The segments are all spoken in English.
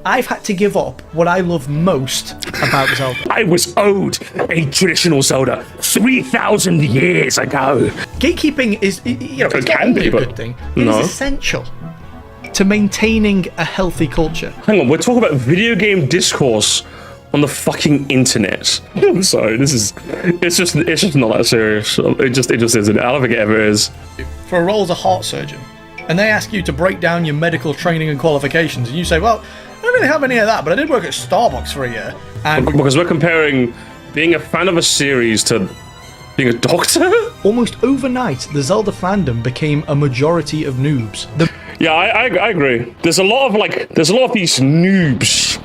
I've had to give up what I love most about Zelda. I was owed a traditional Zelda 3,000 years ago. Gatekeeping is, it's It not can only be, a but good thing. It is essential to maintaining a healthy culture. Hang on, we're talking about video game discourse on the fucking internet. I'm sorry, it's just not that serious. It just isn't. I don't think it ever is. For a role as a heart surgeon, and they ask you to break down your medical training and qualifications, and you say, well, I don't really have any of that, but I did work at Starbucks for a year. And because we're comparing being a fan of a series to being a doctor? Almost overnight, the Zelda fandom became a majority of noobs. Yeah, I agree. There's a lot of these noobs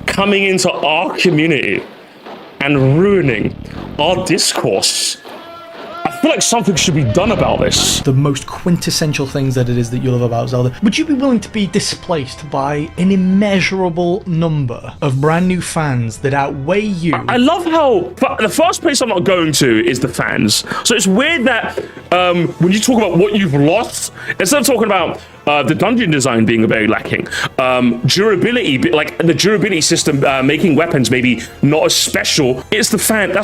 coming into our community and ruining our discourse. I feel like something should be done about this. The most quintessential things that it is that you love about Zelda. Would you be willing to be displaced by an immeasurable number of brand new fans that outweigh you? I love how the first place I'm not going to is the fans. So it's weird that when you talk about what you've lost, instead of talking about the dungeon design being very lacking, durability, like the durability system, making weapons maybe not as special. It's the fan.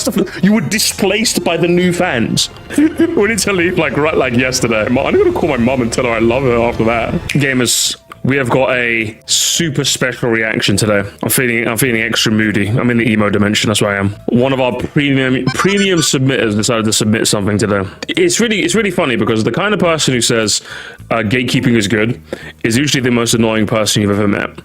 You were displaced by the new fans. We need to leave like yesterday. I'm gonna call my mom and tell her I love her after that. Gamers, we have got a super special reaction today. I'm feeling extra moody. I'm in the emo dimension. That's where I am. One of our premium submitters decided to submit something today. It's really funny because the kind of person who says gatekeeping is good is usually the most annoying person you've ever met.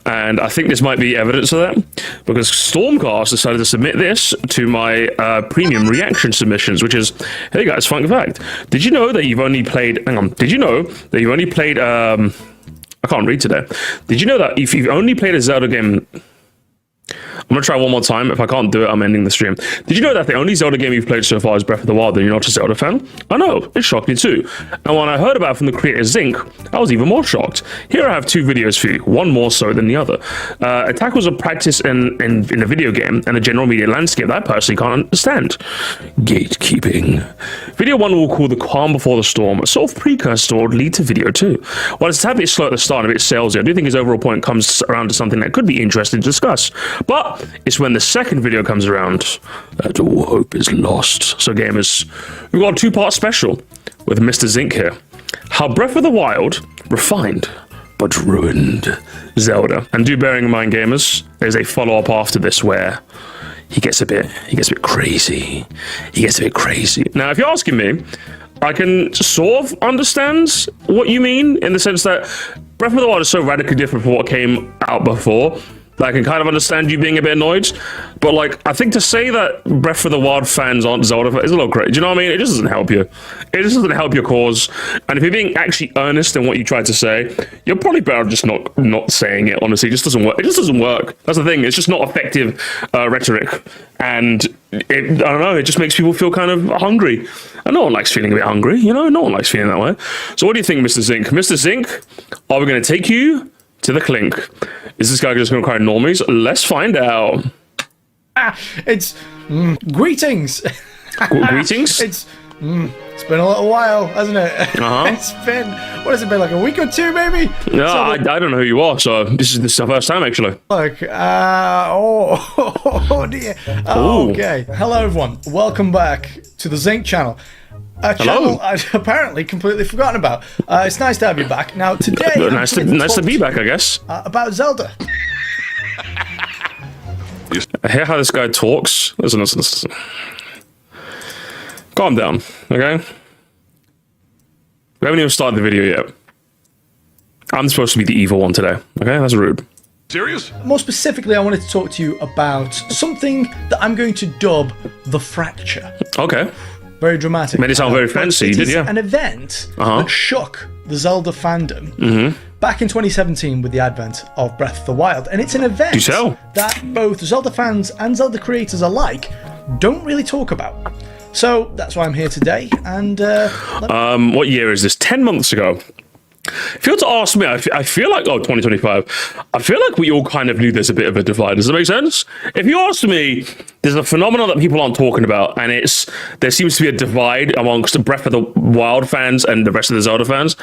And I think this might be evidence of that, because Stormcast decided to submit this to my premium reaction submissions, which is, hey guys, fun fact. Did you know that you've only played, did you know that you've only played, I can't read today. Did you know that if you've only played a Zelda game, I'm going to try one more time. If I can't do it, I'm ending the stream. Did you know that the only Zelda game you've played so far is Breath of the Wild and you're not a Zelda fan? I know, it shocked me too. And when I heard about it from the creator Zinc, I was even more shocked. Here I have two videos for you, one more so than the other. Attack was a practice in a video game and a general media landscape that I personally can't understand. Gatekeeping. Video 1 will call the calm before the storm, a sort of precursor would lead to video 2. While it's a bit slow at the start and a bit salesy, I do think his overall point comes around to something that could be interesting to discuss. But it's when the second video comes around that all hope is lost. So gamers, we've got a two-part special with Mr. Zinc here. How Breath of the Wild refined but ruined Zelda. And do bearing in mind, gamers, there's a follow-up after this where he gets a bit crazy. He gets a bit crazy. Now, if you're asking me, I can sort of understand what you mean in the sense that Breath of the Wild is so radically different from what came out before. I can kind of understand you being a bit annoyed, but like, I think to say that Breath of the Wild fans aren't Zelda fans is a little crazy. Do you know what I mean? It just doesn't help you. It just doesn't help your cause. And if you're being actually earnest in what you tried to say, you're probably better just not saying it, honestly. It just doesn't work. It just doesn't work. That's the thing. It's just not effective rhetoric. And I don't know, it just makes people feel kind of hungry. And no one likes feeling a bit hungry, you know? No one likes feeling that way. So what do you think, Mr. Zinc? Mr. Zinc, are we going to take you to the clink? Is this guy just going to cry normies? Let's find out. It's greetings. Greetings. It's been a little while, hasn't it? It's been, what has it been, like a week or two, maybe? No, I don't know who you are, so this is the first time, actually. Look, oh dear. Okay. Hello, everyone. Welcome back to the Zinc channel. A channel I'd apparently completely forgotten about. It's nice to have you back. Now, today... nice to be back, I guess. About Zelda. I hear how this guy talks. Listen. Calm down, okay? We haven't even started the video yet. I'm supposed to be the evil one today, okay? That's rude. Serious? More specifically, I wanted to talk to you about something that I'm going to dub the Fracture. Okay. Very dramatic. Made it sound very fancy, it is yeah. An event that shook the Zelda fandom back in 2017 with the advent of Breath of the Wild. And it's an event that both Zelda fans and Zelda creators alike don't really talk about. So that's why I'm here today. And what year is this? 10 months ago. If you were to ask me, I feel like, 2025, I feel like we all kind of knew there's a bit of a divide. Does that make sense? If you ask me, there's a phenomenon that people aren't talking about, and there seems to be a divide amongst the Breath of the Wild fans and the rest of the Zelda fans.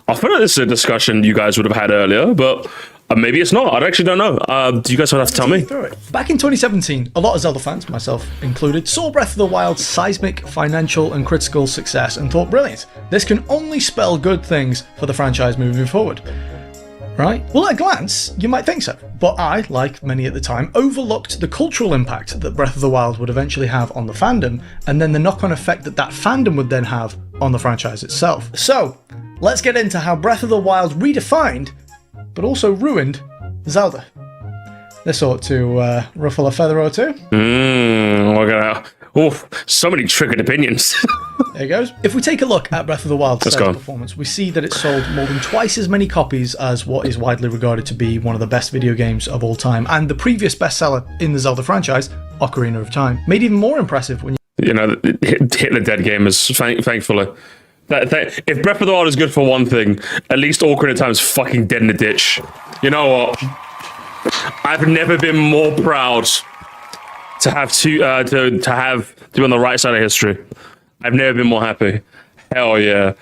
I feel like this is a discussion you guys would have had earlier, but Maybe it's not. I actually don't know. Do you guys have to tell me? Back in 2017, a lot of Zelda fans, myself included, saw Breath of the Wild's seismic financial and critical success and thought, brilliant, this can only spell good things for the franchise moving forward. Right? Well, at a glance, you might think so. But I, like many at the time, overlooked the cultural impact that Breath of the Wild would eventually have on the fandom, and then the knock-on effect that that fandom would then have on the franchise itself. So, let's get into how Breath of the Wild redefined, but also ruined, Zelda. This ought to ruffle a feather or two. Look at that. Oh, so many triggered opinions. There it goes. If we take a look at Breath of the Wild's sales performance, we see that it sold more than twice as many copies as what is widely regarded to be one of the best video games of all time, and the previous bestseller in the Zelda franchise, Ocarina of Time. Made even more impressive when you know, hit the dead gamers, thankfully. If Breath of the Wild is good for one thing, at least Ocarina of Time is fucking dead in the ditch. You know what? I've never been more proud to have to be on the right side of history. I've never been more happy. Hell yeah.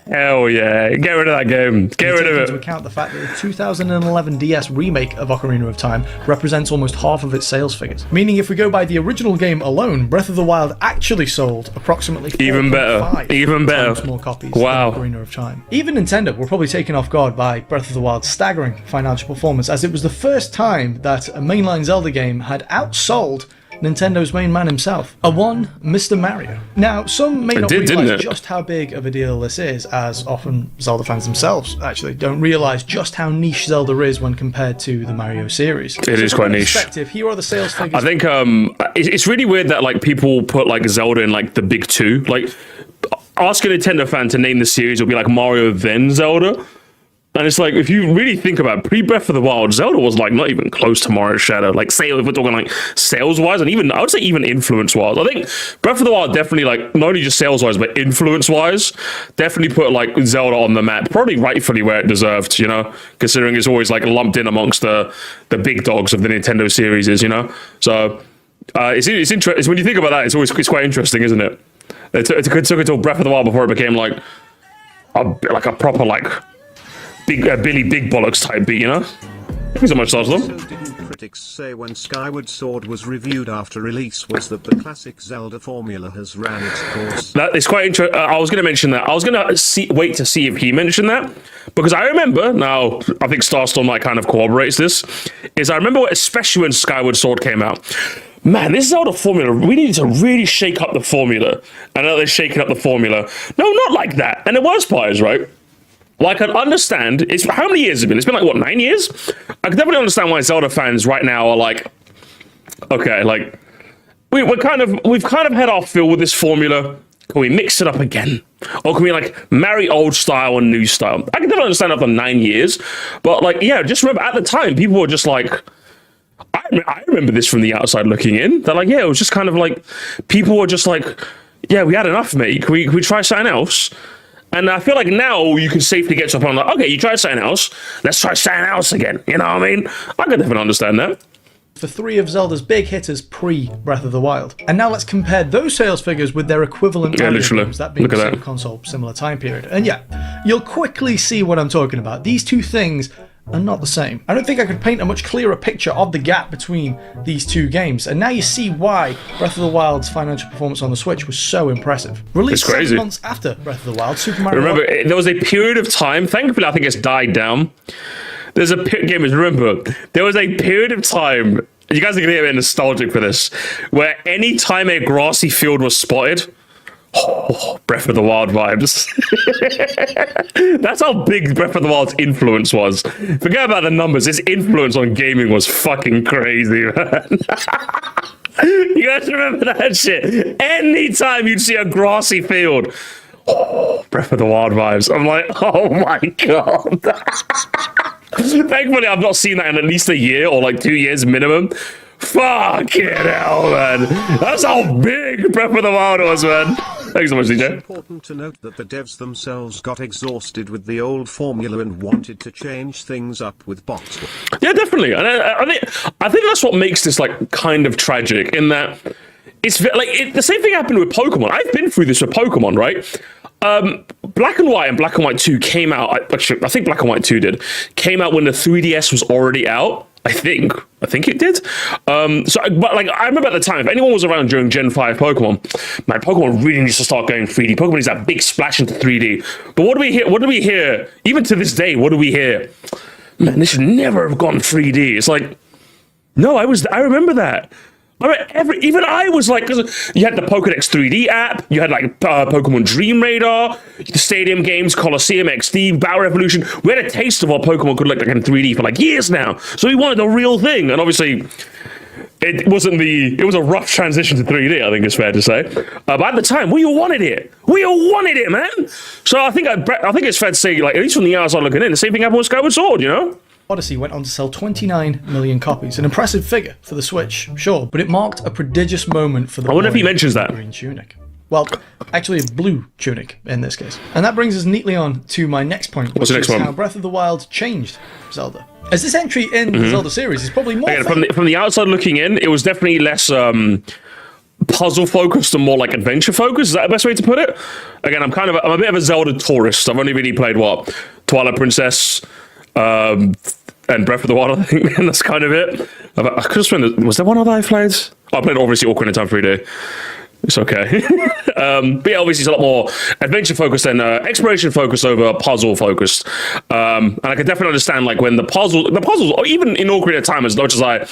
Hell yeah. Get rid of that game. Get rid of it. Into account the fact that the 2011 DS remake of Ocarina of Time represents almost half of its sales figures. Meaning if we go by the original game alone, Breath of the Wild actually sold approximately 4.5 times more copies than Ocarina of Time. Even Nintendo were probably taken off guard by Breath of the Wild's staggering financial performance, as it was the first time that a mainline Zelda game had outsold Nintendo's main man himself, Mr. Mario. Now, some may not realise just how big of a deal this is, as often Zelda fans themselves actually don't realise just how niche Zelda is when compared to the Mario series. It is quite niche. Here are the sales figures. I think it's really weird that like people put like Zelda in like the big two. Like, ask a Nintendo fan to name the series, it'll be like Mario then Zelda. And it's like, if you really think about it, pre-Breath of the Wild, Zelda was like not even close to Mario's Shadow. Like, say if we're talking like sales-wise, and even I would say even influence-wise. I think Breath of the Wild definitely, like, not only just sales-wise but influence-wise, definitely put like Zelda on the map, probably rightfully where it deserved. You know, considering it's always like lumped in amongst the big dogs of the Nintendo series, you know. So it's interesting when you think about that. It's quite interesting, isn't it? It took until Breath of the Wild before it became like a proper like. Billy Big Bollocks type beat, you know? Thanks so much, Sarslam. So didn't critics say when Skyward Sword was reviewed after release was that the classic Zelda formula has ran its course? That is quite interesting. I was going to mention that. I was going to wait to see if he mentioned that, because I remember, now I think Starstorm like kind of corroborates this, is I remember especially when Skyward Sword came out, man, this Zelda formula, we need to really shake up the formula. I know they're shaking up the formula. No, not like that. And the worst part is, right, like, I can understand, how many years has it been? It's been like, what, 9 years? I can definitely understand why Zelda fans right now are like, okay, like, we've kind of had our fill with this formula. Can we mix it up again? Or can we, like, marry old style and new style? I can definitely understand after 9 years. But, like, yeah, just remember, at the time, people were just like, I remember this from the outside looking in. They're like, yeah, it was just kind of like, people were just like, yeah, we had enough, mate. Can we try something else? And I feel like now you can safely get to a point like, okay, you tried something else, let's try something else again. You know what I mean? I can definitely understand that. For 3 of Zelda's big hitters pre-Breath of the Wild. And now let's compare those sales figures with their equivalent games, that being the same console, similar time period. And yeah, you'll quickly see what I'm talking about. These two things are not the same. I don't think I could paint a much clearer picture of the gap between these two games, and now you see why Breath of the Wild's financial performance on the Switch was so impressive. Released 7 months after Breath of the Wild, Super Mario Remember, there was a period of time, thankfully I think it's died down. There was a period of time, you guys are going to get a bit nostalgic for this, where any time a grassy field was spotted, oh, Breath of the Wild vibes. That's how big Breath of the Wild's influence was. Forget about the numbers. Its influence on gaming was fucking crazy, man. You guys remember that shit? Anytime you'd see a grassy field, oh, Breath of the Wild vibes. I'm like, oh my god. Thankfully, I've not seen that in at least a year or like 2 years minimum. Fucking hell, man. That's how big Breath of the Wild was, man. Thanks so much, DJ. It's important to note that the devs themselves got exhausted with the old formula and wanted to change things up with bots. Yeah, definitely. And I think that's what makes this like kind of tragic, in that it's like the same thing happened with Pokemon. I've been through this with Pokemon, right? Black and White and Black and White 2 came out. Actually, I think Black and White 2 came out when the 3DS was already out. I think it did. But like I remember at the time, if anyone was around during Gen 5 Pokemon, man, Pokemon really needs to start going 3D. Pokemon needs that big splash into 3D. But what do we hear? What do we hear? Even to this day, what do we hear? Man, this should never have gone 3D. It's like, no, I remember that. Even I was like, 'cause you had the Pokedex 3D app, you had like Pokemon Dream Radar, the Stadium games, Colosseum XD, Battle Revolution. We had a taste of what Pokemon could look like in 3D for like years now. So we wanted the real thing, and obviously it wasn't it was a rough transition to 3D, I think it's fair to say. But at the time, we all wanted it. We all wanted it, man. So I think it's fair to say, like, at least from the outside looking in, the same thing happened with Skyward Sword, you know? Odyssey went on to sell 29 million copies, an impressive figure for the Switch, sure, but it marked a prodigious moment for the I wonder if he mentions that. green tunic. Well, actually a blue tunic in this case. And that brings us neatly on to my next point, which is how Breath of the Wild changed Zelda. As this entry in the Zelda series is probably more... Again, from the outside looking in, it was definitely less puzzle focused and more like adventure focused. Is that the best way to put it? Again, I'm a bit of a Zelda tourist. I've only really played Twilight Princess, and Breath of the Wild, I think, and that's kind of it. I could have sworn, was there one other I played? I played obviously Ocarina of Time 3D. It's okay. But yeah, obviously it's a lot more adventure focused than exploration focused over puzzle focused. And I can definitely understand like when the puzzles, or even in Ocarina of Time, as much as I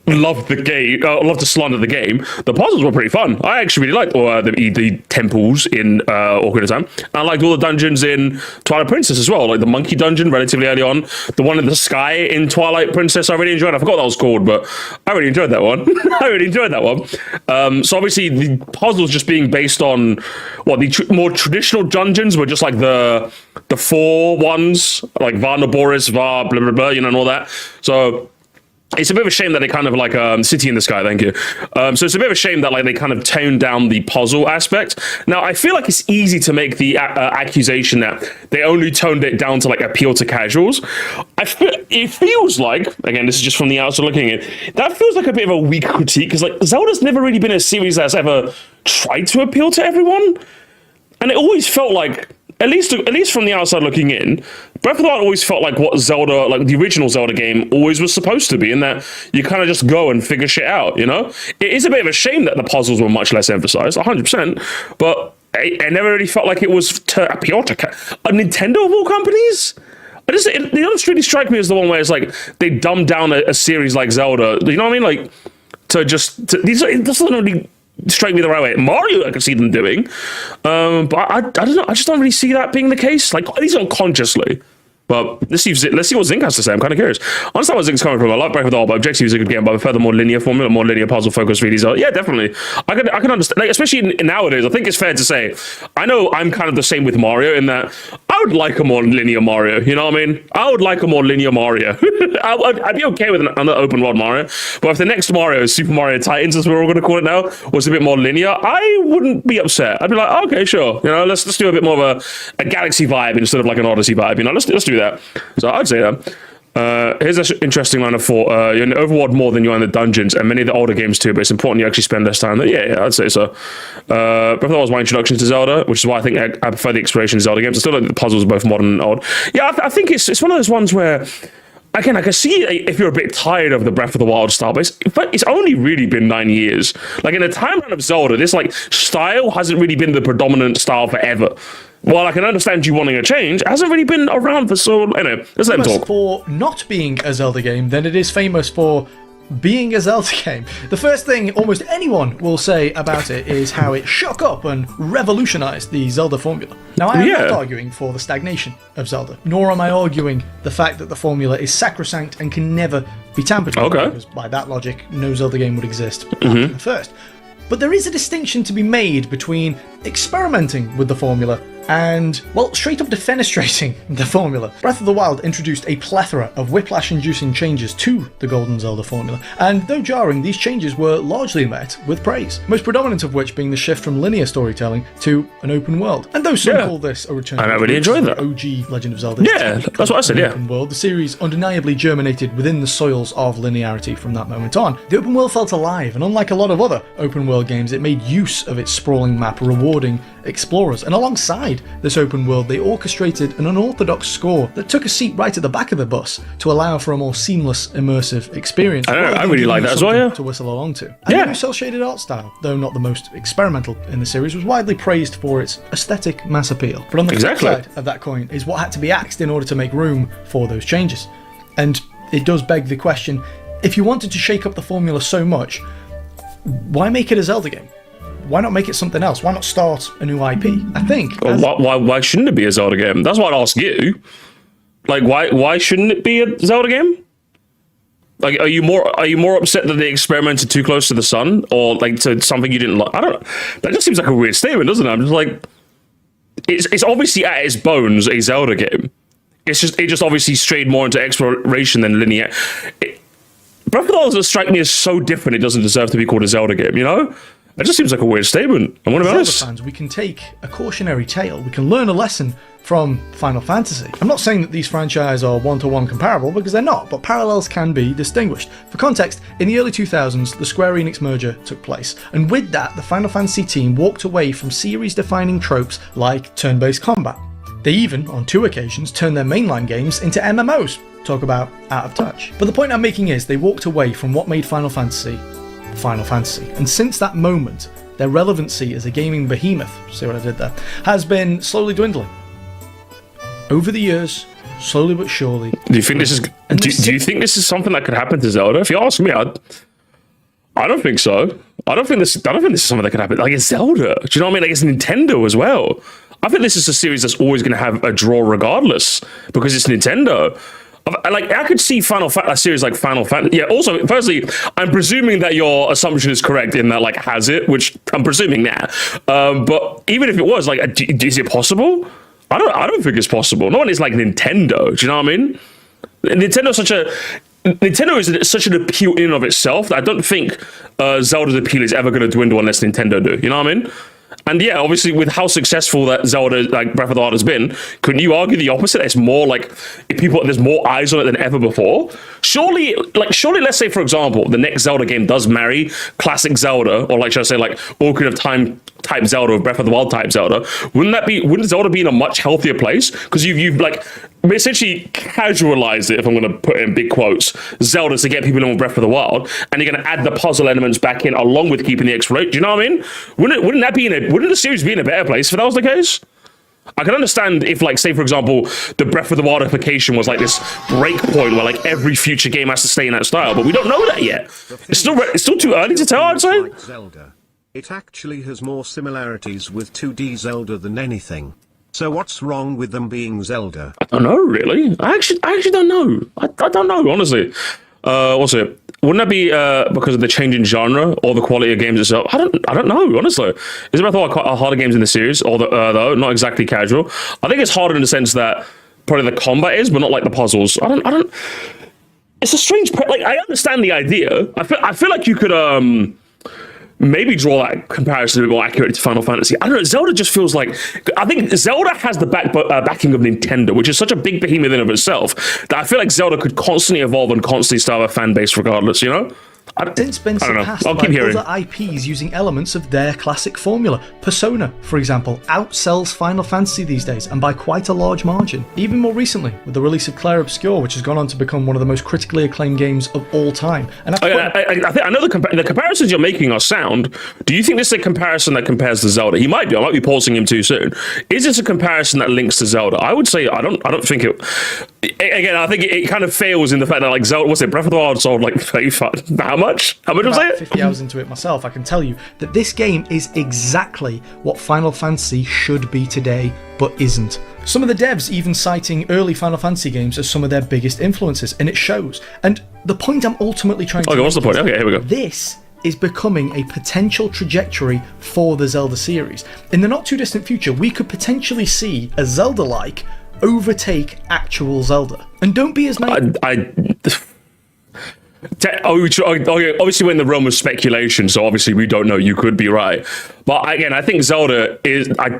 love the game, love to slander the game, the puzzles were pretty fun. I actually really liked the temples in Ocarina of Time. I liked all the dungeons in Twilight Princess as well, like the monkey dungeon relatively early on, the one in the sky in Twilight Princess. I really enjoyed. I forgot what that was called, but I really enjoyed that one. So obviously the puzzles just being based on the more traditional dungeons were just like the four ones, like Varna Boris, Var, blah blah blah, you know, and all that. So it's a bit of a shame that they kind of like City in the Sky, thank you. So it's a bit of a shame that like they kind of toned down the puzzle aspect. Now I feel like it's easy to make the accusation that they only toned it down to like appeal to casuals. It feels like, again, this is just from the outside looking in, that feels like a bit of a weak critique because like Zelda's never really been a series that's ever tried to appeal to everyone, and it always felt like, at least from the outside looking in, Breath of the Wild always felt like what Zelda, like the original Zelda game, always was supposed to be, in that you kind of just go and figure shit out, you know? It is a bit of a shame that the puzzles were much less emphasized, 100%, but I never really felt like it was to appeal to a Nintendo of all companies. They don't really strike me as the one where it's like they dumbed down a series like Zelda, you know what I mean? Like, it doesn't really strike me the right way. Mario, I can see them doing, but I don't know. I just don't really see that being the case. Like, at least unconsciously. But let's see what Zink has to say. I'm kind of curious. I understand where Zink's coming from. I like Breath of the Wild, but objectively is a good game. But I prefer the more linear formula, more linear puzzle focus. Really, so yeah, definitely. I can understand. Like, especially in nowadays, I think it's fair to say. I know I'm kind of the same with Mario in that I would like a more linear Mario. You know what I mean? I would like a more linear Mario. I'd be okay with another open world Mario. But if the next Mario, Super Mario Titans, as we're all going to call it now, was a bit more linear, I wouldn't be upset. I'd be like, okay, sure. You know, let's do a bit more of a Galaxy vibe instead of like an Odyssey vibe. You know, let's do that. So I'd say that. Here's an interesting line of thought. You're in the overworld more than you are in the dungeons, and many of the older games too, but it's important you actually spend less time there. Yeah, I'd say so. Breath of the Wild was my introduction to Zelda, which is why I think I prefer the exploration Zelda games. I still like the puzzles are both modern and old. Yeah, I think it's one of those ones where, again, I can see if you're a bit tired of the Breath of the Wild style, but it's only really been 9 years. Like, in the timeline of Zelda, this like style hasn't really been the predominant style forever. While I can understand you wanting a change, it hasn't really been around for so... Anyway, let's let him talk. For not being a Zelda game than it is famous for being a Zelda game. The first thing almost anyone will say about it is how it shook up and revolutionized the Zelda formula. Now, I am not arguing for the stagnation of Zelda, nor am I arguing the fact that the formula is sacrosanct and can never be tampered with, because by that logic, no Zelda game would exist after the first. But there is a distinction to be made between experimenting with the formula and, well, straight up defenestrating the formula. Breath of the Wild introduced a plethora of whiplash-inducing changes to the Golden Zelda formula, and though jarring, these changes were largely met with praise, most predominant of which being the shift from linear storytelling to an open world. And though some call this a return to really enjoyed that. OG Legend of Zelda, that's what I said, open world, the series undeniably germinated within the soils of linearity from that moment on. The open world felt alive, and unlike a lot of other open world games, it made use of its sprawling map, rewarding explorers, and alongside inside this open world, they orchestrated an unorthodox score that took a seat right at the back of the bus to allow for a more seamless, immersive experience. I really like that as well, yeah. To whistle along to. And the new cel-shaded art style, though not the most experimental in the series, was widely praised for its aesthetic mass appeal. But on the flip side of that coin is what had to be axed in order to make room for those changes. And it does beg the question, if you wanted to shake up the formula so much, why make it a Zelda game? Why not make it something else? Why not start a new IP? I think. Why shouldn't it be a Zelda game? That's what I'd ask you. Like, why shouldn't it be a Zelda game? Like, are you more upset that they experimented too close to the sun, or like to something you didn't like? I don't know. That just seems like a weird statement, doesn't it? I'm just like, it's obviously at its bones a Zelda game. It just obviously strayed more into exploration than linear. Breath of the Wild doesn't strike me as so different. It doesn't deserve to be called a Zelda game. You know, it just seems like a weird statement. I'm one of those fans. We can take a cautionary tale. We can learn a lesson from Final Fantasy. I'm not saying that these franchises are one-to-one comparable, because they're not, but parallels can be distinguished. For context, in the early 2000s, the Square Enix merger took place, and with that, the Final Fantasy team walked away from series-defining tropes like turn-based combat. They even, on 2 occasions, turned their mainline games into MMOs. Talk about out of touch. But the point I'm making is, they walked away from what made Final Fantasy, and since that moment, their relevancy as a gaming behemoth, see what I did there, has been slowly dwindling. Over the years, slowly but surely. Do you think this is? Do you think this is something that could happen to Zelda? If you ask me, I don't think so. I don't think this is something that could happen. Like, it's Zelda. Do you know what I mean? Like, it's Nintendo as well. I think this is a series that's always going to have a draw regardless, because it's Nintendo. Like, I could see a series like Final Fantasy. Yeah. Also, firstly, I'm presuming that your assumption is correct in that, like, has it, which I'm presuming now. But even if it was, like, is it possible? I don't think it's possible. No one is like Nintendo. Do you know what I mean? Nintendo is such an appeal in and of itself that I don't think Zelda's appeal is ever going to dwindle unless Nintendo do. You know what I mean? And yeah, obviously, with how successful that Zelda, like Breath of the Wild, has been, couldn't you argue the opposite? It's more like there's more eyes on it than ever before. Surely, let's say, for example, the next Zelda game does marry classic Zelda, or like, should I say, like Ocarina of Time type Zelda or Breath of the Wild type Zelda. Wouldn't Zelda be in a much healthier place? Because you've like essentially casualized it, if I'm going to put it in big quotes, Zelda, to get people in with Breath of the Wild, and you're going to add the puzzle elements back in along with keeping the exploration. Do you know what I mean? Wouldn't the series be in a better place if that was the case? I can understand if, like, say, for example, the Breath of the Wildification was like this break point where, like, every future game has to stay in that style, but we don't know that yet. It's still too early to tell, I'd say. Like Zelda, it actually has more similarities with 2D Zelda than anything. So what's wrong with them being Zelda? I don't know, really. I actually don't know. I don't know, honestly. What's it? Wouldn't that be because of the change in genre or the quality of games itself? I don't know, honestly. Is Breath of the Wild quite harder games in the series, or though not exactly casual? I think it's harder in the sense that probably the combat is, but not like the puzzles. I don't. It's a strange. Like, I understand the idea. I feel like you could maybe draw that comparison a bit more accurate to Final Fantasy. I don't know. Zelda just feels like, I think Zelda has the backing of Nintendo, which is such a big behemoth in of itself, that I feel like Zelda could constantly evolve and constantly start a fan base regardless, you know? Since been surpassed by other IPs using elements of their classic formula. Persona, for example, outsells Final Fantasy these days, and by quite a large margin. Even more recently, with the release of Clair Obscur, which has gone on to become one of the most critically acclaimed games of all time. And I know the comparisons you're making are sound. Do you think this is a comparison that compares to Zelda? I might be pausing him too soon. Is this a comparison that links to Zelda? I would say I don't think it. Again, I think it kind of fails in the fact that, like, Zelda, what's it? Breath of the Wild sold like 35. How much? How much was it? 50 hours into it myself. I can tell you that this game is exactly what Final Fantasy should be today, but isn't. Some of the devs even citing early Final Fantasy games as some of their biggest influences, and it shows. And the point I'm ultimately trying to make, what's the point? Okay, here we go. This is becoming a potential trajectory for the Zelda series. In the not too distant future, we could potentially see a Zelda-like overtake actual Zelda. And don't be as naive. Obviously we're in the realm of speculation, so obviously we don't know. You could be right, but again, I think Zelda is. I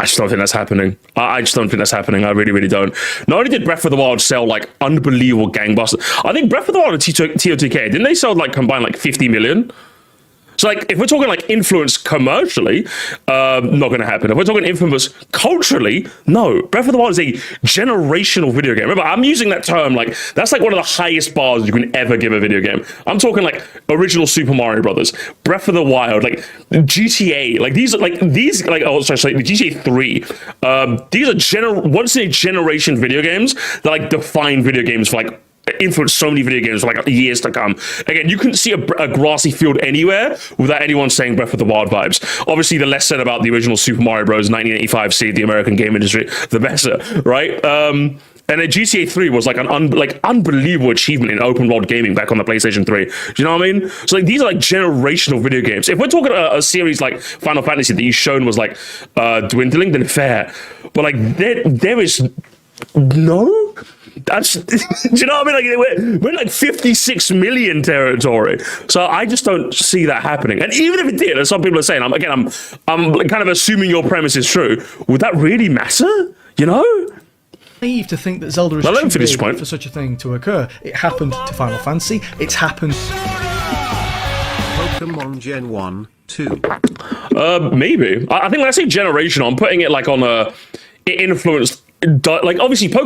just don't think that's happening. I just don't think that's happening. I really, really don't. Not only did Breath of the Wild sell like unbelievable gangbusters, I think Breath of the Wild and TOTK, didn't they sell like combined like 50 million? So like, if we're talking like influence commercially, not going to happen. If we're talking influence culturally, no. Breath of the Wild is a generational video game. Remember, I'm using that term like that's like one of the highest bars you can ever give a video game. I'm talking like original Super Mario Brothers, Breath of the Wild, like GTA, like these oh sorry, the GTA 3. These are once in a generation video games that like define video games for like influence so many video games for like years to come. Again, you couldn't see a grassy field anywhere without anyone saying Breath of the Wild vibes. Obviously, the less said about the original Super Mario Bros. 1985 saved the American game industry, the better, right? And then GTA 3 was like an unbelievable achievement in open world gaming back on the PlayStation 3. Do you know what I mean? So like these are like generational video games. If we're talking a series like Final Fantasy that you've shown was like dwindling, then fair. But like there is no. That's, do you know what I mean? Like we're like 56 million territory, so I just don't see that happening. And even if it did, as some people are saying, I'm kind of assuming your premise is true. Would that really matter? You know, naive to think that Zelda is too big for such a thing to occur. It happened to Final Fantasy. It's happened. Pokemon Gen 1, 2. Maybe. I think when I say generational, I'm putting it like on it influenced. Like obviously Gen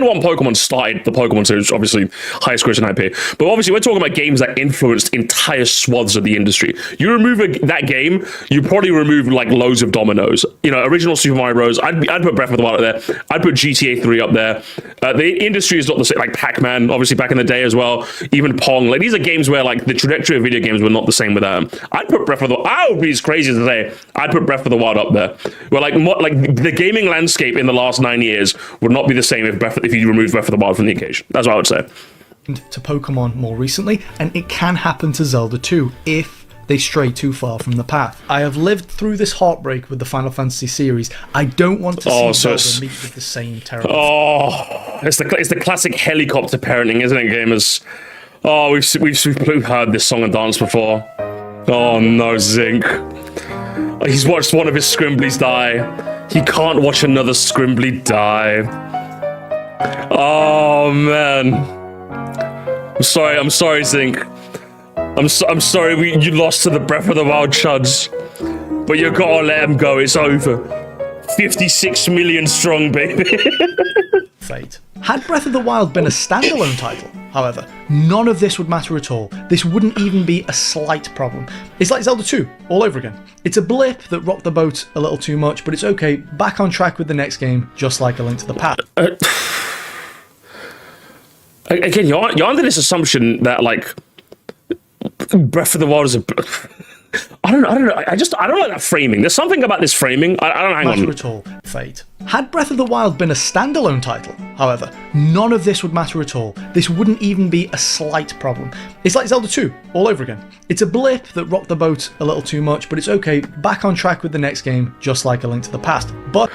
1 Pokemon started the Pokemon series, obviously highest grossing IP, but obviously we're talking about games that influenced entire swaths of the industry. You remove that game, you probably remove like loads of dominoes. You know, original Super Mario Bros. I'd put Breath of the Wild up there. I'd put GTA 3 up there. The industry is not the same, like Pac-Man obviously back in the day as well, even Pong. Like these are games where like the trajectory of video games were not the same without them. I'd put Breath of the Wild. I would be as crazy to say I'd put Breath of the Wild up there. Where like the gaming landscape in the last 9 years would not be the same if you removed Breath of the Wild from the occasion. That's what I would say. To Pokemon more recently, and it can happen to Zelda too if they stray too far from the path. I have lived through this heartbreak with the Final Fantasy series. I don't want to see Zelda meet with the same terrible. Oh, it's the classic helicopter parenting, isn't it, gamers? Oh, we've heard this song and dance before. Oh no, Zinc. He's watched one of his Scrimbly's die. He can't watch another Scrimbly die. Oh man. I'm sorry, Zinc. I'm sorry you lost to the Breath of the Wild chuds. But you gotta let him go, it's over. 56 million strong, baby. Fate. Had Breath of the Wild been a standalone title, however, none of this would matter at all. This wouldn't even be a slight problem. It's like Zelda 2, all over again. It's a blip that rocked the boat a little too much, but it's okay, back on track with the next game, just like A Link to the Past. Again, you're under this assumption that, like, Breath of the Wild is a... I don't know. I don't like that framing. There's something about this framing. I don't hang on. At all. Fate. Had Breath of the Wild been a standalone title, however, none of this would matter at all. This wouldn't even be a slight problem. It's like Zelda 2, all over again. It's a blip that rocked the boat a little too much, but it's okay, back on track with the next game, just like A Link to the Past. But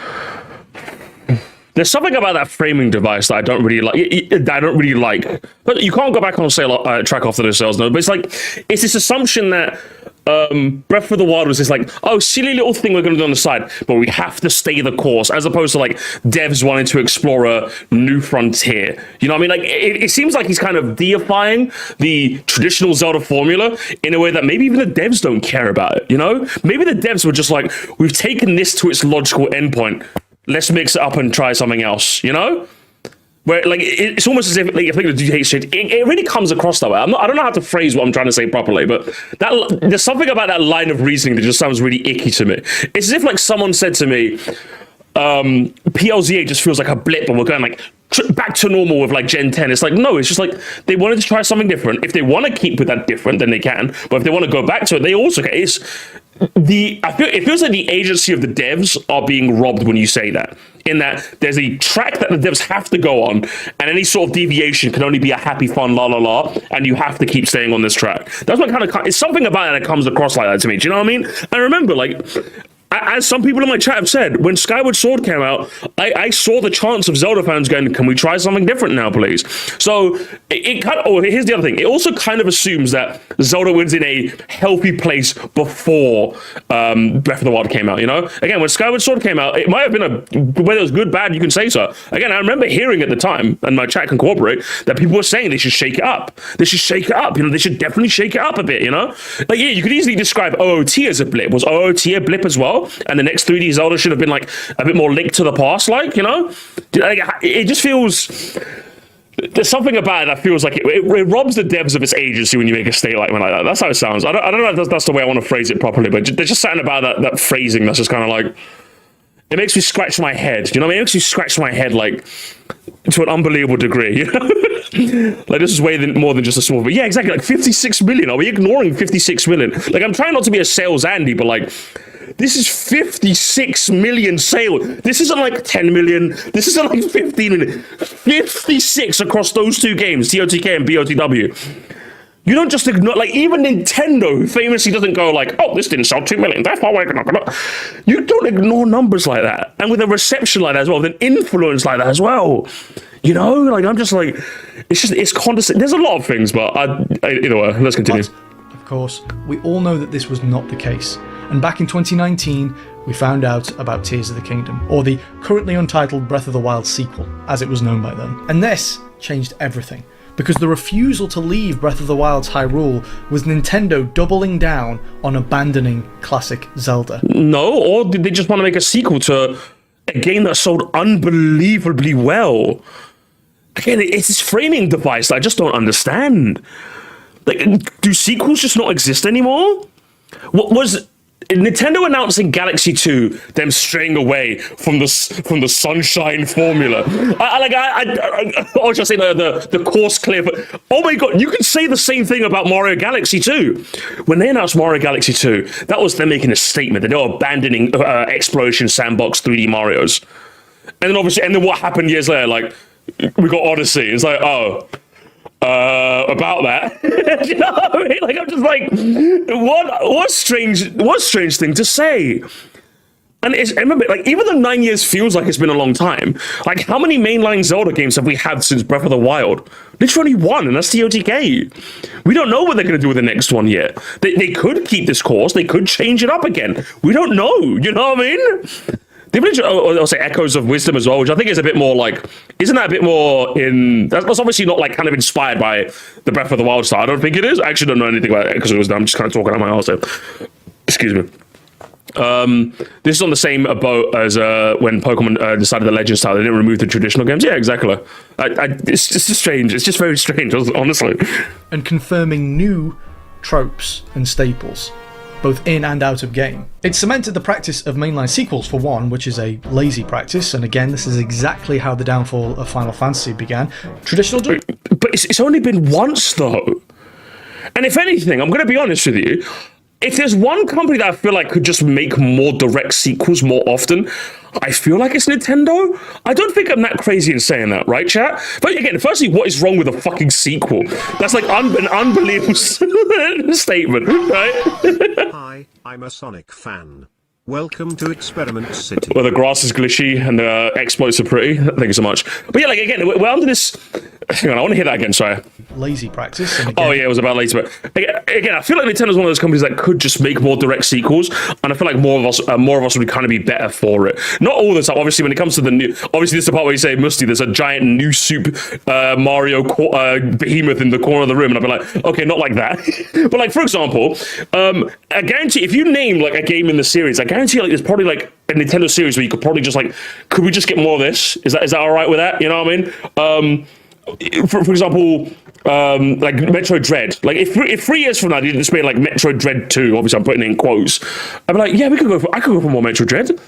there's something about that framing device that I don't really like. But you can't go back on sale track after the sales note. But it's this assumption that Breath of the Wild was this like, oh, silly little thing we're going to do on the side, but we have to stay the course, as opposed to like devs wanting to explore a new frontier. You know what I mean? Like it seems like he's kind of deifying the traditional Zelda formula in a way that maybe even the devs don't care about it. You know, maybe the devs were just like, we've taken this to its logical endpoint. Let's mix it up and try something else, you know? Where like it's almost as if like, I think the DH shit, it really comes across that way. I don't know how to phrase what I'm trying to say properly, but there's something about that line of reasoning that just sounds really icky to me. It's as if like someone said to me, PLZA just feels like a blip and we're going like back to normal with like Gen 10. It's like, no, it's just like they wanted to try something different. If they want to keep with that different, then they can. But if they want to go back to it, they also can. It feels like the agency of the devs are being robbed when you say that. In that there's a track that the devs have to go on, and any sort of deviation can only be a happy, fun, la la la, and you have to keep staying on this track. That's what it's something about it that comes across like that to me. Do you know what I mean? And remember, like, as some people in my chat have said, when Skyward Sword came out, I saw the chance of Zelda fans going, can we try something different now, please? So it kind of, here's the other thing. It also kind of assumes that Zelda was in a healthy place before Breath of the Wild came out, you know? Again, when Skyward Sword came out, it might have been whether it was good, bad, you can say so. Again, I remember hearing at the time, and my chat can cooperate, that people were saying they should shake it up. They should shake it up, you know? They should definitely shake it up a bit, you know? Like, yeah, you could easily describe OOT as a blip. Was OOT a blip as well? And the next 3D Zelda should have been like a bit more linked to the past, like, you know? Like, it just feels... There's something about it that feels like it robs the devs of its agency when you make a statement like that. That's how it sounds. I don't know if that's the way I want to phrase it properly, but there's just something about that phrasing that's just kind of like... It makes me scratch my head. You know what I mean? It makes me scratch my head, like, to an unbelievable degree, you know? Like, this is way more than just a small... But yeah, exactly, like 56 million. Are we ignoring 56 million? Like, I'm trying not to be a sales Andy, but like... This is 56 million sales. This isn't like 10 million. This isn't like 15 million. 56 across those two games, TOTK and BOTW. You don't just ignore, like, even Nintendo famously doesn't go like, oh, this didn't sell 2 million, therefore we're not gonna... You don't ignore numbers like that. And with a reception like that as well, with an influence like that as well. You know, like, I'm just like, it's condescending. There's a lot of things, but either way, let's continue. But, of course, we all know that this was not the case. And back in 2019, we found out about Tears of the Kingdom, or the currently untitled Breath of the Wild sequel, as it was known by then. And this changed everything, because the refusal to leave Breath of the Wild's Hyrule was Nintendo doubling down on abandoning classic Zelda. No, or did they just want to make a sequel to a game that sold unbelievably well? Again, it's this framing device that I just don't understand. Like, do sequels just not exist anymore? What was... Nintendo announcing Galaxy 2, them straying away from the Sunshine formula. Or should I say the course clear? Oh my god, you can say the same thing about Mario Galaxy 2. When they announced Mario Galaxy 2, that was them making a statement that they were abandoning exploration sandbox 3D Marios. And then obviously, what happened years later? Like, we got Odyssey. It's like, oh. About that. You know what I mean? Like, I'm just like, what strange thing to say. And remember, like, even though 9 years feels like it's been a long time, like, how many mainline Zelda games have we had since Breath of the Wild? Literally one, and that's TOTK. We don't know what they're going to do with the next one yet. They could keep this course, they could change it up again. We don't know, you know what I mean? I'll say Echoes of Wisdom as well, which I think is a bit more like, isn't that a bit more in, that's obviously not like kind of inspired by the Breath of the Wild style. I don't think it is. I actually don't know anything about Echoes of Wisdom. I'm just kind of talking out my arse there. Excuse me. This is on the same boat as when Pokemon decided the Legend style. They didn't remove the traditional games. Yeah, exactly. It's just strange. It's just very strange, honestly. And confirming new tropes and staples, both in and out of game. It cemented the practice of mainline sequels, for one, which is a lazy practice, and again, this is exactly how the downfall of Final Fantasy began. Traditional... But it's only been once, though. And if anything, I'm going to be honest with you, if there's one company that I feel like could just make more direct sequels more often, I feel like it's Nintendo. I don't think I'm that crazy in saying that, right, chat? But again, firstly, what is wrong with a fucking sequel? That's like an unbelievable statement, right? Hi, I'm a Sonic fan. Welcome to Experiment City. Where the grass is glitchy and the exploits are pretty. Thank you so much. But yeah, like, again, we're under this... Hang on, I want to hear that again, sorry. Lazy practice. And again... Oh yeah, it was about lazy. But again, I feel like Nintendo's one of those companies that could just make more direct sequels, and I feel like more of us would kind of be better for it. Not all the time, obviously. When it comes to the new, obviously this is the part where you say, Musty, there's a giant new soup Mario behemoth in the corner of the room, and I'd be like, okay, not like that. But like, for example, I guarantee if you name like a game in the series, I guarantee like there's probably like a Nintendo series where you could probably just like, could we just get more of this? Is that all right with that? You know what I mean? For example, like Metroid Dread. Like if 3 years from now they just made like Metroid Dread 2, obviously I'm putting it in quotes, I'd be like, yeah, I could go for more Metroid Dread.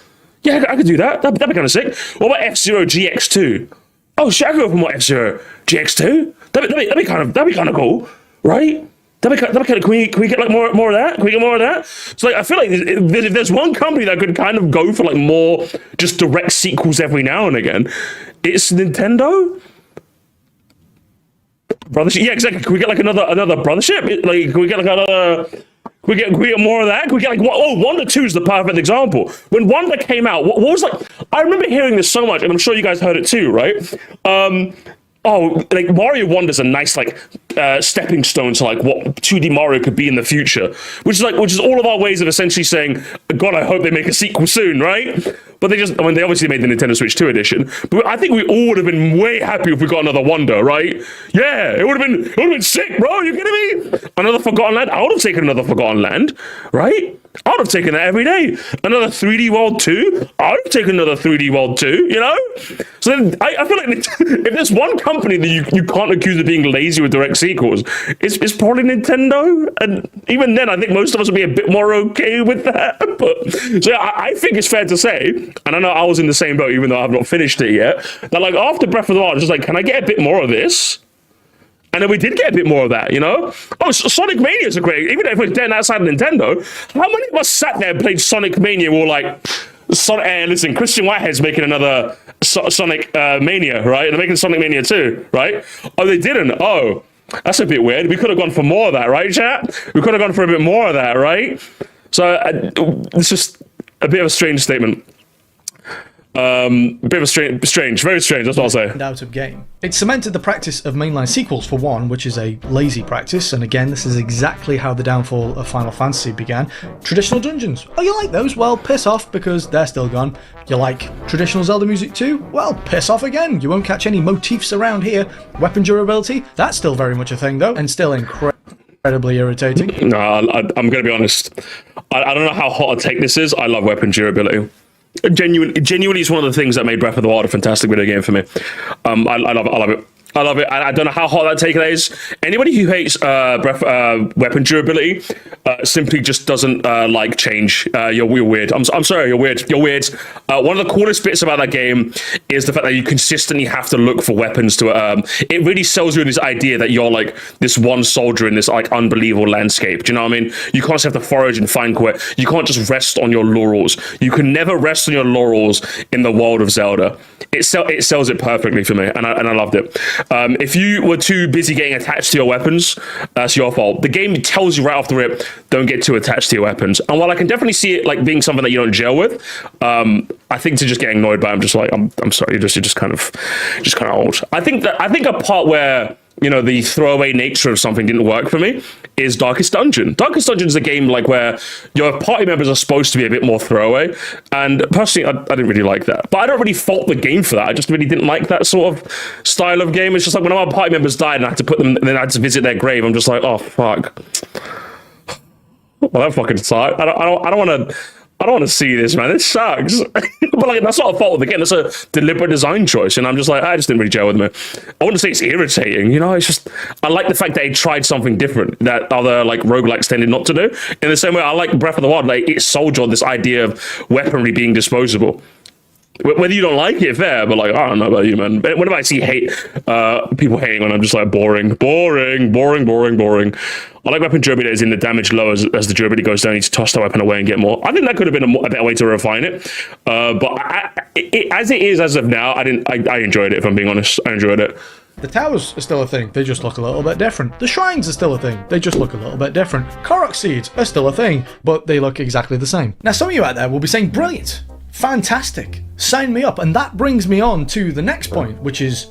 Yeah, I could do that. That'd be kind of sick. What about F-Zero GX2? Oh shit, I could go for more F-Zero GX2. That'd be kind of cool, right? That'd be kind of, can we get like more of that? Can we get more of that? So like, I feel like if there's one company that could kind of go for like more just direct sequels every now and again, it's Nintendo. Brothership, yeah, exactly. Can we get like another brothership? Like, can we get like another? Can we get more of that? Can we get like, Wonder 2 is the perfect example. When Wonder came out, what was like, I remember hearing this so much, and I'm sure you guys heard it too, right? Like Mario Wonder's a nice like stepping stone to like what 2D Mario could be in the future, which is all of our ways of essentially saying, God, I hope they make a sequel soon, right? But they obviously made the Nintendo Switch 2 edition. But I think we all would have been way happy if we got another Wonder, right? Yeah, it would have been sick, bro. Are you kidding me? Another Forgotten Land? I would have taken another Forgotten Land, right? I would have taken that every day. Another 3D World 2? I would have taken another 3D World 2, you know? So then I feel like if there's one company that you can't accuse of being lazy with direct sequels, it's probably Nintendo. And even then, I think most of us would be a bit more okay with that. But so I think it's fair to say, and I know I was in the same boat even though I've not finished it yet, that like after Breath of the Wild, it's just like, can I get a bit more of this? And then we did get a bit more of that, you know? Oh, Sonic Mania is a great, even if we're dead outside of Nintendo, how many of us sat there and played Sonic Mania and were like, listen, Christian Whitehead's making another Sonic Mania, right? They're making Sonic Mania 2, right? Oh, they didn't? Oh, that's a bit weird. We could have gone for more of that, right, chat? We could have gone for a bit more of that, right? So it's just a bit of a strange statement. A bit of a strange, very strange, that's what I'll say. And out of game. It cemented the practice of mainline sequels for one, which is a lazy practice, and again, this is exactly how the downfall of Final Fantasy began. Traditional dungeons. Oh, you like those? Well, piss off, because they're still gone. You like traditional Zelda music too? Well, piss off again. You won't catch any motifs around here. Weapon durability? That's still very much a thing though, and still incredibly irritating. No, I'm going to be honest. I don't know how hot a take this is. I love weapon durability. Genuinely, it's one of the things that made Breath of the Wild a fantastic video game for me. I love it. I love it. I don't know how hot that take is. Anybody who hates weapon durability simply just doesn't like change. You're weird. I'm sorry, you're weird. You're weird. One of the coolest bits about that game is the fact that you consistently have to look for weapons to. It really sells you this idea that you're like this one soldier in this like unbelievable landscape. Do you know what I mean? You constantly have to forage and find you can't just rest on your laurels. You can never rest on your laurels in the world of Zelda. It sells it perfectly for me, and I loved it. If you were too busy getting attached to your weapons, that's your fault. The game tells you right off the rip, don't get too attached to your weapons. And while I can definitely see it like being something that you don't gel with, I think to just getting annoyed by it, I'm just like, I'm sorry, you're just kind of old. I think a part where, you know, the throwaway nature of something didn't work for me is Darkest Dungeon. Darkest Dungeon is a game like where your party members are supposed to be a bit more throwaway, and personally I didn't really like that. But I don't really fault the game for that. I just really didn't like that sort of style of game. It's just like when our party members died and I had to put them, and then I had to visit their grave, I'm just like, oh fuck. Well, that fucking sucks. I don't want to see this, man. This sucks. But like, that's not a fault of the game. That's a deliberate design choice. And I'm just like, I just didn't really gel with me. I wouldn't say it's irritating, you know? It's just, I like the fact that it tried something different that other like roguelikes tended not to do. In the same way, I like Breath of the Wild. Like, it sold you on this idea of weaponry being disposable. Whether you don't like it, fair, but like, I don't know about you, man. Whenever I see people hating on, I'm just like, boring. I like weapon durability as in the damage low as the durability goes down. You need to toss the weapon away and get more. I think that could have been a better way to refine it. But as it is, as of now, I enjoyed it, if I'm being honest. I enjoyed it. The towers are still a thing, they just look a little bit different. The shrines are still a thing, they just look a little bit different. Korok seeds are still a thing, but they look exactly the same. Now some of you out there will be saying, brilliant, fantastic, sign me up. And that brings me on to the next point, which is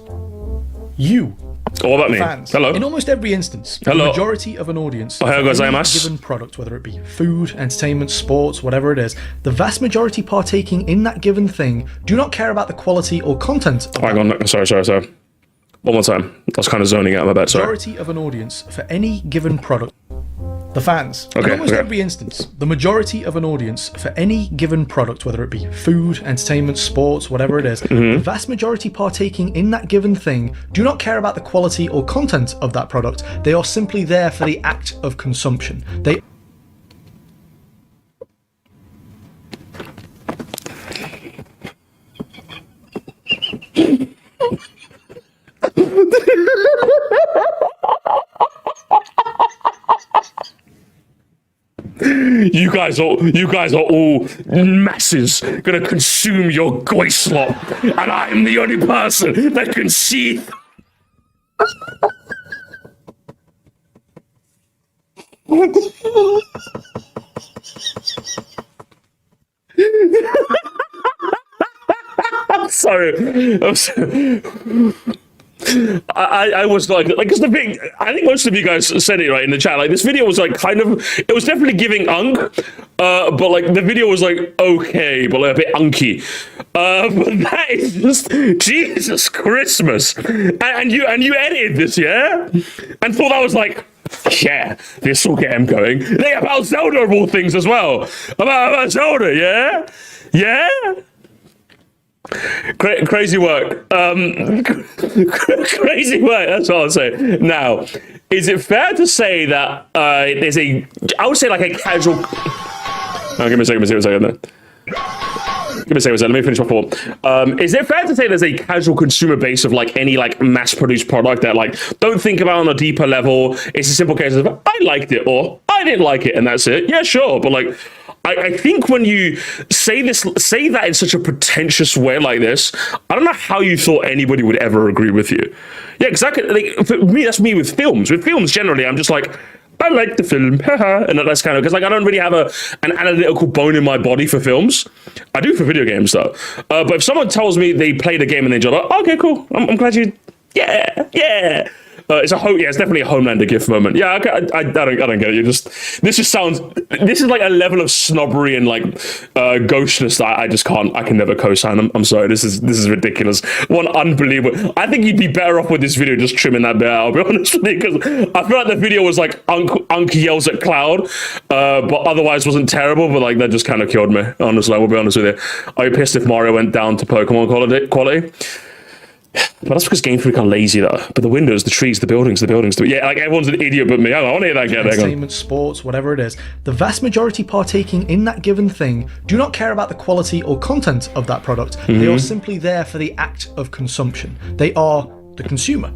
you. What about me? Fans. Hello. In almost every instance, Hello. The majority of an audience for any given product, whether it be food, entertainment, sports, whatever it is, the vast majority partaking in that given thing do not care about the quality or content of Hang on, sorry. One more time. I was kind of zoning out, my bad, sorry. The majority of an audience for any given product. The fans. In almost every instance, the majority of an audience for any given product, whether it be food, entertainment, sports, whatever it is, the vast majority partaking in that given thing do not care about the quality or content of that product. They are simply there for the act of consumption. They You guys are all masses gonna consume your goy slop, and I'm the only person that can see. I'm sorry. I was like, because the thing, I think most of you guys said it right in the chat. Like, this video was like kind of, it was definitely giving but like the video was like okay, but like a bit unky. But that is just Jesus Christmas, and you edited this, yeah, and thought that was like, yeah, this will get him going. They about Zelda of all things as well. About Zelda, yeah, yeah. Crazy work. Crazy work. That's what I'll say. Now, is it fair to say that there's I would say like a casual. Oh, give me a second. Then. Give me a second. Let me finish my thought. Is it fair to say there's a casual consumer base of like any like mass-produced product that like don't think about on a deeper level? It's a simple case of I liked it or I didn't like it, and that's it. Yeah, sure, but like. I think when you say that in such a pretentious way like this, I don't know how you thought anybody would ever agree with you. Yeah, exactly. Like, for me, that's me with films. With films, generally, I'm just like, I like the film, haha, and that's kind of because like I don't really have an analytical bone in my body for films. I do for video games though. But if someone tells me they played a game and they enjoyed it, oh, okay, cool. I'm glad you. Yeah. It's definitely a Homelander GIF moment. Yeah, I don't get it. This is like a level of snobbery and like ghoshness that I can never co-sign. I'm sorry, this is ridiculous. One unbelievable. I think you'd be better off with this video just trimming that bit out, I'll be honest with you, because I feel like the video was like Unc yells at Cloud, but otherwise wasn't terrible, but like that just kind of killed me, honestly, I will be honest with you. Are you pissed if Mario went down to Pokemon quality? But that's because Game Freak are lazy though. But the windows, the trees, the buildings. Yeah, like everyone's an idiot but me. I want to hear that again. Entertainment, sports, whatever it is. The vast majority partaking in that given thing do not care about the quality or content of that product. They are simply there for the act of consumption. They are the consumer.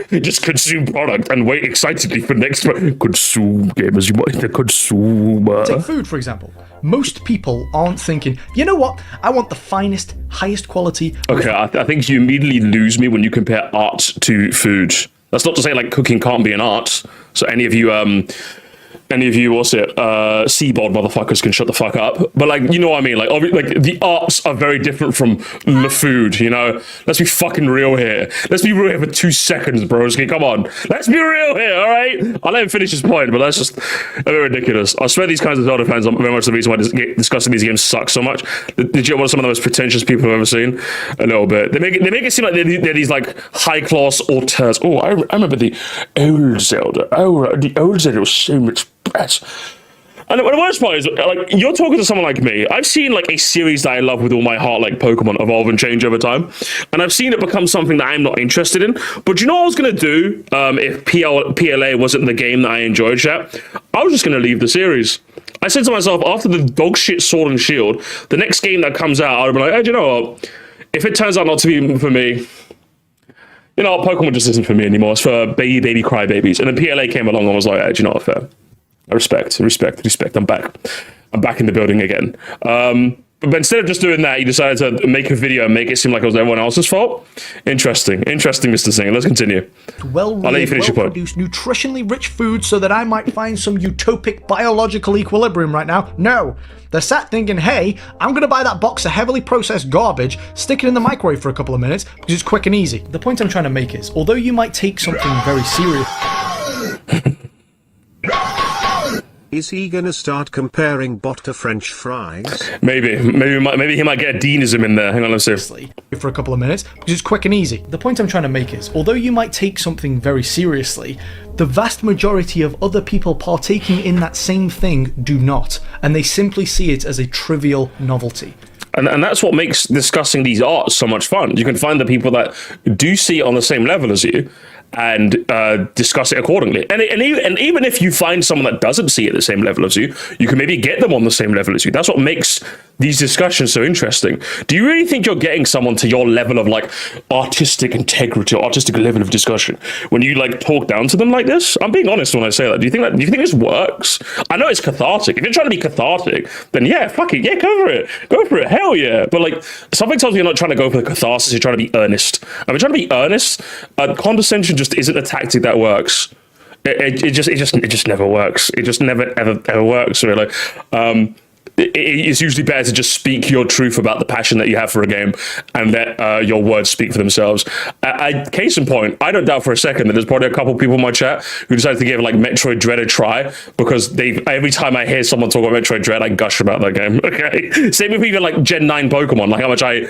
They just consume product and wait excitedly for next consume gamers. You might the consumer. Take food, for example. Most people aren't thinking, you know what? I want the finest, highest quality. Okay, I think you immediately lose me when you compare art to food. That's not to say like cooking can't be an art. So any of you, what's it, Seaboard motherfuckers can shut the fuck up. But like, you know what I mean? Like the arts are very different from the food, you know? Let's be fucking real here. Let's be real here for 2 seconds, broski. Come on. Let's be real here, all right? I'll let him finish his point, but that's just very ridiculous. I swear these kinds of Zelda fans are very much the reason why discussing these games sucks so much. Did you know what some of the most pretentious people I've ever seen? A little bit. They make it seem like they're these like high-class auteurs. Oh, I remember the old Zelda. Oh, the old Zelda was so much better. And the worst part is, like, you're talking to someone like me. I've seen like a series that I love with all my heart, like Pokemon, evolve and change over time, and I've seen it become something that I'm not interested in. But you know what I was gonna do if PLA wasn't the game that I enjoyed, chat? I was just gonna leave the series. I said to myself, after the dog shit Sword and Shield, the next game that comes out, I'll be like, hey, do you know what? If it turns out not to be for me, you know, Pokemon just isn't for me anymore. It's for baby crybabies. And then PLA came along and I was like, hey, do you know what? Fair. Respect. I'm back in the building again. But instead of just doing that, you decided to make a video and make it seem like it was everyone else's fault. Interesting, Mr. Singer. Let's continue. Well-produced, nutritionally rich food so that I might find some utopic biological equilibrium right now. No. They're sat thinking, hey, I'm going to buy that box of heavily processed garbage, stick it in the microwave for a couple of minutes, because it's quick and easy. The point I'm trying to make is, although you might take something very serious... Is he gonna start comparing bot to French fries? Maybe he might get a Deanism in there. Hang on, let's see. For a couple of minutes, because it's quick and easy. The point I'm trying to make is, although you might take something very seriously, the vast majority of other people partaking in that same thing do not, and they simply see it as a trivial novelty. And that's what makes discussing these arts so much fun. You can find the people that do see it on the same level as you, and discuss it accordingly. And even if you find someone that doesn't see it at the same level as you, you can maybe get them on the same level as you. That's what makes these discussions so interesting. Do you really think you're getting someone to your level of like artistic integrity or artistic level of discussion when you like talk down to them like this? I'm being honest when I say that. Do you think this works? I know it's cathartic. If you're trying to be cathartic, then yeah, fuck it. Yeah, go for it. Hell yeah. But like, something tells me you're not trying to go for the catharsis. You're trying to be earnest. And we're trying to be earnest. Condescension just isn't a tactic that works. It just never works. It just never ever works, really. It's usually better to just speak your truth about the passion that you have for a game and let your words speak for themselves. Case in point, I don't doubt for a second that there's probably a couple people in my chat who decided to give like Metroid Dread a try because every time I hear someone talk about Metroid Dread, I gush about that game. Okay, same with even like Gen 9 Pokemon, like how much I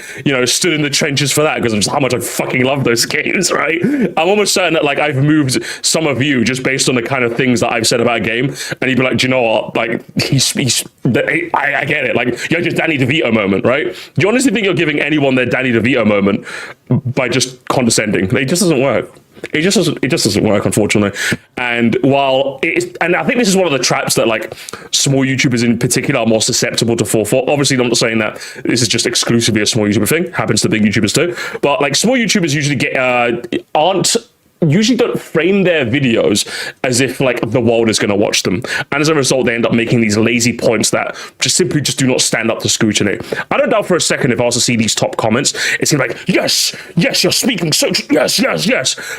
stood in the trenches for that because of just how much I fucking love those games, right? I'm almost certain that like I've moved some of you just based on the kind of things that I've said about a game, and you'd be like, do you know what? Like I get it. Like, you're just Danny DeVito moment, right? Do you honestly think you're giving anyone their Danny DeVito moment by just condescending? It just doesn't work. It just doesn't work, unfortunately. And and I think this is one of the traps that like small YouTubers in particular are more susceptible to fall for. Obviously, I'm not saying that this is just exclusively a small YouTuber thing. Happens to big YouTubers too. But like small YouTubers usually usually don't frame their videos as if like the world is going to watch them, and as a result they end up making these lazy points that simply do not stand up to scrutiny. I don't doubt for a second if I was to see these top comments, it seems like yes you're speaking so yes,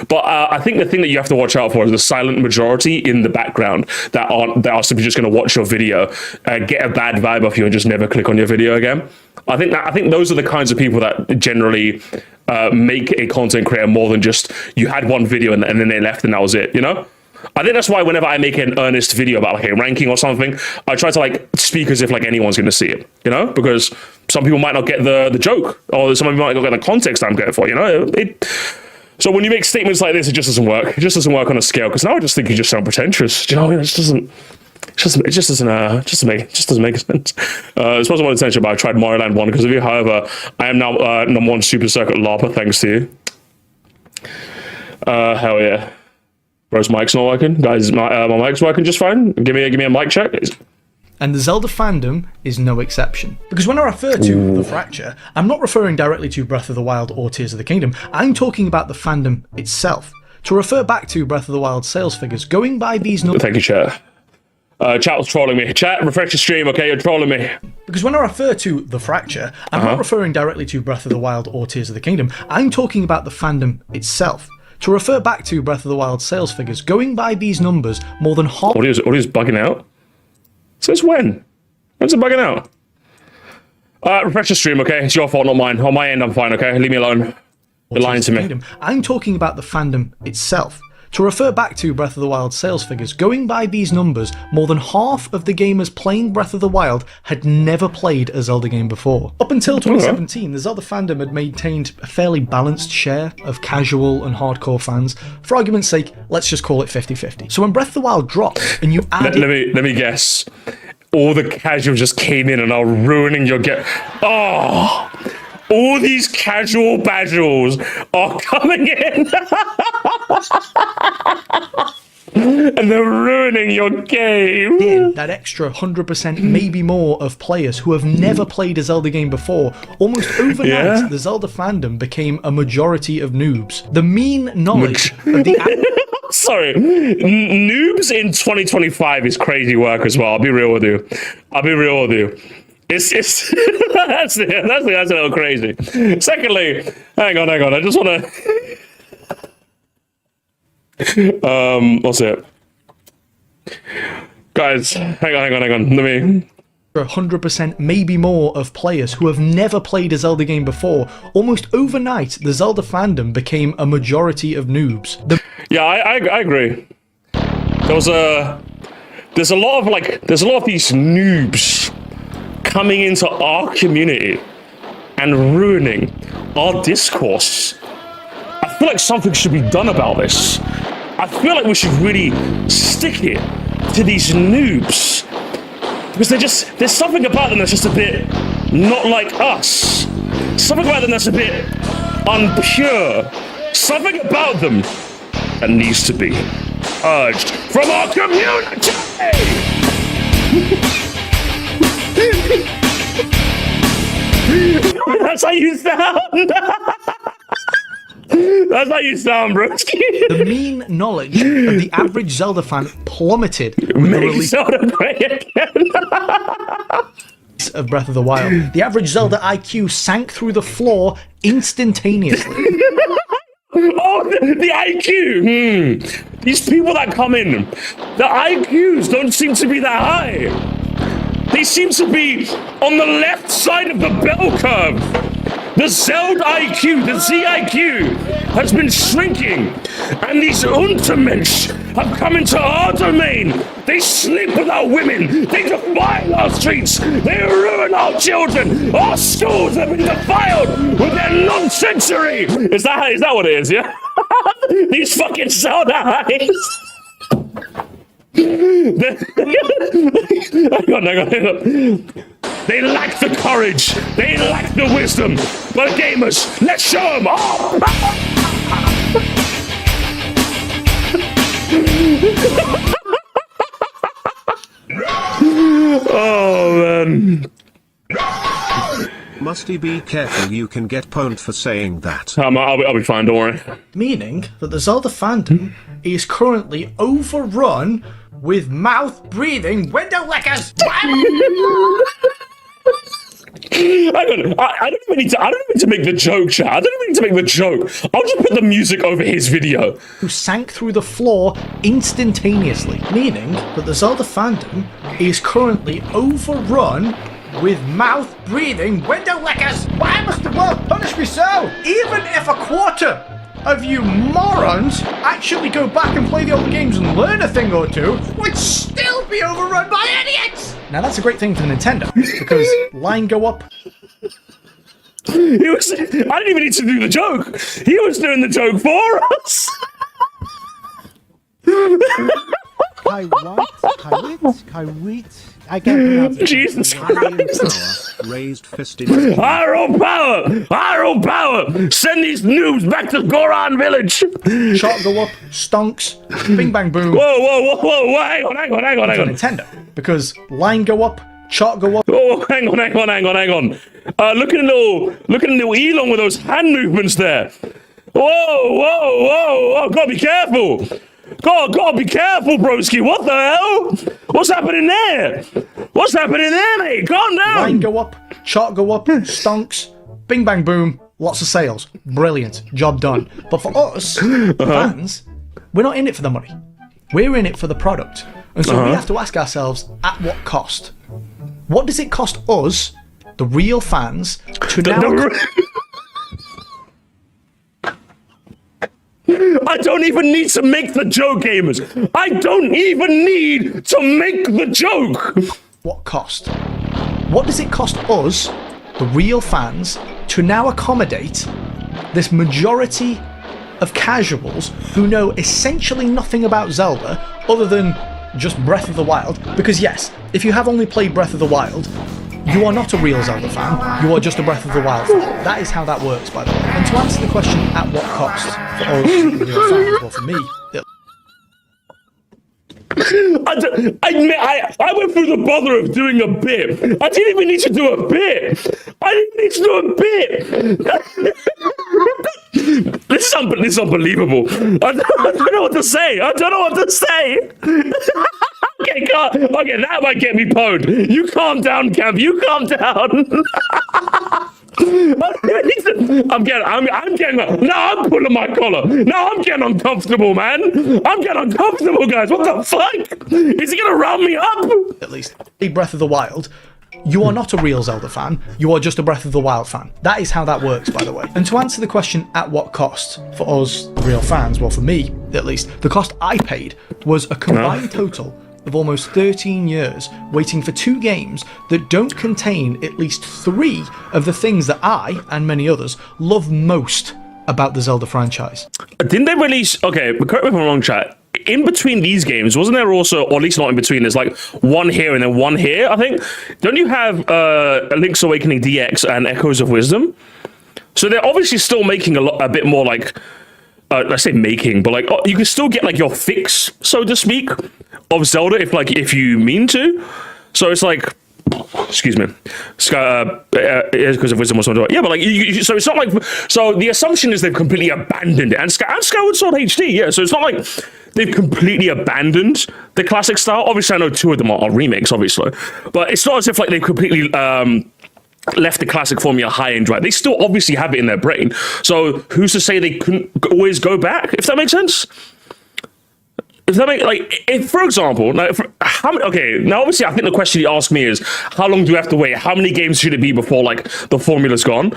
but I think the thing that you have to watch out for is the silent majority in the background that are simply just going to watch your video, get a bad vibe off you and just never click on your video again. I think those are the kinds of people that generally make a content creator more than just you had one video and then they left and that was it, I think that's why whenever I make an earnest video about like a ranking or something, I try to like speak as if like anyone's going to see it, because some people might not get the joke, or some people might not get the context I'm going for, So when you make statements like this, it just doesn't work. It just doesn't work on a scale, because now I just think you just sound pretentious. Do you know what I mean? It just doesn't make sense. It's supposed to want attention, but I tried Mario Land 1 because of you. However, I am now number 1 Super Circuit LARPer thanks to you. Hell yeah. Bro's mic's not working. Guys, my mic's working just fine. Give me a mic check. And the Zelda fandom is no exception. Because when I refer to the fracture, I'm not referring directly to Breath of the Wild or Tears of the Kingdom. I'm talking about the fandom itself. To refer back to Breath of the Wild sales figures, going by these numbers... Thank you, chat. Chat was trolling me. Chat, refresh your stream, okay? You're trolling me. Because when I refer to the fracture, I'm not referring directly to Breath of the Wild or Tears of the Kingdom. I'm talking about the fandom itself. To refer back to Breath of the Wild sales figures, going by these numbers, more than half... Audio's bugging out? Since when? When's it bugging out? Refresh your stream, okay? It's your fault, not mine. On my end, I'm fine, okay? Leave me alone. You're lying to me. I'm talking about the fandom itself. To refer back to Breath of the Wild sales figures, going by these numbers, more than half of the gamers playing Breath of the Wild had never played a Zelda game before. Up until 2017, the Zelda fandom had maintained a fairly balanced share of casual and hardcore fans. For argument's sake, let's just call it 50-50. So when Breath of the Wild drops, and you add... Let me guess. All the casuals just came in and are ruining your game. Oh! All these casual badgels are coming in and they're ruining your game. That extra 100%, maybe more, of players who have never played a Zelda game before. Almost overnight, the Zelda fandom became a majority of noobs. The mean knowledge of the... Sorry, noobs in 2025 is crazy work as well. I'll be real with you. It's that's a little crazy. Secondly, hang on. I just want to what's it? Guys, hang on. Let me 100%, maybe more, of players who have never played a Zelda game before. Almost overnight, the Zelda fandom became a majority of noobs. I agree. There's a lot of these noobs coming into our community and ruining our discourse. I feel like something should be done about this. I feel like we should really stick it to these noobs, because there's something about them that's just a bit not like us. Something about them that's a bit unpure. Something about them that needs to be purged from our community. That's how you sound. That's how you sound, bro. The mean knowledge of the average Zelda fan plummeted with the release Zelda play again. of Breath of the Wild. The average Zelda IQ sank through the floor instantaneously. Oh, the IQ. These people that come in, the IQs don't seem to be that high. They seem to be on the left side of the bell curve. The Zelda IQ, the ZIQ, has been shrinking, and these Untermensch have come into our domain. They sleep with our women. They defile our streets. They ruin our children. Our schools have been defiled with their nonsensory. Is that what it is? Yeah. These fucking Zelda eyes. Hang on. They lack the courage. They lack the wisdom. But gamers, let's show them. Oh man. Musty, be careful, you can get pwned for saying that. I'll be fine, don't worry. Meaning that the Zelda fandom is currently overrun with mouth-breathing window lickers. I don't even need to make the joke, chat. I don't even need to make the joke. I'll just put the music over his video. Who sank through the floor instantaneously. Meaning that the Zelda fandom is currently overrun with mouth-breathing window lickers. Why must the world punish me so? Even if a quarter of you morons actually go back and play the old games and learn a thing or two, would still be overrun by idiots! Now that's a great thing for Nintendo, because line go up. I didn't even need to do the joke. He was doing the joke for us. I can't pronounce it. Jesus Christ. Raised fist in Hyrule power! Hyrule power! Send these noobs back to Goron Village! Shot go up, stonks, bing bang boom. Whoa, hang on. For Nintendo, because line go up, chart go up. Oh, hang on. Look at the little Elon with those hand movements there. Whoa, gotta be careful. Gotta be careful, broski. What the hell? What's happening there? Mate? Calm down. Line go up, chart go up, stonks, bing bang boom, lots of sales. Brilliant, job done. But for us, fans, we're not in it for the money. We're in it for the product. And so we have to ask ourselves, at what cost? What does it cost us, the real fans, to now... I don't even need to make the joke, gamers. I don't even need to make the joke. What cost? What does it cost us, the real fans, to now accommodate this majority of casuals who know essentially nothing about Zelda other than just Breath of the Wild? Because yes, if you have only played Breath of the Wild, you are not a real Zelda fan, you are just a Breath of the Wild fan. That is how that works, by the way. And to answer the question, at what cost, for us, the real fans, well, for me, I went through the bother of doing a bit. I didn't even need to do a bit. This is unbelievable. I don't know what to say. Okay, that might get me pwned. You calm down, Camp. You calm down. I'm pulling my collar. Now I'm getting uncomfortable, man. I'm getting uncomfortable, guys. What the fuck? Is he gonna round me up? At least, Breath of the Wild, you are not a real Zelda fan, you are just a Breath of the Wild fan. That is how that works, by the way. And to answer the question, at what cost, for us, the real fans, well, for me, at least, the cost I paid was a combined total of almost 13 years waiting for 2 games that don't contain at least 3 of the things that I, and many others, love most about the Zelda franchise. Didn't they release... Okay, correct me if I'm wrong, chat. In between these games, wasn't there also, or at least not in between, there's like one here and then one here, I think? Don't you have Link's Awakening DX and Echoes of Wisdom? So they're obviously still making a bit more like... I say making, but like you can still get like your fix, so to speak, of Zelda if you mean to. So it's like, excuse me, because of Wisdom or something. Yeah, but like so it's not like, so the assumption is they've completely abandoned it, and Skyward Sword HD. Yeah, so it's not like they've completely abandoned the classic style. Obviously, I know 2 of them are remakes, obviously, but it's not as if like they've completely left the classic formula high and dry. They still obviously have it in their brain. So who's to say they couldn't always go back? If that makes sense. If that make if for example, now now obviously I think the question you asked me is how long do you have to wait? How many games should it be before like the formula's gone?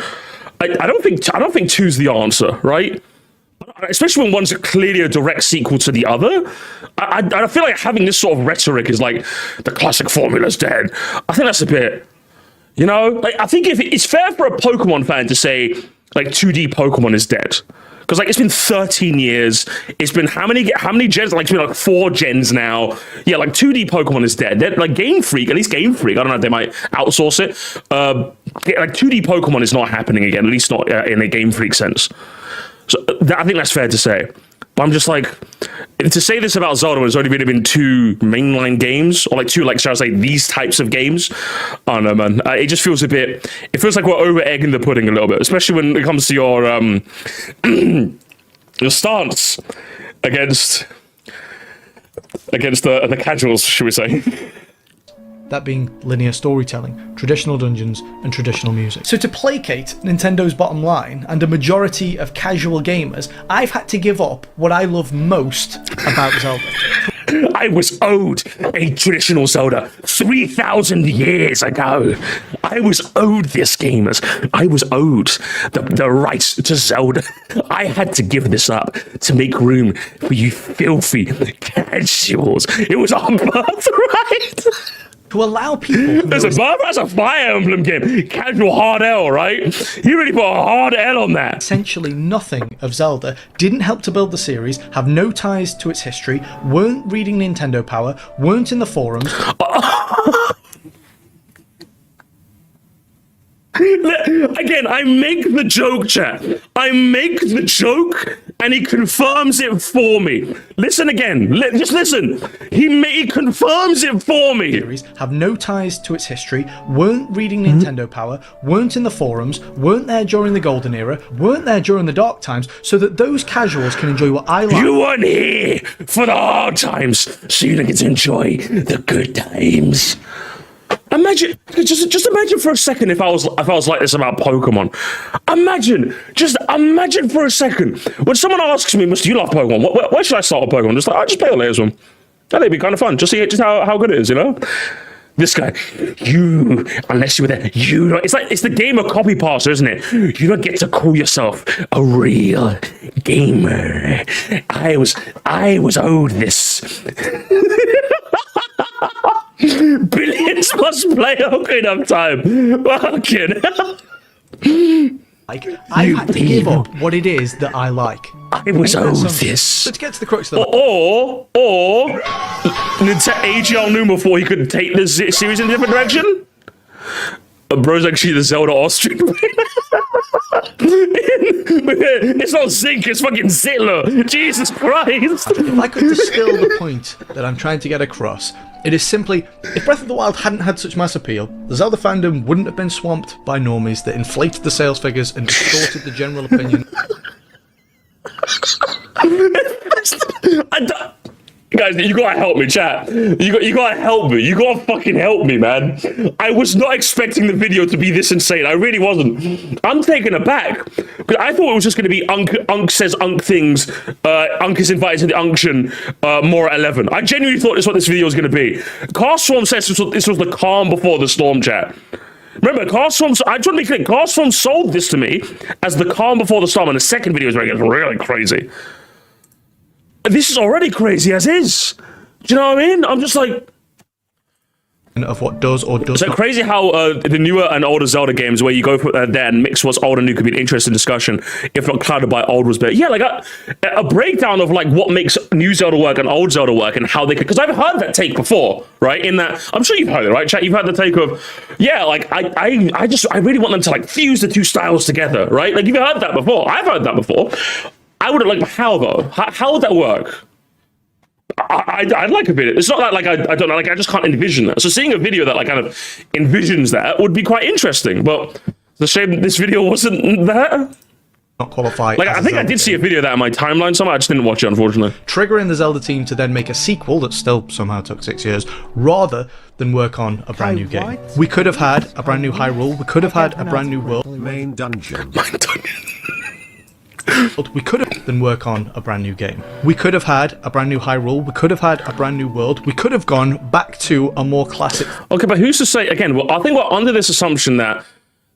I don't think two's the answer, right? Especially when one's clearly a direct sequel to the other. I feel like having this sort of rhetoric is like the classic formula's dead. I think that's a bit, like I think if it's fair for a Pokemon fan to say like 2D Pokemon is dead. Because like it's been 13 years. It's been how many gens? Like it's been like 4 gens now. Yeah, like 2D Pokemon is dead. They're, like Game Freak, at least Game Freak. I don't know if they might outsource it. Like 2D Pokemon is not happening again. At least not in a Game Freak sense. So I think that's fair to say. But I'm just like, to say this about Zelda when there's only really been 2 mainline games, or like 2, like, shall I say, these types of games. I don't know, man. It just feels it feels like we're over egging the pudding a little bit, especially when it comes to your your stance against the casuals, should we say. That being linear storytelling, traditional dungeons, and traditional music. So to placate Nintendo's bottom line and a majority of casual gamers, I've had to give up what I love most about Zelda. I was owed a traditional Zelda 3,000 years ago. I was owed this, gamers. I was owed the rights to Zelda. I had to give this up to make room for you filthy casuals. It was our birthright. To allow people... That's a Fire Emblem game. Casual hard L, right? You really put a hard L on that. Essentially nothing of Zelda, didn't help to build the series, have no ties to its history, weren't reading Nintendo Power, weren't in the forums... Again, I make the joke, chat. I make the joke, and he confirms it for me. Listen again. Just listen. He confirms it for me. Have no ties to its history, weren't reading Nintendo Power, weren't in the forums, weren't there during the Golden Era, weren't there during the Dark Times, so that those casuals can enjoy what I like. You weren't here for the hard times, so you don't get to enjoy the good times. Imagine, just imagine for a second if I was like this about Pokemon. Imagine for a second when someone asks me, "Mr. You love Pokemon? Where should I start with Pokemon?" Just like, I just play the latest one. That'd be kind of fun. Just see how good it is, This guy, unless you were there, it's the game of copy pasta, isn't it? You don't get to call yourself a real gamer. I was owed this. Billions must play Ocarina of Time. Fucking hell. I had to give up what it is that I like. I was owed this. Let's get to the crux of the Or AGL knew before he could take the series in a different direction. Bro's actually the Zelda Austrian. It's not Zinc, it's fucking Zitler. Jesus Christ. If I could distill the point that I'm trying to get across, it is simply, if Breath of the Wild hadn't had such mass appeal, the Zelda fandom wouldn't have been swamped by normies that inflated the sales figures and distorted the general opinion. Guys, you gotta help me, chat. You gotta help me. You gotta fucking help me, man. I was not expecting the video to be this insane. I really wasn't. I'm taken aback. Because I thought it was just gonna be Unk says Unk things. Unk is invited to the Unction more at 11. I genuinely thought this is what this video was gonna be. Carstorm says this was the calm before the storm, chat. Remember, Carstorm, I just want to be clear, Carstorm sold this to me as the calm before the storm, and the second video is where it gets really crazy. This is already crazy as is. Do you know what I mean? I'm just like... Of what does or does not. Crazy how the newer and older Zelda games where you go for there and mix what's old and new could be an interesting discussion, if not clouded by old was better. Yeah, like a breakdown of like what makes new Zelda work and old Zelda work and how they could... Because I've heard that take before, right? In that... I'm sure you've heard it, right, chat? You've heard the take of... Yeah, like I really want them to like fuse the two styles together, right? Like you've heard that before. I've heard that before. I would like, how though? How would that work? I'd like a bit. It's not that like I don't know, like I just can't envision that. So seeing a video that like kind of envisions that would be quite interesting. But it's a shame this video wasn't that. not qualify. Like, I think I did see a video of that on my timeline somewhere. I just didn't watch it, unfortunately. Triggering the Zelda team to then make a sequel that still somehow took 6 years, rather than work on a brand new game. We could have had a brand new Hyrule. We could have had a brand new world. Main dungeon. We could have then work on a brand new game. We could have had a brand new Hyrule. We could have had a brand new world. We could have gone back to a more classic. Okay, but who's to say, again, well, I think we're under this assumption that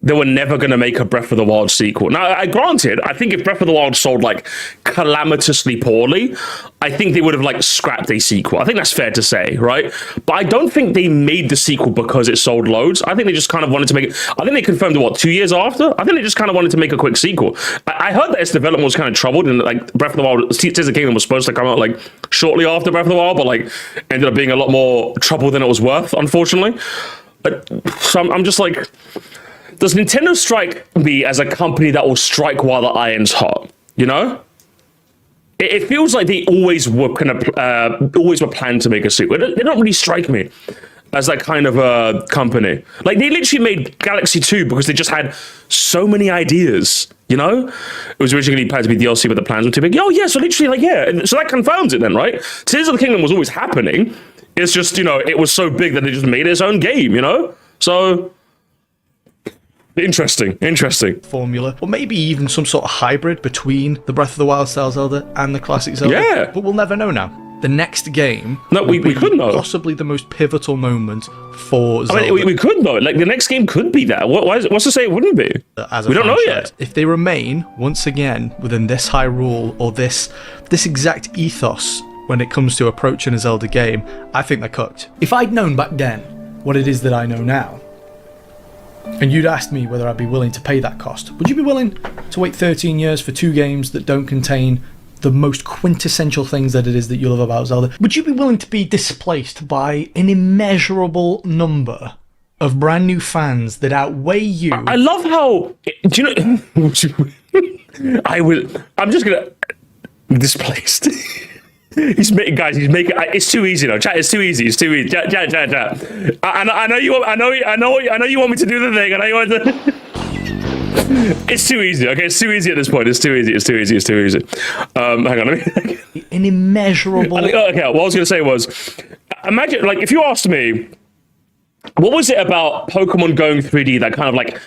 they were never going to make a Breath of the Wild sequel. Now, granted, I think if Breath of the Wild sold, like, calamitously poorly, I think they would have, like, scrapped a sequel. I think that's fair to say, right? But I don't think they made the sequel because it sold loads. I think they just kind of wanted to make it... I think they confirmed it, 2 years after? I think they just kind of wanted to make a quick sequel. I heard that its development was kind of troubled, and, like, Breath of the Wild... Tears of the Kingdom was supposed to come out, like, shortly after Breath of the Wild, but, like, ended up being a lot more trouble than it was worth, unfortunately. So I'm just like... Does Nintendo strike me as a company that will strike while the iron's hot? You know, it feels like they always were planned to make a sequel. They don't really strike me as that kind of a company. Like, they literally made Galaxy 2 because they just had so many ideas. You know, it was originally planned to be DLC, but the plans were too big. Oh yeah, so literally, like, yeah, so that confirms it then, right? Tears of the Kingdom was always happening. It's just, you know, it was so big that they just made its own game. You know, so. Interesting. Formula, or maybe even some sort of hybrid between the Breath of the Wild style Zelda and the classic Zelda. Yeah. But we'll never know now. The next game... No, we could know. Possibly the most pivotal moment for Zelda. I mean, we could know. Like, the next game could be that. What's to say it wouldn't be? We don't know yet. If they remain, once again, within this Hyrule or this exact ethos when it comes to approaching a Zelda game, I think they're cooked. If I'd known back then what it is that I know now, and you'd asked me whether I'd be willing to pay that cost, would you be willing to wait 13 years for 2 games that don't contain the most quintessential things that it is that you love about Zelda? Would you be willing to be displaced by an immeasurable number of brand new fans that outweigh you? I love how... Do you know... I'm just gonna... Displaced. He's making. It's too easy, though. Chat. It's too easy. Chat. I know you want me to do the thing. I know you want to. It's too easy. Okay, it's too easy at this point. It's too easy. Hang on. An immeasurable. Okay. What I was gonna say was, imagine, like, if you asked me, what was it about Pokemon going 3D that kind of like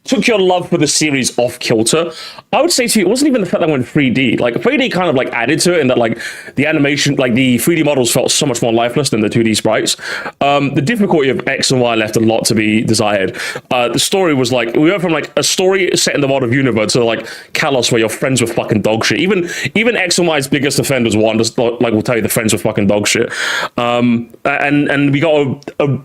took your love for the series off kilter? I would say to you, it wasn't even the fact that it went 3D. Like, 3D kind of like added to it, and that, like, the animation, like the 3D models felt so much more lifeless than the 2D sprites. The difficulty of X and Y left a lot to be desired. The story was like, we went from like a story set in the world of Unova to like Kalos, where your friends were fucking dog shit. Even X and Y's biggest offenders, one just like will tell you the friends were fucking dog shit. And we got a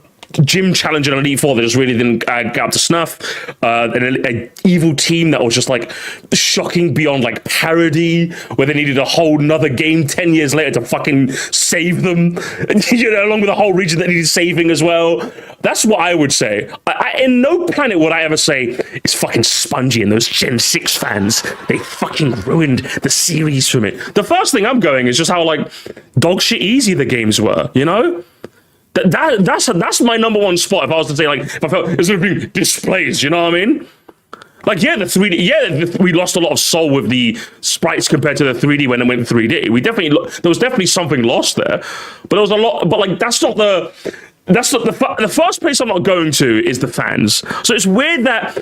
gym challenge in Elite Four that just really didn't get up to snuff. An evil team that was just like shocking beyond like parody, where they needed a whole nother game 10 years later to fucking save them, you know, along with a whole region that needed saving as well. That's what I would say. In no planet would I ever say it's fucking Spongy and those Gen 6 fans, they fucking ruined the series for me. The first thing I'm going is just how like dog shit easy the games were, you know? That's my number one spot. If I was to say, like, if I felt it's going to be displays, you know what I mean? Like, yeah, the 3D, yeah, we lost a lot of soul with the sprites compared to the 3D when it went 3D. There was definitely something lost there, but there was a lot. But like, that's not the first place I'm not going to is the fans. So it's weird that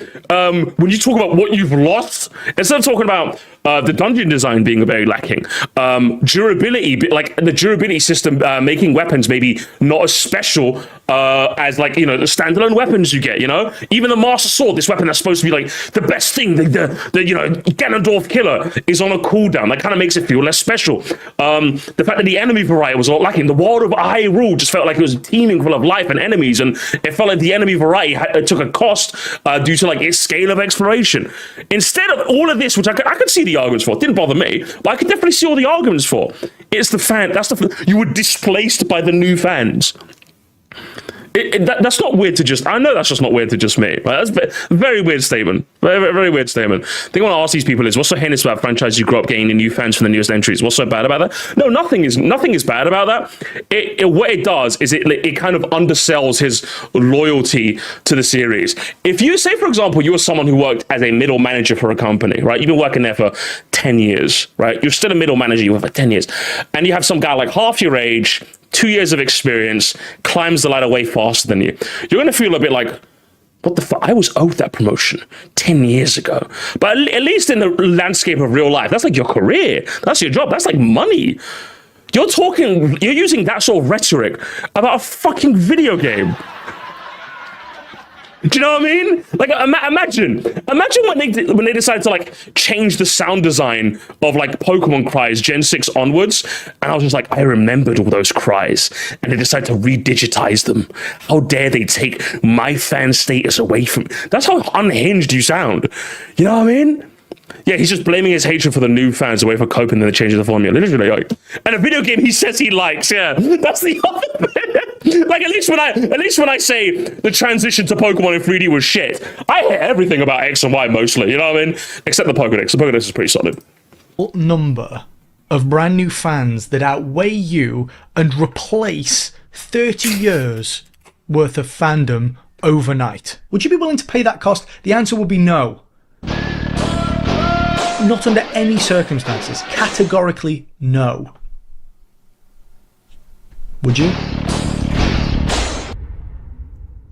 when you talk about what you've lost, instead of talking about the dungeon design being very lacking, durability, like the durability system, making weapons maybe not as special as, like, you know, the standalone weapons you get, you know? Even the Master Sword, this weapon that's supposed to be like the best thing, the you know, Ganondorf killer, is on a cooldown. That kind of makes it feel less special. The fact that the enemy variety was a lot lacking. The world of Hyrule just felt like it was teeming full of life and enemies, and it felt like the enemy variety took a cost due to like its scale of exploration. Instead of all of this, which I could see the arguments for, it didn't bother me, but I could definitely see all the arguments for. It's the fan. You were displaced by the new fans. That's not weird to just. I know that's just not weird to just me. Right? That's a very weird statement. Very weird statement. The thing I want to ask these people is, what's so heinous about franchises you grew up gaining new fans from the newest entries? What's so bad about that? No, nothing is bad about that. What it does is it kind of undersells his loyalty to the series. If you say, for example, you were someone who worked as a middle manager for a company, right? You've been working there for 10 years, right? You're still a middle manager. You were for 10 years, and you have some guy like half your age, 2 years of experience, climbs the ladder way faster than you. You're going to feel a bit like, what the fuck? I was owed that promotion 10 years ago. But at least in the landscape of real life, that's like your career. That's your job. That's like money. You're using that sort of rhetoric about a fucking video game. Do you know what I mean? Like, imagine when they decided to like change the sound design of like Pokemon cries Gen 6 onwards, and I was just like, I remembered all those cries, and they decided to redigitize them. How dare they take my fan status away from me? That's how unhinged you sound. You know what I mean? Yeah, he's just blaming his hatred for the new fans away for coping and the change of the formula. Literally, like, and a video game he says he likes. Yeah, that's the other bit. Like, at least when I say the transition to Pokemon in 3D was shit, I hear everything about X and Y mostly. You know what I mean? Except the Pokedex. The Pokedex is pretty solid. What number of brand new fans that outweigh you and replace 30 years worth of fandom overnight? Would you be willing to pay that cost? The answer would be no. Not under any circumstances. Categorically, no. Would you?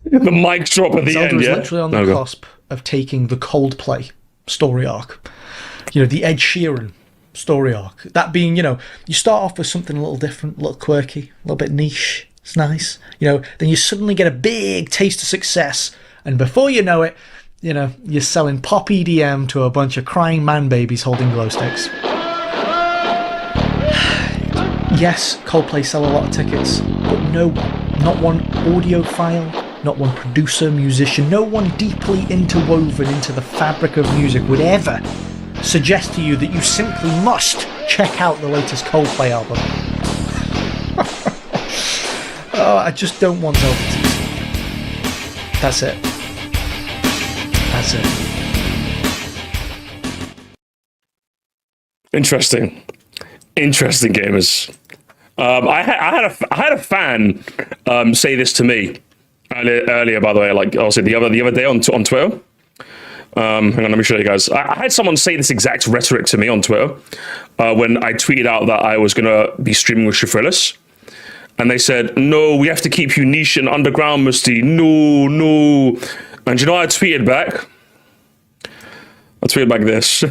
The mic drop at the Zelda end, is yeah? literally on the cusp of taking the Coldplay story arc. You know, the Ed Sheeran story arc. That being, you know, you start off with something a little different, a little quirky, a little bit niche. It's nice. You know, then you suddenly get a big taste of success. And before you know it, you know, you're selling pop EDM to a bunch of crying man babies holding glow sticks. Yes, Coldplay sell a lot of tickets, but no one, not one audiophile, not one producer, musician, no one deeply interwoven into the fabric of music would ever suggest to you that you simply must check out the latest Coldplay album. Oh, I just don't want Zelda to. That's it. That's it. Interesting, gamers. I had a fan say this to me earlier. By the way, like also the other day on Twitter. Hang on, let me show you guys. I had someone say this exact rhetoric to me on Twitter when I tweeted out that I was gonna be streaming with Shifrillis. And they said, no, we have to keep you niche and underground, Moresty. No. And you know what I tweeted back? I tweeted back this.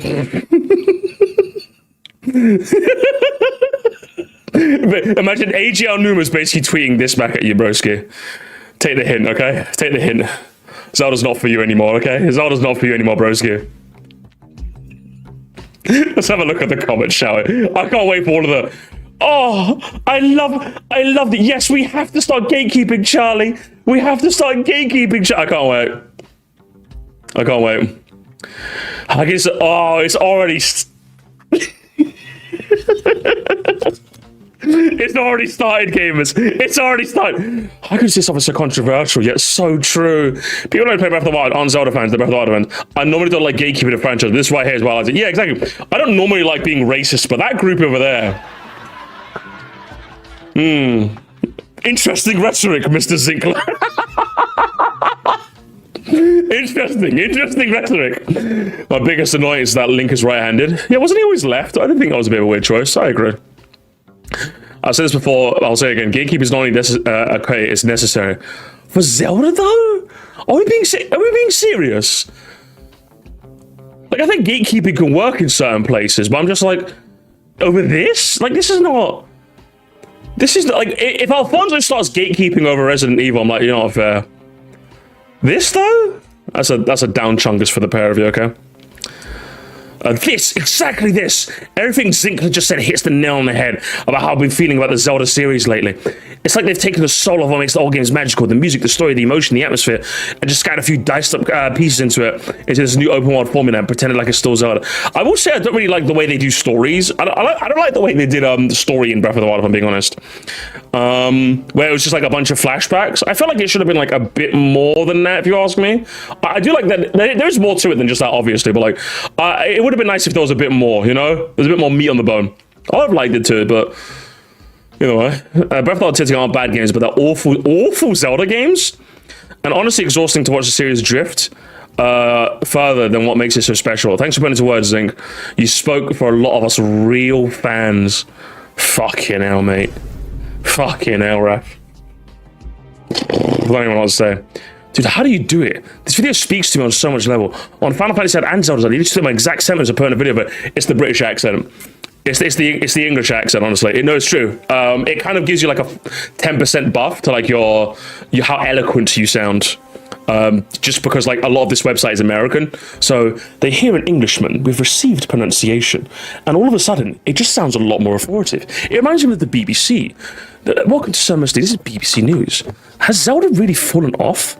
Imagine AGL Numa's basically tweeting this back at you, broski. Take the hint, okay? Take the hint. Zelda's not for you anymore, okay? Zelda's not for you anymore, broski. Let's have a look at the comments, shall we? I can't wait for all of the... Oh, I love it. Yes, we have to start gatekeeping, Charlie. We have to start gatekeeping, I can't wait. I guess, it's already... It's already started, gamers. It's already started. How can this officer so controversial, yet so true? People don't play Breath of the Wild aren't Zelda fans, they're Breath of the Wild fans. I normally don't like gatekeeping the franchise. This right here is why I like it. Yeah, exactly. I don't normally like being racist, but that group over there... Interesting rhetoric, Mr. Zinkler. Interesting rhetoric. My biggest annoyance is that Link is right-handed. Yeah, wasn't he always left? I didn't think that was a bit of a weird choice. I agree. I've said this before, I'll say it again. Gatekeeping is not only okay, it's necessary. For Zelda, though? Are we being serious? Like, I think gatekeeping can work in certain places, but I'm just like, over this? Like, this is not... This is like, if Alfonso starts gatekeeping over Resident Evil, I'm like, you're not fair. This though? That's a down chungus for the pair of you, okay? exactly this. Everything Zinkler just said hits the nail on the head about how I've been feeling about the Zelda series lately. It's like they've taken the soul of what makes the old games magical, the music, the story, the emotion, the atmosphere, and just scattered a few diced up pieces into this new open world formula and pretended like it's still Zelda. I will say I don't really like the way they do stories. I don't like the way they did the story in Breath of the Wild, if I'm being honest. Where it was just like a bunch of flashbacks. I felt like it should have been like a bit more than that, if you ask me. I do like that. There's more to it than just that, obviously, but like, it would have been nice if there was a bit more, you know? There's a bit more meat on the bone. I would have liked it too, but you know what? Breath of the Wild aren't bad games, but they're awful Zelda games. And honestly exhausting to watch the series drift further than what makes it so special. Thanks for putting into words, Zink. You spoke for a lot of us real fans. Fucking hell, mate. Fucking hell, Raf. I don't even know what to say. Dude, how do you do it? This video speaks to me on so much level. On Final Fantasy and Zelda, you just say my exact sentences are put in a video, but it's the British accent. It's the English accent, honestly. No, it's true. It kind of gives you like a 10% buff to like your how eloquent you sound. Just because like a lot of this website is American, so they hear an Englishman with received pronunciation, and all of a sudden it just sounds a lot more authoritative. It reminds me of the BBC. Welcome to Sir Moresty. This is BBC News. Has Zelda really fallen off?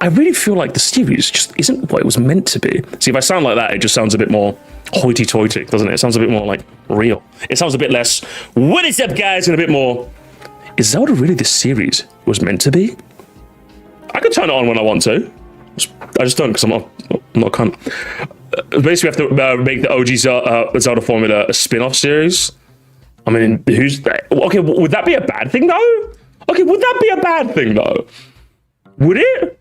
I really feel like the series just isn't what it was meant to be. See, if I sound like that, it just sounds a bit more hoity-toity, doesn't it? It sounds a bit more like real. It sounds a bit less, what is up, guys? And a bit more, is Zelda really the series was meant to be? I could turn it on when I want to. I just don't, because I'm not cunt. Basically, we have to make the OG Zelda formula a spin-off series. I mean, who's that? Okay, would that be a bad thing, though? Okay, would that be a bad thing, though? Would it?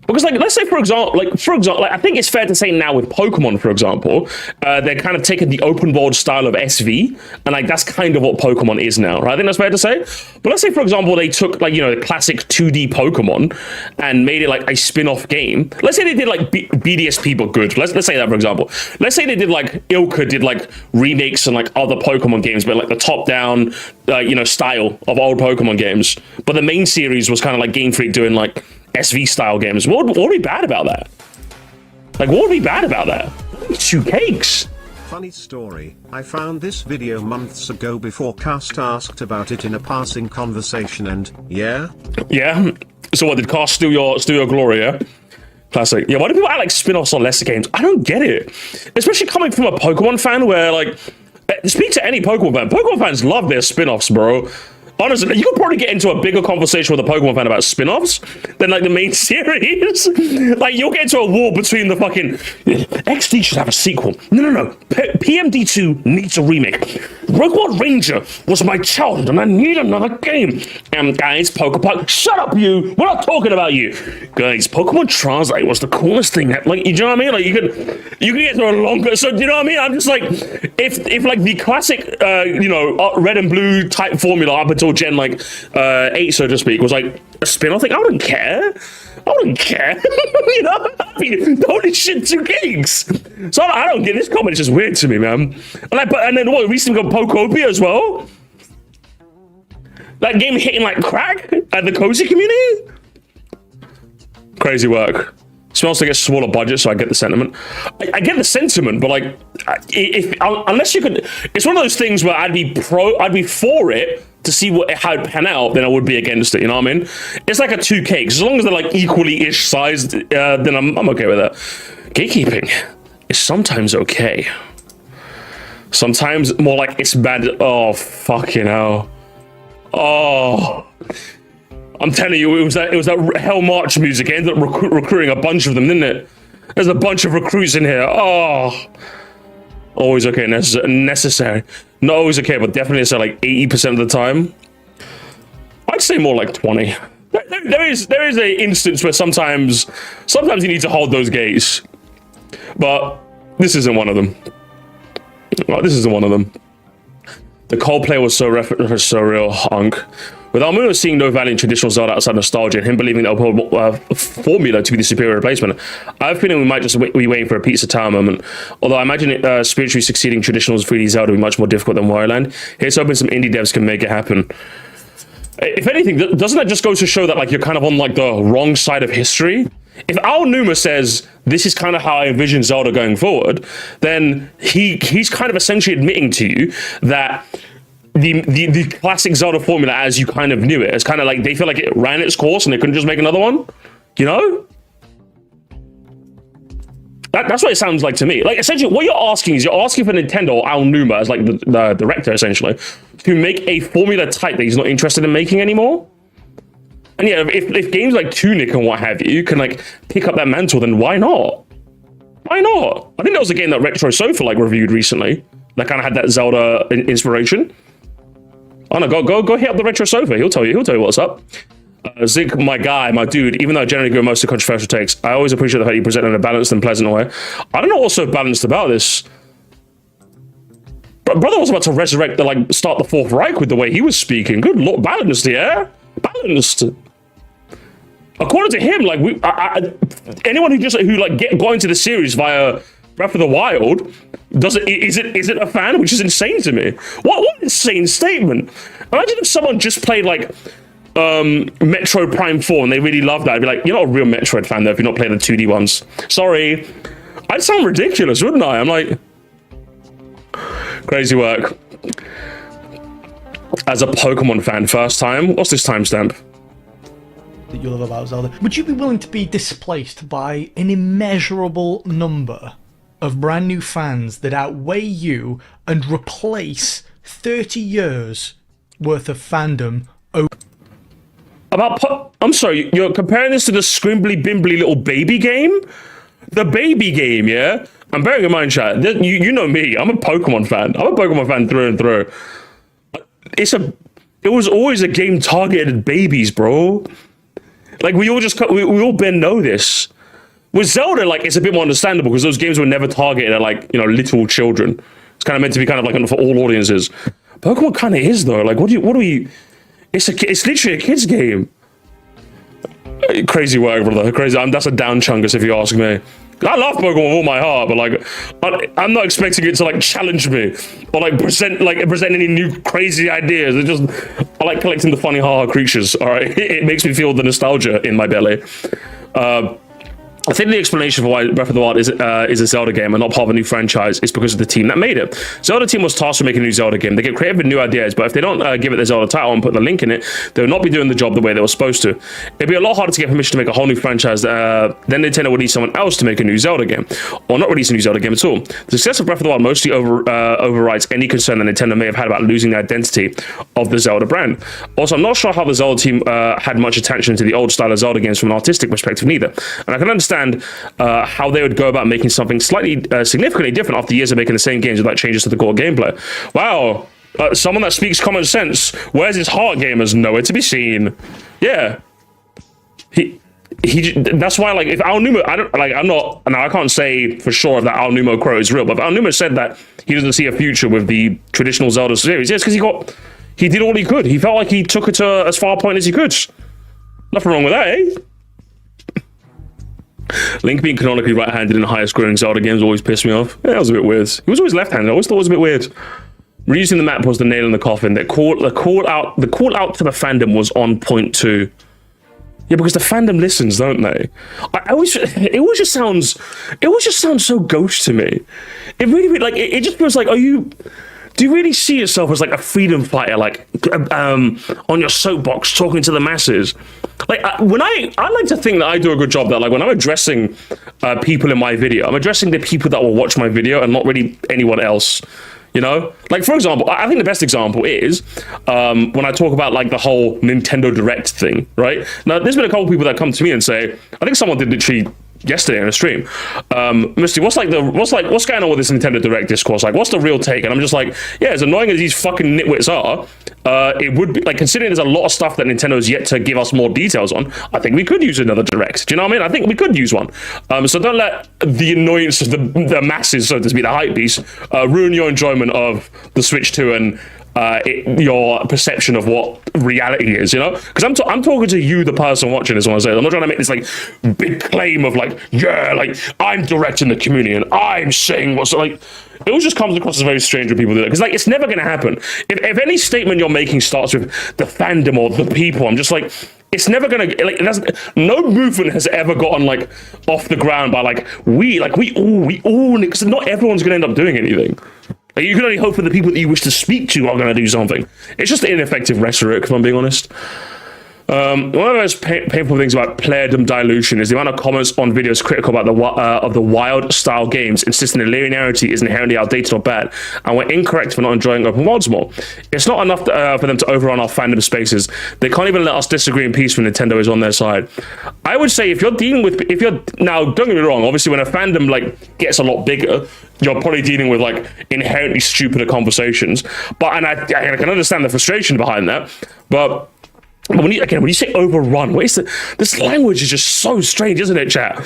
Because, like, let's say, for example, I think it's fair to say now with Pokemon, for example, they're kind of taking the open world style of SV, and like that's kind of what Pokemon is now, right? I think that's fair to say. But let's say, for example, they took like, you know, the classic 2D Pokemon and made it like a spin-off game. Let's say they did like BDSP but good. Let's say that, for example. Let's say they did like Ilka did like remakes and like other Pokemon games, but like the top-down, you know, style of old Pokemon games. But the main series was kind of like Game Freak doing like SV style games. What would be bad about that? Like, what would be bad about that? Two cakes. Funny story, I found this video months ago before Cast asked about it in a passing conversation and, yeah? Yeah? So what, did Cast steal your glory, yeah? Classic. Yeah, why do people act like spin-offs on lesser games? I don't get it. Especially coming from a Pokemon fan where, like, speak to any Pokemon fan. Pokemon fans love their spin-offs, bro. Honestly, you could probably get into a bigger conversation with a Pokemon fan about spin-offs than like the main series. Like, you'll get into a war between the fucking XD should have a sequel. No. PMD2 needs a remake. Rogue Ranger was my childhood, and I need another game. Guys, Pokepok, shut up, you. We're not talking about you, guys. Pokemon Translate was the coolest thing. Like, you know what I mean? Like, you could get through a longer. So, you know what I mean? I'm just like, if like the classic, you know, red and blue type formula up until Gen like 8, so to speak, was like a spin-off thing, I wouldn't care. You know, I mean, holy shit, 2 gigs. So I don't get this comment. It's just weird to me, man. And then what? Recently got Pokopia as well. That game hitting like crack at the cozy community. Crazy work. Smells like a smaller budget, so I get the sentiment. I get the sentiment, but like, unless you could, it's one of those things where I'd be for it to see how it pan out, then I would be against it. You know what I mean? It's like a 2K. As long as they're like equally-ish sized, then I'm okay with that. Gatekeeping is sometimes okay. Sometimes more like it's bad. Oh, fucking hell. Oh. I'm telling you, it was that Hell March music. It ended up recruiting a bunch of them, didn't it? There's a bunch of recruits in here. Oh. Always okay, necessary. Not always okay, but definitely say like 80% of the time. I'd say more like 20. There is an instance where sometimes you need to hold those gates. But this isn't one of them. Oh, this isn't one of them. The Coldplay was so real, hunk. With Almuno seeing no value in traditional Zelda outside nostalgia and him believing the formula to be the superior replacement, I have a feeling we might just be waiting for a Pizza Tower moment. Although I imagine it spiritually succeeding traditional 3D Zelda would be much more difficult than Wario Land. Here's hoping some indie devs can make it happen. If anything, doesn't that just go to show that like you're kind of on like the wrong side of history? if Aonuma says this is kind of how I envision Zelda going forward, then he's kind of essentially admitting to you that the classic Zelda formula as you kind of knew it, it's kind of like they feel like it ran its course and they couldn't just make another one, you know? That's what it sounds like to me. Like, essentially, what you're asking is you're asking for Nintendo or Aonuma as like the director, essentially, to make a formula type that he's not interested in making anymore. And yeah, if games like Tunic and what have you can like pick up that mantle, then why not? Why not? I think that was a game that Retro Sofa like reviewed recently that kind of had that Zelda inspiration. Oh no, go hit up the Retro Sofa. He'll tell you what's up. Zig, my guy, my dude, even though I generally go most of controversial takes, I always appreciate the fact you present in a balanced and pleasant way. I don't know what's so balanced about this. But brother was about to resurrect start the Fourth Reich with the way he was speaking. Good lord, balanced, yeah? Balanced. According to him, like anyone who got into the series via Breath of the Wild is it a fan, which is insane to me. What an insane statement. Imagine if someone just played like Metroid Prime 4 and they really loved that. I'd be like, you're not a real Metroid fan though if you're not playing the 2D ones. Sorry. I'd sound ridiculous, wouldn't I? I'm like, crazy work. As a Pokemon fan, first time. What's this timestamp? That you love about Zelda. Would you be willing to be displaced by an immeasurable number of brand new fans that outweigh you and replace 30 years worth of fandom? I'm sorry, you're comparing this to the scrimbly bimbly little baby game? The baby game, yeah? I'm bearing in mind, chat. You know me. I'm a Pokemon fan. I'm a Pokemon fan through and through. It was always a game targeted at babies, bro. Like we all Ben know this. With Zelda, like it's a bit more understandable because those games were never targeted at like, you know, little children. It's kind of meant to be kind of like for all audiences. Pokemon kind of is though. Like what do we? It's literally a kid's game. Crazy work, brother. Crazy. That's a down chungus if you ask me. I love Pokemon with all my heart, but like I'm not expecting it to like challenge me or like present any new crazy ideas. I like collecting the funny haha creatures. All right, it makes me feel the nostalgia in my belly. I think the explanation for why Breath of the Wild is a Zelda game and not part of a new franchise is because of the team that made it. Zelda team was tasked with making a new Zelda game. They get creative with new ideas, but if they don't give it the Zelda title and put the link in it, they'll not be doing the job the way they were supposed to. It'd be a lot harder to get permission to make a whole new franchise. Then Nintendo would need someone else to make a new Zelda game, or not release a new Zelda game at all. The success of Breath of the Wild mostly overrides any concern that Nintendo may have had about losing the identity of the Zelda brand. Also, I'm not sure how the Zelda team had much attention to the old style of Zelda games from an artistic perspective neither. And I can understand how they would go about making something slightly significantly different after years of making the same games without changes to the core gameplay. Wow, someone that speaks common sense. Where's his heart, gamers? Nowhere to be seen. Yeah, that's why, like, if Aonuma, I can't say for sure if that Aonuma quote is real, but if Aonuma said that he doesn't see a future with the traditional Zelda series, yes, because he did all he could. He felt like he took it to as far a point as he could. Nothing wrong with that, eh? Link being canonically right-handed in the highest scoring Zelda games always pissed me off. Yeah, that was a bit weird. He was always left-handed. I always thought it was a bit weird. Reusing the map was the nail in the coffin. The call out to the fandom was on point too. Yeah, because the fandom listens, don't they? It always just sounds so gauche to me. It really like it just feels like, do you really see yourself as like a freedom fighter, like on your soapbox talking to the masses? Like when I like to think that I do a good job that, like, when I'm addressing people in my video, I'm addressing the people that will watch my video and not really anyone else. You know, like, for example, I think the best example is when I talk about like the whole Nintendo Direct thing, right? Now, there's been a couple people that come to me and say, I think someone did literally yesterday on a stream, Misty, what's going on with this Nintendo Direct discourse? Like, what's the real take? And I'm just like, yeah, as annoying as these fucking nitwits are, it would be like, considering there's a lot of stuff that Nintendo's yet to give us more details on, I think we could use another Direct. Do you know what I mean? I think we could use one. So don't let the annoyance of the masses, so to speak, the hype beast, ruin your enjoyment of the Switch 2 and your perception of what reality is, you know? Because I'm talking to you, the person watching this one. I'm not trying to make this like big claim of like, yeah, like I'm directing the community and I'm saying what's like. It always just comes across as very strange when people do that, because like it's never going to happen. If any statement you're making starts with the fandom or the people, I'm just like, it's never going to like. No movement has ever gotten like off the ground by like we all, because not everyone's going to end up doing anything. Like, you can only hope for the people that you wish to speak to are going to do something. It's just ineffective rhetoric, if I'm being honest. One of the most painful things about playerdom dilution is the amount of comments on videos critical about the wild style games, insisting that linearity is inherently outdated or bad, and we're incorrect for not enjoying open worlds more. It's not enough for them to overrun our fandom spaces. They can't even let us disagree in peace when Nintendo is on their side. I would say if you're now, don't get me wrong, obviously when a fandom like gets a lot bigger, you're probably dealing with like inherently stupider conversations. But I can understand the frustration behind that, but when you say overrun, this language is just so strange, isn't it, chat?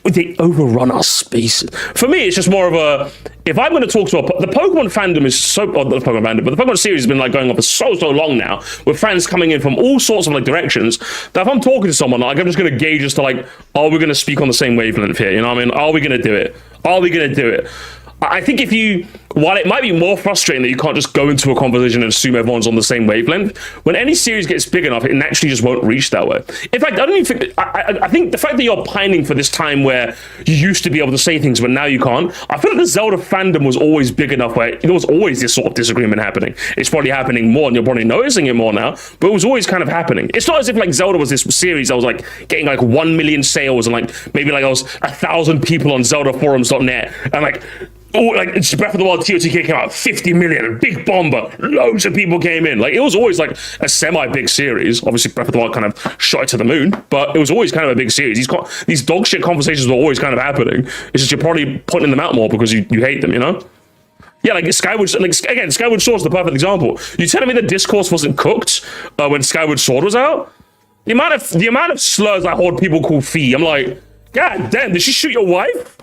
They overrun our spaces. For me, it's just more of a, if I'm going to talk to the Pokemon fandom is so, or the Pokemon fandom, but the Pokemon series has been like going on for so long now, with fans coming in from all sorts of like directions, that if I'm talking to someone, like I'm just going to gauge as to like, are we going to speak on the same wavelength here? You know what I mean? Are we going to do it? I think while it might be more frustrating that you can't just go into a conversation and assume everyone's on the same wavelength, when any series gets big enough, it naturally just won't reach that way. In fact, I don't even think, I think the fact that you're pining for this time where you used to be able to say things, but now you can't, I feel like the Zelda fandom was always big enough where there was always this sort of disagreement happening. It's probably happening more, and you're probably noticing it more now, but it was always kind of happening. It's not as if like Zelda was this series that was like getting like 1 million sales and like maybe like there was 1,000 people on ZeldaForums.net and like, oh, like it's Breath of the Wild TOTK came out 50 million, a big bomber, loads of people came in. Like it was always like a semi-big series. Obviously, Breath of the Wild kind of shot it to the moon, but it was always kind of a big series. These dog shit conversations were always kind of happening. It's just you're probably pointing them out more because you hate them, you know? Yeah, like Skyward Sword is the perfect example. You telling me the discourse wasn't cooked when Skyward Sword was out? The amount of slurs I heard people call Fee, I'm like, God damn, did she shoot your wife?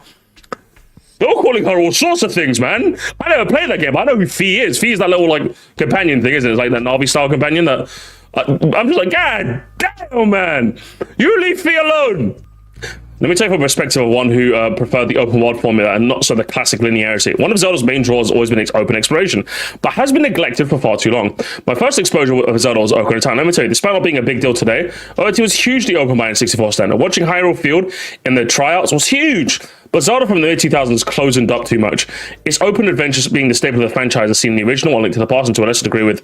They're calling her all sorts of things, man. I never played that game, but I know who Fee is. Fee is that little, like, companion thing, isn't it? It's like that Navi-style companion that... I'm just like, God damn, man. You leave Fee alone. Let me take from the perspective of one who preferred the open world formula and not so the classic linearity. One of Zelda's main draws has always been its open exploration, but has been neglected for far too long. My first exposure of Zelda was Ocarina of Time. Let me tell you, despite not being a big deal today, OT was hugely open by N64 standard. Watching Hyrule Field in the tryouts was huge. But Zelda from the mid-2000s closed up too much. Its open adventures being the staple of the franchise as seen in the original One Link to the Past, and to a lesser degree with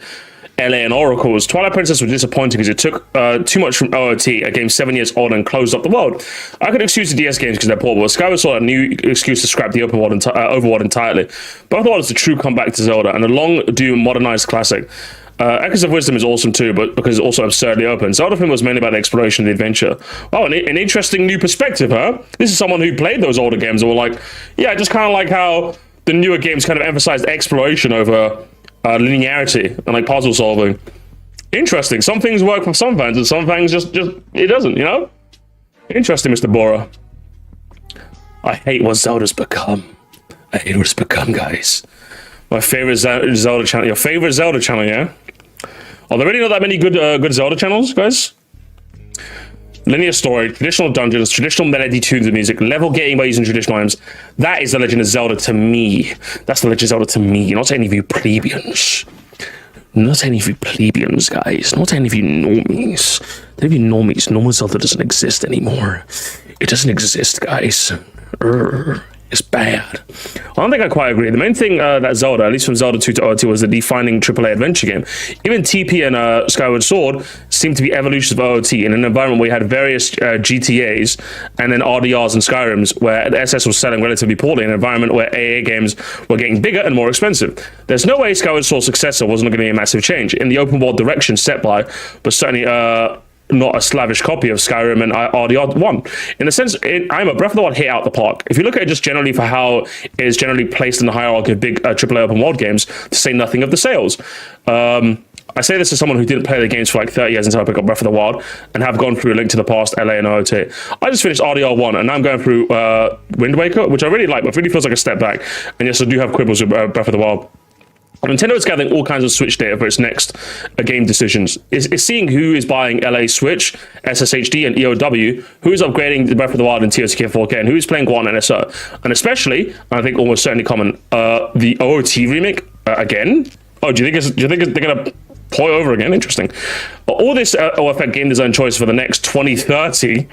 LA and Oracles. Twilight Princess was disappointing because it took too much from OOT, a game 7 years old, and closed up the world. I could excuse the DS games because they're portable. Skyward Sword a new excuse to scrap the open world overworld entirely. Both of the world is a true comeback to Zelda and a long-due modernized classic. Echoes of Wisdom is awesome too, but because it's also absurdly open. Zelda film was mainly about the exploration and the adventure. Oh, an interesting new perspective, huh? This is someone who played those older games and were like, yeah, just kind of like how the newer games kind of emphasized exploration over linearity and like puzzle solving. Interesting. Some things work for some fans and some fans just it doesn't, you know? Interesting, Mr. Bora. I hate what Zelda's become. I hate what it's become, guys. My favorite Zelda channel. Your favorite Zelda channel, yeah? Are there really not that many good Zelda channels, guys? Linear story, traditional dungeons, traditional melody tunes of music, level gating by using traditional items. That is the Legend of Zelda to me. That's the Legend of Zelda to me. Not to any of you plebeians. Not any of you plebeians, guys. Not any of you normies. Any of you normies. Normal Zelda doesn't exist anymore. It doesn't exist, guys. It's bad. I don't think I quite agree. The main thing that Zelda, at least from Zelda 2 to OT, was the defining AAA adventure game. Even TP and Skyward Sword seemed to be evolutions of OT in an environment where you had various GTAs and then RDRs and Skyrims, where the SS was selling relatively poorly in an environment where AA games were getting bigger and more expensive. There's no way Skyward Sword's successor wasn't going to be a massive change in the open world direction set by, but certainly not a slavish copy of Skyrim and RDR1. In a sense, I'm a Breath of the Wild hit out the park. If you look at it just generally for how it is generally placed in the hierarchy of big AAA open world games, to say nothing of the sales. I say this as someone who didn't play the games for like 30 years until I picked up Breath of the Wild and have gone through A Link to the Past, LA and OOT. I just finished RDR1 and now I'm going through Wind Waker, which I really like, but really feels like a step back. And yes, I do have quibbles with Breath of the Wild. Nintendo is gathering all kinds of Switch data for its next game decisions. It's seeing who is buying LA Switch, SSHD, and EOW, who is upgrading the Breath of the Wild in TOTK 4K, and who is playing Guan and SO. And especially, I think almost certainly common, the OOT remake again. Oh, do you think they're gonna port over again? Interesting. All this will affect game design choice for the next 2030.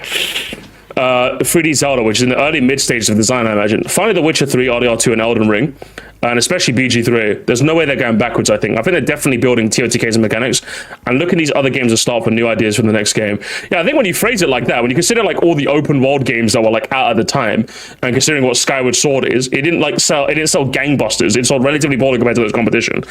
3D Zelda, which is in the early mid stages of design, I imagine. Finally, The Witcher 3, RDR2, and Elden Ring, and especially BG3. There's no way they're going backwards, I think. I think they're definitely building TOTKs and mechanics, and look at these other games as start for new ideas for the next game. Yeah, I think when you phrase it like that, when you consider like all the open world games that were like out at the time, and considering what Skyward Sword is, it didn't sell gangbusters. It sold relatively poorly compared to its competition.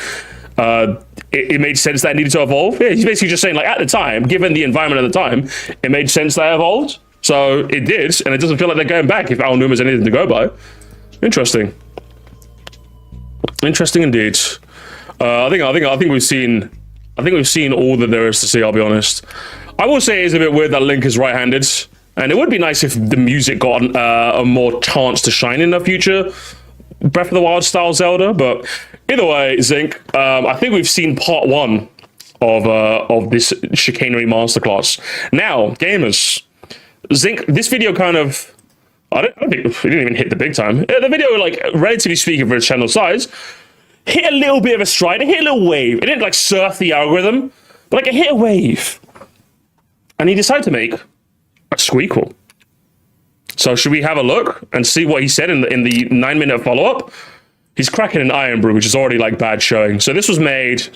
It made sense that it needed to evolve. Yeah, he's basically just saying, like, at the time, given the environment at the time, it made sense that it evolved. So it did, and it doesn't feel like they're going back if Al Numa's anything to go by. Interesting. Interesting indeed. I think we've seen all that there is to see. I'll be honest. I will say it's a bit weird that Link is right-handed, and it would be nice if the music got a more chance to shine in the future Breath of the Wild style Zelda. But either way, Zinc, I think we've seen part one of this chicanery masterclass. Now, gamers. Zinc, this video kind of, I don't think it didn't even hit the big time. The video, like, relatively speaking for its channel size, hit a little bit of a stride. It hit a little wave. It didn't like surf the algorithm, but like it hit a wave. And he decided to make a squeakquel. So should we have a look and see what he said in the 9-minute follow-up? He's cracking an iron brew, which is already like bad showing. So this was made,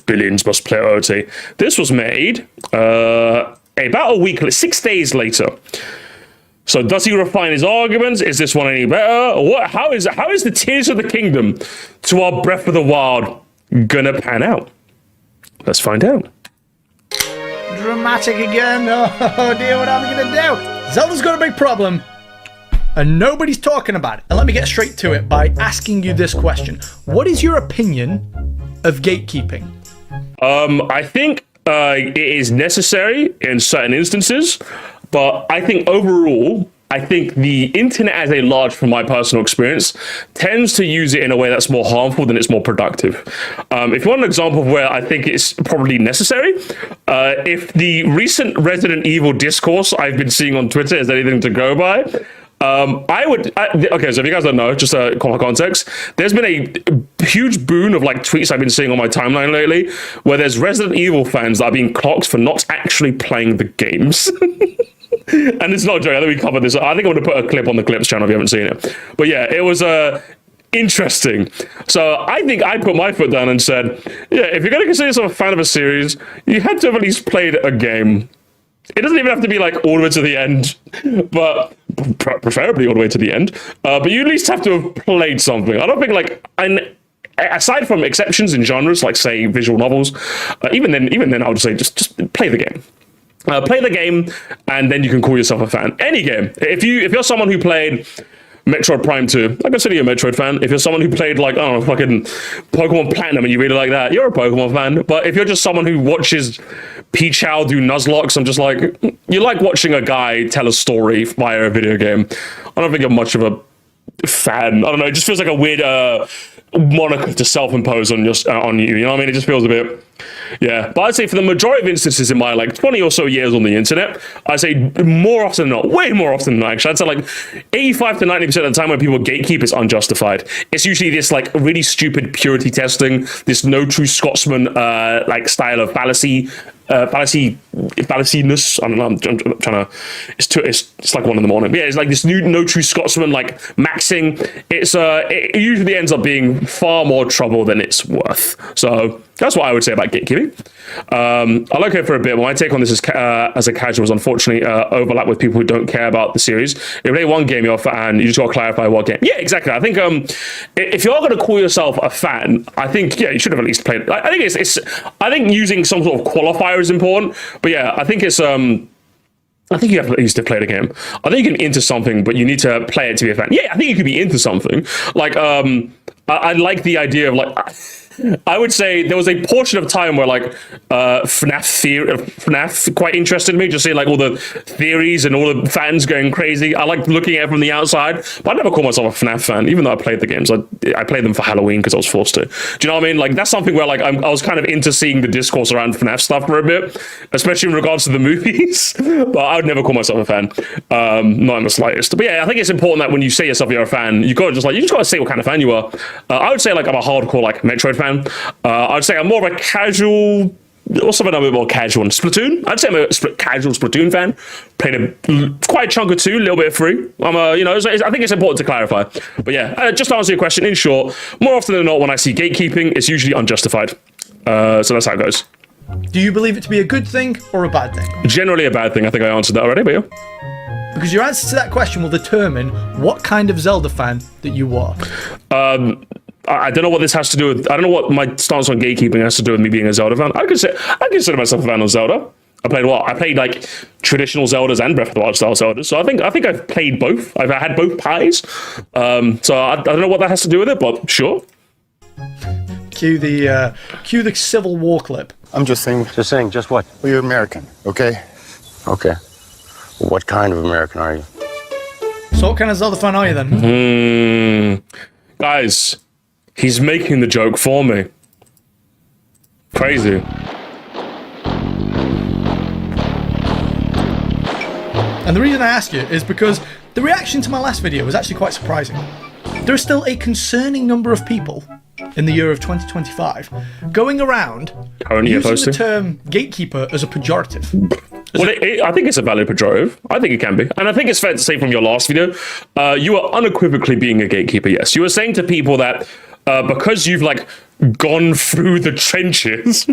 billions must play OT. This was made about a week, 6 days later. So does he refine his arguments? Is this one any better? How is the Tears of the Kingdom to our Breath of the Wild gonna pan out? Let's find out. Dramatic again. Oh dear, what am I gonna do? Zelda's got a big problem, and nobody's talking about it. And let me get straight to it by asking you this question: what is your opinion of gatekeeping? I think it is necessary in certain instances, but I think overall, I think the internet as a large, from my personal experience, tends to use it in a way that's more harmful than it's more productive. If you want an example of where I think it's probably necessary, if the recent Resident Evil discourse I've been seeing on Twitter is anything to go by, okay, so if you guys don't know, just for context, there's been a huge boon of like tweets I've been seeing on my timeline lately, where there's Resident Evil fans that are being clocked for not actually playing the games. And it's not a joke. I think we covered this. I think I'm going to put a clip on the Clips channel if you haven't seen it. But yeah, it was interesting. So I think I put my foot down and said, yeah, if you're going to consider yourself a fan of a series, you had to have at least played a game. It doesn't even have to be like all the way to the end, but preferably all the way to the end. But you at least have to have played something. I don't think aside from exceptions in genres like say visual novels, even then I would say just play the game. Play the game, and then you can call yourself a fan. Any game. If you're someone who played Metroid Prime 2, I consider you a Metroid fan. If you're someone who played like, I don't know, fucking Pokemon Platinum and you really like that, you're a Pokemon fan. But if you're just someone who watches Pichao do Nuzlocke, I'm just like, you like watching a guy tell a story via a video game. I don't think you're much of a fan. I don't know, it just feels like a weird moniker to self-impose on you, you know what I mean? It just feels a bit, yeah. But I'd say for the majority of instances in my like 20 or so years on the internet, I'd say more often than not, way more often than not actually, I'd say like 85 to 90% of the time when people gatekeep, it's unjustified. It's usually this like really stupid purity testing, this no true Scotsman like style of fallaciness. I don't know. I'm trying to. It's like 1 a.m. But yeah, it's like this no true Scotsman like maxing. It usually ends up being far more trouble than it's worth. So that's what I would say about gatekeeping. I'll look here for a bit. My take on this is as a casual is unfortunately overlap with people who don't care about the series. If you play one game, you're a fan. You just got to clarify what game. Yeah, exactly. I think if you're going to call yourself a fan, I think you should have at least played it. I think I think using some sort of qualifier is important. But yeah, I think it's I think you have at least to play the game. I think you can be into something, but you need to play it to be a fan. Yeah, I think you could be into something. Like I like the idea of like I would say there was a portion of time where like FNAF quite interested me, just seeing like all the theories and all the fans going crazy. I liked looking at it from the outside, but I never call myself a FNAF fan, even though I played the games. I played them for Halloween because I was forced to. Do you know what I mean? Like that's something where like I was kind of into seeing the discourse around FNAF stuff for a bit, especially in regards to the movies. But I would never call myself a fan, not in the slightest. But yeah, I think it's important that when you say yourself you're a fan, you just gotta say what kind of fan you are. I would say like I'm a hardcore like Metroid fan. I'd say I'm more of a casual, or something a bit more casual in Splatoon. I'd say I'm a casual Splatoon fan. Played quite a chunk of 2, a little bit of 3. I think it's important to clarify. But yeah, just to answer your question, in short, more often than not, when I see gatekeeping, it's usually unjustified. So that's how it goes. Do you believe it to be a good thing or a bad thing? Generally a bad thing. I think I answered that already, but yeah. Because your answer to that question will determine what kind of Zelda fan that you are. I don't know what this has to do with. I don't know what my stance on gatekeeping has to do with me being a Zelda fan. I consider myself a fan of Zelda. I played like traditional Zeldas and Breath of the Wild style Zeldas. So I think I've played both. I've had both pies. So I don't know what that has to do with it, but sure. Cue the Civil War clip. I'm just saying. Just what? Well, you're American, okay? Okay. Well, what kind of American are you? So what kind of Zelda fan are you then? Guys, he's making the joke for me. Crazy. And the reason I ask you is because the reaction to my last video was actually quite surprising. There are still a concerning number of people in the year of 2025 going around using the term gatekeeper as a pejorative. Well, I think it's a valid pejorative. I think it can be. And I think it's fair to say from your last video, you are unequivocally being a gatekeeper, yes. You were saying to people that because you've like gone through the trenches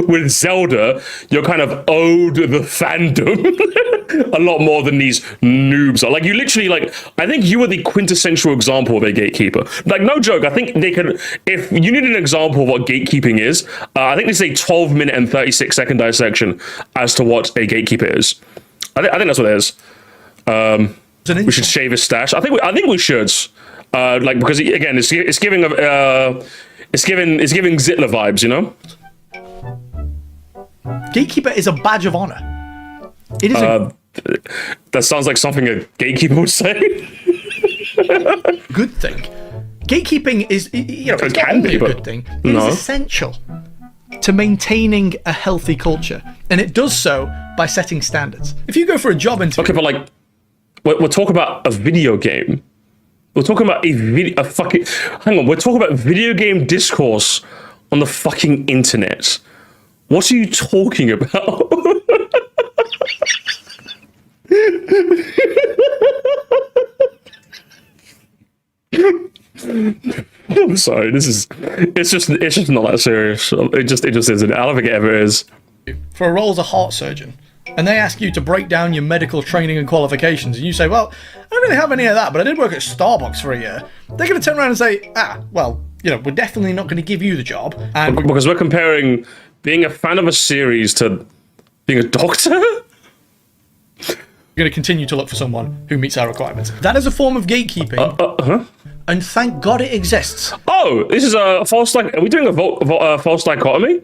with Zelda, you're kind of owed the fandom a lot more than these noobs are. Like you literally, like, I think you are the quintessential example of a gatekeeper. Like no joke, I think they could, if you need an example of what gatekeeping is, I think this is a 12-minute and 36-second dissection as to what a gatekeeper is. I think that's what it is. We should shave his stash. I think we should. Like because again, it's giving Zitler vibes, you know. Gatekeeper is a badge of honor. It is. That sounds like something a gatekeeper would say. Good thing. Gatekeeping is, it's not only a good thing. It is essential to maintaining a healthy culture, and it does so by setting standards. If you go for a job interview, okay, but like, we're talking about a video game. We're talking about we're talking about video game discourse on the fucking internet. What are you talking about? I'm sorry. It's just not that serious. It just isn't. I don't think it ever is. For a role as a heart surgeon, and they ask you to break down your medical training and qualifications, and you say, well, I don't really have any of that, but I did work at Starbucks for a year. They're going to turn around and say, well, we're definitely not going to give you the job. And because we're comparing being a fan of a series to being a doctor? You're going to continue to look for someone who meets our requirements. That is a form of gatekeeping. And thank God it exists. Oh, this is a false are we doing a false dichotomy?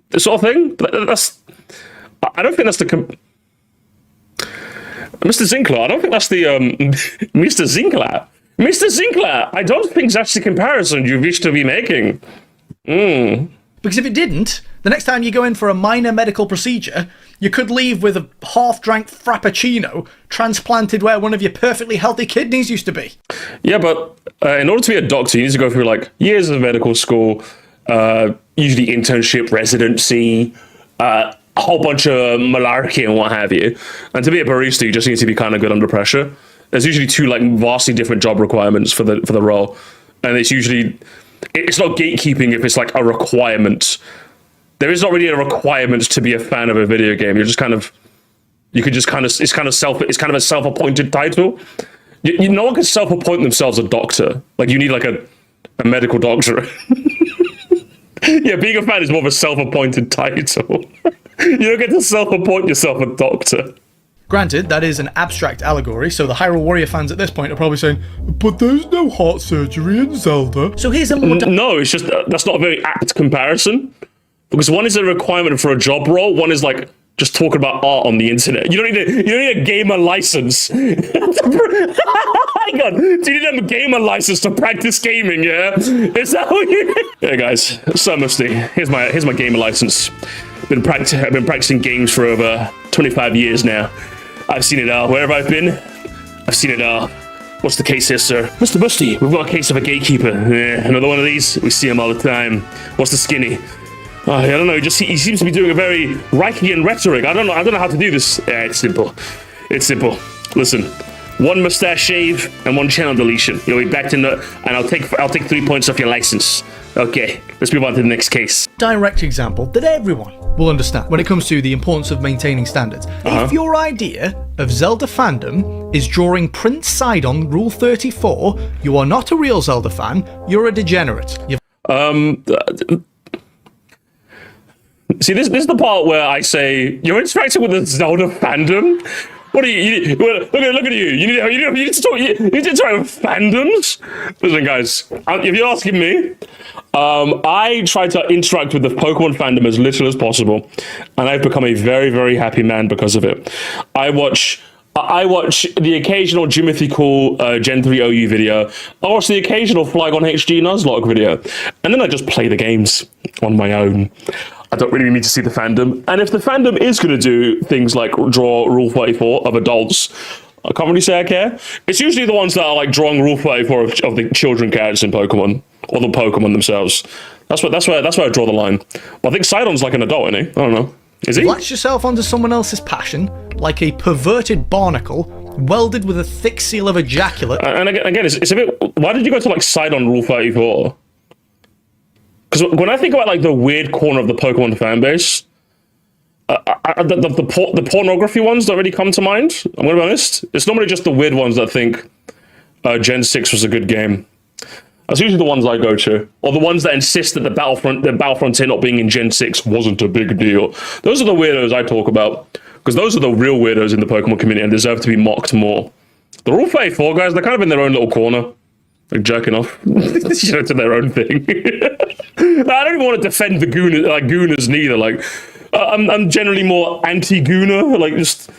This sort of thing? I don't think that's the Mr. Zinkler, I don't think that's the Mr. Zinkler. Mr. Zinkler, I don't think that's the comparison you wish to be making. Because if it didn't, the next time you go in for a minor medical procedure, you could leave with a half-drank frappuccino transplanted where one of your perfectly healthy kidneys used to be. Yeah, but in order to be a doctor, you need to go through like years of medical school, usually internship, residency, a whole bunch of malarkey and what have you. And to be a barista, you just need to be kind of good under pressure. There's usually two like vastly different job requirements for the role, and it's not gatekeeping if it's like a requirement. There is not really a requirement to be a fan of a video game. It's kind of a self-appointed title. No one can self-appoint themselves a doctor. Like you need like a medical doctorate. Yeah, being a fan is more of a self-appointed title. You don't get to self-appoint yourself a doctor. Granted, that is an abstract allegory, so the Hyrule Warrior fans at this point are probably saying, but there's no heart surgery in Zelda. So here's a more... No, it's just, that's not a very apt comparison. Because one is a requirement for a job role, one is like just talking about art on the internet. You don't need a gamer license. Hang on, do you need a gamer license to practice gaming, yeah? Is that what you... Yeah, guys, so Moresty, here's my gamer license. I've been practicing games for over 25 years now. I've seen it all. Wherever I've been, I've seen it all. What's the case here, sir? Mr. Moresty, we've got a case of a gatekeeper. Another one of these? We see him all the time. What's the skinny? I don't know. He seems to be doing a very Reichian rhetoric. I don't know how to do this. It's simple. It's simple. Listen, one mustache shave and one channel deletion. You'll be back to and I'll take 3 points off your license. Okay, let's move on to the next case. Direct example that everyone will understand when it comes to the importance of maintaining standards. If your idea of Zelda fandom is drawing Prince Sidon Rule 34, you are not a real Zelda fan. You're a degenerate. See, this is the part where I say, you're interacting with the Zelda fandom? What are you look at you. You need to interact with fandoms? Listen, guys, if you're asking me, I try to interact with the Pokemon fandom as little as possible, and I've become a very, very happy man because of it. I watch the occasional Jimothy Cool Gen 3 OU video. I watch the occasional Flygon HD Nuzlocke video, and then I just play the games on my own. I don't really need to see the fandom. And if the fandom is going to do things like draw Rule 34 of adults, I can't really say I care. It's usually the ones that are like drawing Rule 34 of the children characters in Pokemon, or the Pokemon themselves. That's where I draw the line. But I think Sidon's like an adult, isn't he? I don't know. Is he? Latch yourself onto someone else's passion, like a perverted barnacle, welded with a thick seal of ejaculate. And again, it's a bit... Why did you go to like Sidon Rule 34? Because when I think about like the weird corner of the Pokemon fan base, the pornography ones don't really come to mind. I'm going to be honest. It's normally just the weird ones that think Gen 6 was a good game. That's usually the ones I go to, or the ones that insist that the Battlefront not being in Gen 6 wasn't a big deal. Those are the weirdos I talk about, because those are the real weirdos in the Pokemon community and deserve to be mocked more. The Rule 34 guys, they're kind of in their own little corner. Like jerking off to their own thing. I don't even want to defend the Gooners neither. Like, I'm generally more anti-Gooner. Like, just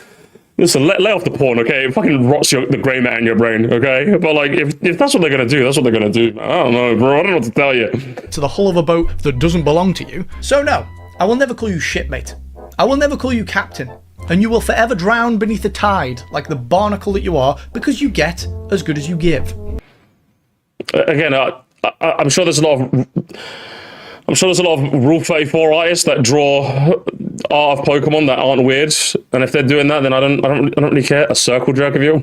listen, lay off the porn, okay? It fucking rots the grey matter in your brain, okay? But like, if that's what they're gonna do, that's what they're gonna do. I don't know, bro. I don't know what to tell you. To the hull of a boat that doesn't belong to you. So no, I will never call you shipmate. I will never call you captain. And you will forever drown beneath the tide, like the barnacle that you are, because you get as good as you give. Again, I'm sure there's a lot of Rule 34 artists that draw art of Pokemon that aren't weird, and if they're doing that, then I don't really care. A circle jerk of you.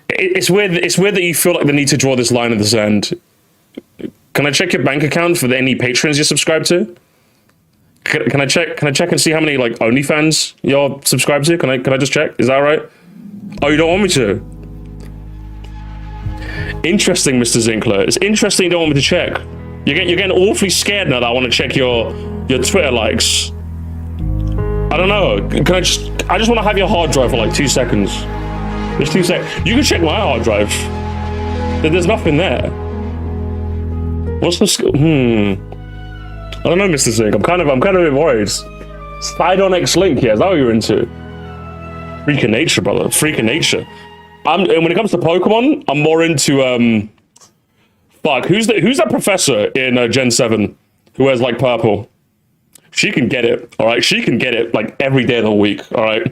It's weird. It's weird that you feel like the need to draw this line in the sand. Can I check your bank account for any patrons you're subscribed to? Can I check and see how many like OnlyFans you're subscribed to? Can I just check? Is that right? Oh, you don't want me to? Interesting, Mr. Zinkler. It's interesting you don't want me to check. You're getting awfully scared now that I want to check your Twitter likes. I don't know. I just want to have your hard drive for like 2 seconds. Just 2 seconds. You can check my hard drive. There's nothing there. What's the I don't know, Mr. Zink. I'm kind of a bit worried. Sidon X Link, yeah, is that what you're into? Freak of nature, brother. Freak of nature. And when it comes to Pokemon, I'm more into who's that professor in Gen 7 who wears like purple? She can get it, all right? She can get it like every day of the week, all right?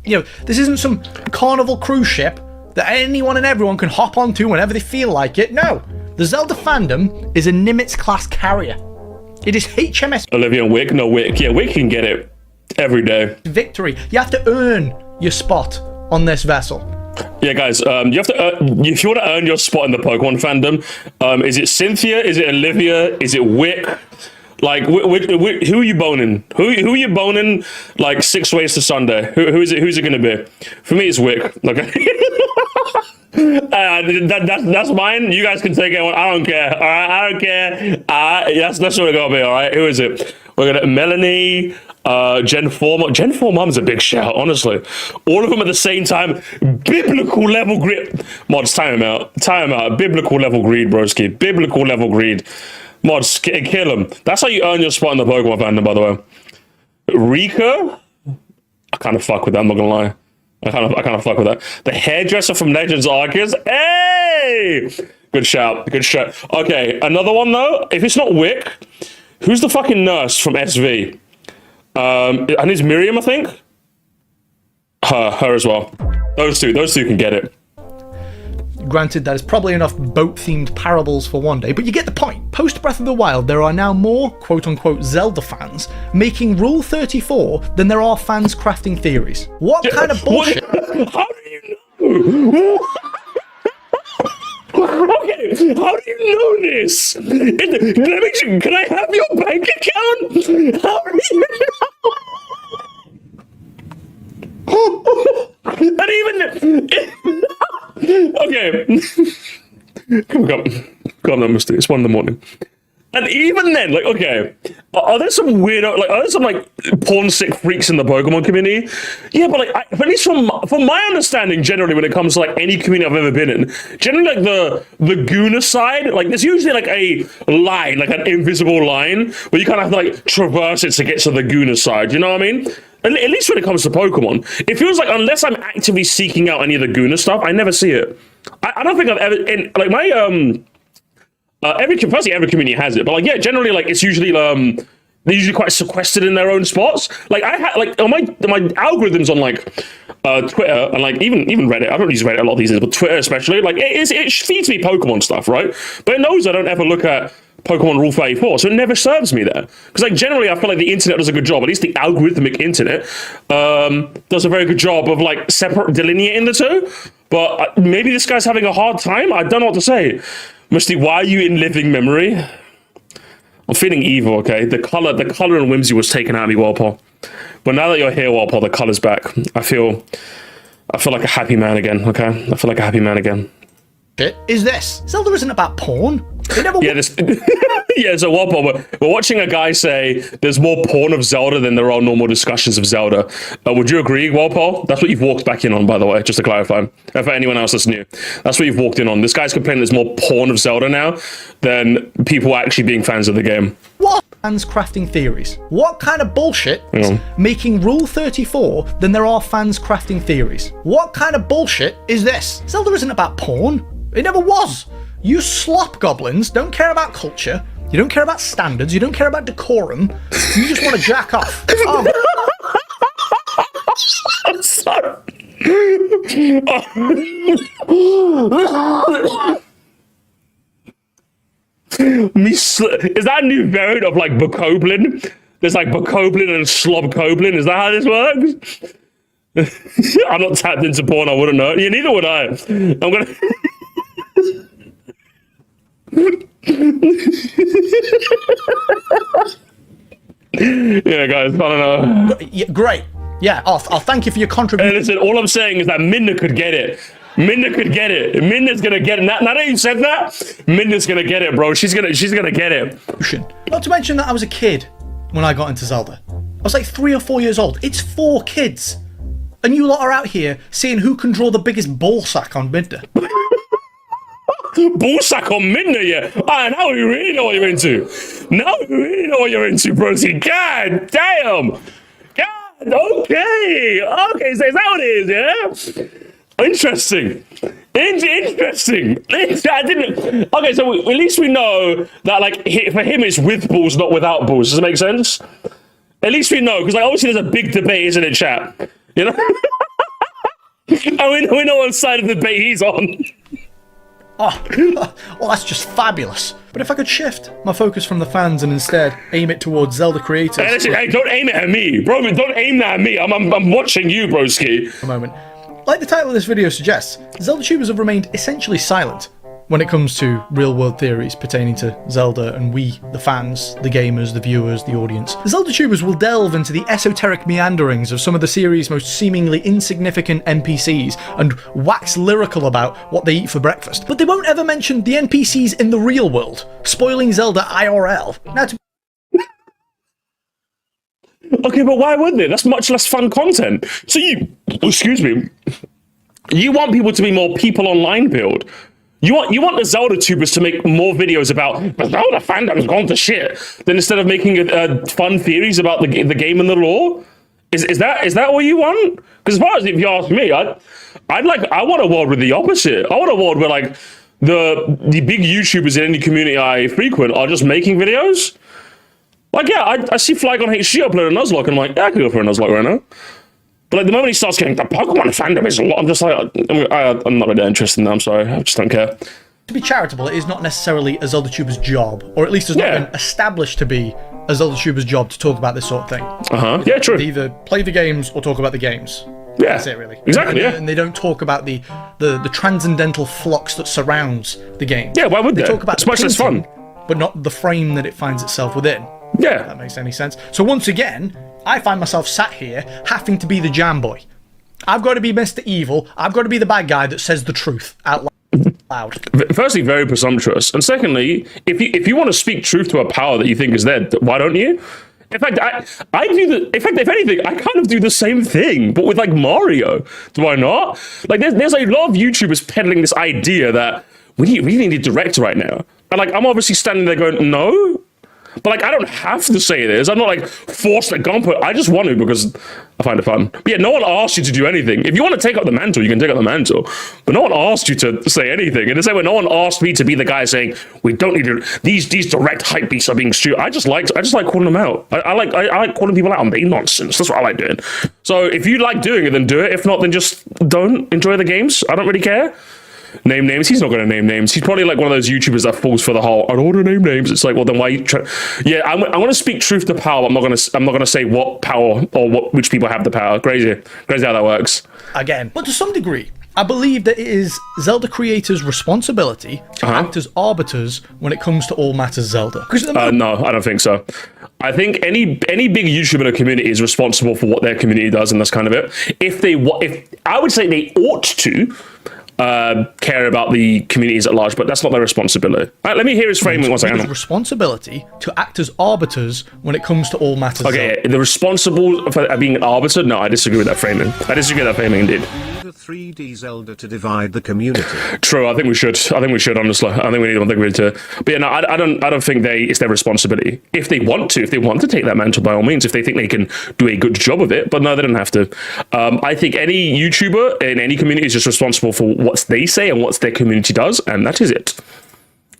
You know, this isn't some carnival cruise ship that anyone and everyone can hop onto whenever they feel like it. No, the Zelda fandom is a Nimitz class carrier. It is HMS Olivia and Wick. No, Wick. Yeah, Wick can get it every day. Victory. You have to earn your spot on this vessel. Yeah, guys, you have to if you want to earn your spot in the Pokemon fandom, is it Cynthia? Is it Olivia? Is it Wick? Like, who are you boning? Who are you boning? Like 6 ways to Sunday. Who is it? Who's it going to be? For me, it's Wick. Okay. That's mine. You guys can take it. I don't care. All right, I don't care. That's what we're gonna be. All right. Who is it? We're gonna Melanie. Gen 4 Mum's a big shout, honestly. All of them at the same time. Biblical level greed. Mods, time him out. Time him out. Biblical level greed, broski. Biblical level greed. Mods, kill him. That's how you earn your spot in the Pokemon fandom, by the way. Rika? I kind of fuck with that, I'm not gonna lie. I kind of fuck with that. The hairdresser from Legends Arceus? Hey! Good shout. Good shout. Okay, another one though. If it's not Wick, who's the fucking nurse from SV? And it's Miriam, I think. Her as well. Those two can get it. Granted, there's probably enough boat-themed parables for one day, but you get the point. Post Breath of the Wild, there are now more quote-unquote Zelda fans making Rule 34 than there are fans crafting theories. What kind of bullshit? How do you know? Okay, how do you know this? Can I have your bank account? How do you know? And even okay, come on, Moresty. It's 1 a.m. And even then, like, okay, are there some weirdo, like, are there some like porn sick freaks in the Pokemon community? Yeah, but like, at least from my understanding, generally, when it comes to like any community I've ever been in, generally like the Guna side, like there's usually like a line, like an invisible line, where you kind of have to like traverse it to get to the Guna side. You know what I mean? At least when it comes to Pokemon, it feels like unless I'm actively seeking out any of the Guna stuff, I never see it. I don't think I've ever, in like my every community has it, but like, yeah, generally, like, it's usually they're usually quite sequestered in their own spots. Like I had like on my algorithms on like Twitter and like even Reddit. I don't use Reddit a lot these days, but Twitter especially, like it feeds me Pokemon stuff, right? But it knows I don't ever look at Pokemon Rule 34, so it never serves me there. Because like generally, I feel like the internet does a good job. At least the algorithmic internet does a very good job of like delineating the two. But maybe this guy's having a hard time. I don't know what to say. Moresty, why are you in living memory? I'm feeling evil, okay? The color and whimsy was taken out of me, Walpole. But now that you're here, Walpole, the color's back. I feel like a happy man again, okay? I feel like a happy man again. Shit is this? Zelda isn't about porn. Yeah, so Walpole, we're watching a guy say there's more porn of Zelda than there are normal discussions of Zelda. Would you agree, Walpole? That's what you've walked back in on, by the way, just to clarify. For anyone else that's new. That's what you've walked in on. This guy's complaining there's more porn of Zelda now than people actually being fans of the game. What? Fans crafting theories. What kind of bullshit is making Rule 34 than there are fans crafting theories? What kind of bullshit is this? Zelda isn't about porn. It never was. You slop goblins don't care about culture. You don't care about standards. You don't care about decorum. You just want to jack off. I'm sorry. Is that a new variant of like Bokoblin? There's like Bokoblin and Slobkoblin. Is that how this works? I'm not tapped into porn. I wouldn't know. Yeah, neither would I. I'm gonna. Yeah, guys, I don't know. Yeah, great. Yeah, I'll thank you for your contribution. Hey, listen, all I'm saying is that Minna could get it. Minna could get it. Minna's gonna get it. Now that you said that, Minna's gonna get it, bro. She's gonna get it. Not to mention that I was a kid when I got into Zelda. I was like 3 or 4 years old. It's 4 kids. And you lot are out here seeing who can draw the biggest ball sack on Minna. Ballsack on Minna, yeah. Ah, now we really know what you're into. Now we really know what you're into, Brosy. God damn. God, okay. Okay, so is that what it is, yeah? Interesting. Interesting. I didn't. Okay, so at least we know that, like, for him it's with balls, not without balls. Does that make sense? At least we know, because like obviously there's a big debate, isn't it, chat? You know? And we know what side of the debate he's on. Oh, well, that's just fabulous. But if I could shift my focus from the fans and instead aim it towards Zelda creators... Hey, listen, hey, don't aim it at me. Bro, don't aim that at me. I'm watching you, broski. A moment. Like the title of this video suggests, Zelda tubers have remained essentially silent when it comes to real-world theories pertaining to Zelda and we, the fans, the gamers, the viewers, the audience. The Zelda tubers will delve into the esoteric meanderings of some of the series' most seemingly insignificant NPCs and wax lyrical about what they eat for breakfast, but they won't ever mention the NPCs in the real world, spoiling Zelda IRL. Now to Okay, but why would they? That's much less fun content. So excuse me, you want people to be more people online build. You want the Zelda tubers to make more videos about the Zelda fandom's gone to shit, than instead of making fun theories about the game and the lore. Is that what you want? Because as far as if you ask me, I want a world with the opposite. I want a world where like the big YouTubers in any community I frequent are just making videos. Like, yeah, I see Flygon HG upload a Nuzlocke, and I'm like, yeah, I could go for a Nuzlocke right now. But like the moment he starts getting the Pokemon fandom is a lot, I'm just like, I'm not really interested in that. I'm sorry, I just don't care. To be charitable, it is not necessarily a Zelda tuber's job, or at least has not been established to be a Zelda tuber's job to talk about this sort of thing. Yeah, true. They either play the games or talk about the games. Yeah, that's it, really. Exactly. And they don't talk about the transcendental flux that surrounds the game. Yeah, why would they? They talk about it's much less fun, but not the frame that it finds itself within. Yeah, if that makes any sense. So once again, I find myself sat here having to be the jam boy. I've got to be Mr. Evil. I've got to be the bad guy that says the truth out loud. Firstly, very presumptuous, and secondly, if you want to speak truth to a power that you think is there, why don't you? In fact, I do the. In fact, if anything, I kind of do the same thing, but with like Mario. Do I not? Like, there's a lot of YouTubers peddling this idea that we really need a director right now, and like I'm obviously standing there going, no. But like, I don't have to say this. I'm not like forced at gunpoint. I just want to because I find it fun. But yeah, no one asked you to do anything. If you want to take up the mantle, you can take up the mantle. But no one asked you to say anything. And the same way, no one asked me to be the guy saying we don't need to. These direct hype beasts are being stupid. I just like calling them out. I like calling people out on being nonsense. That's what I like doing. So if you like doing it, then do it. If not, then just don't enjoy the games. I don't really care. Name names. He's not going to name names. He's probably like one of those YouTubers that falls for the whole I don't want to name names. It's like, well, then why you try? Yeah, I'm going to speak truth to power. I'm not going to say what power or which people have the power. Crazy how that works. Again, but to some degree, I believe that it is Zelda creators' responsibility to act as arbiters when it comes to all matters Zelda. No, I don't think so. I think any big YouTuber in a community is responsible for what their community does, and that's kind of it. If I would say they ought to care about the communities at large, but that's not their responsibility. Right, let me hear his framing once again. Responsibility to act as arbiters when it comes to all matters. Okay, the responsible for being an arbiter? No, I disagree with that framing. I disagree with that framing indeed. The 3D Zelda to divide the community. True, I think we should. Honestly. I think we need to. But yeah, no, I don't think it's their responsibility. If they want to take that mantle, by all means, if they think they can do a good job of it, but no, they don't have to. I think any YouTuber in any community is just responsible for what they say and what their community does, and that is it.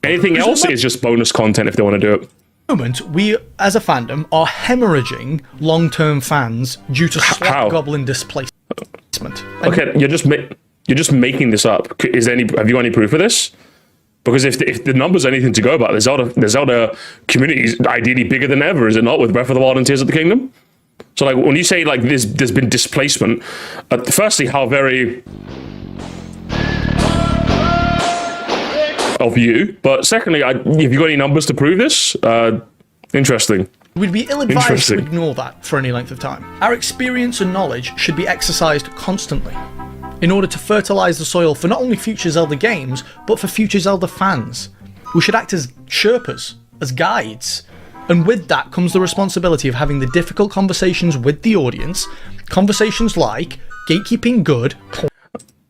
Anything else is just bonus content if they want to do it. Moment, we as a fandom are hemorrhaging long-term fans due to slap goblin displacement. Okay, you're just making this up. Have you got any proof of this? Because if the numbers are anything to go about, the Zelda community is ideally bigger than ever, is it not? With Breath of the Wild and Tears of the Kingdom. So like when you say like there's been displacement, firstly, how very of you, but secondly, have you got any numbers to prove this? Interesting. We'd be ill-advised to ignore that for any length of time. Our experience and knowledge should be exercised constantly in order to fertilize the soil for not only future Zelda games, but for future Zelda fans. We should act as Sherpas, as guides, and with that comes the responsibility of having the difficult conversations with the audience, conversations like gatekeeping good,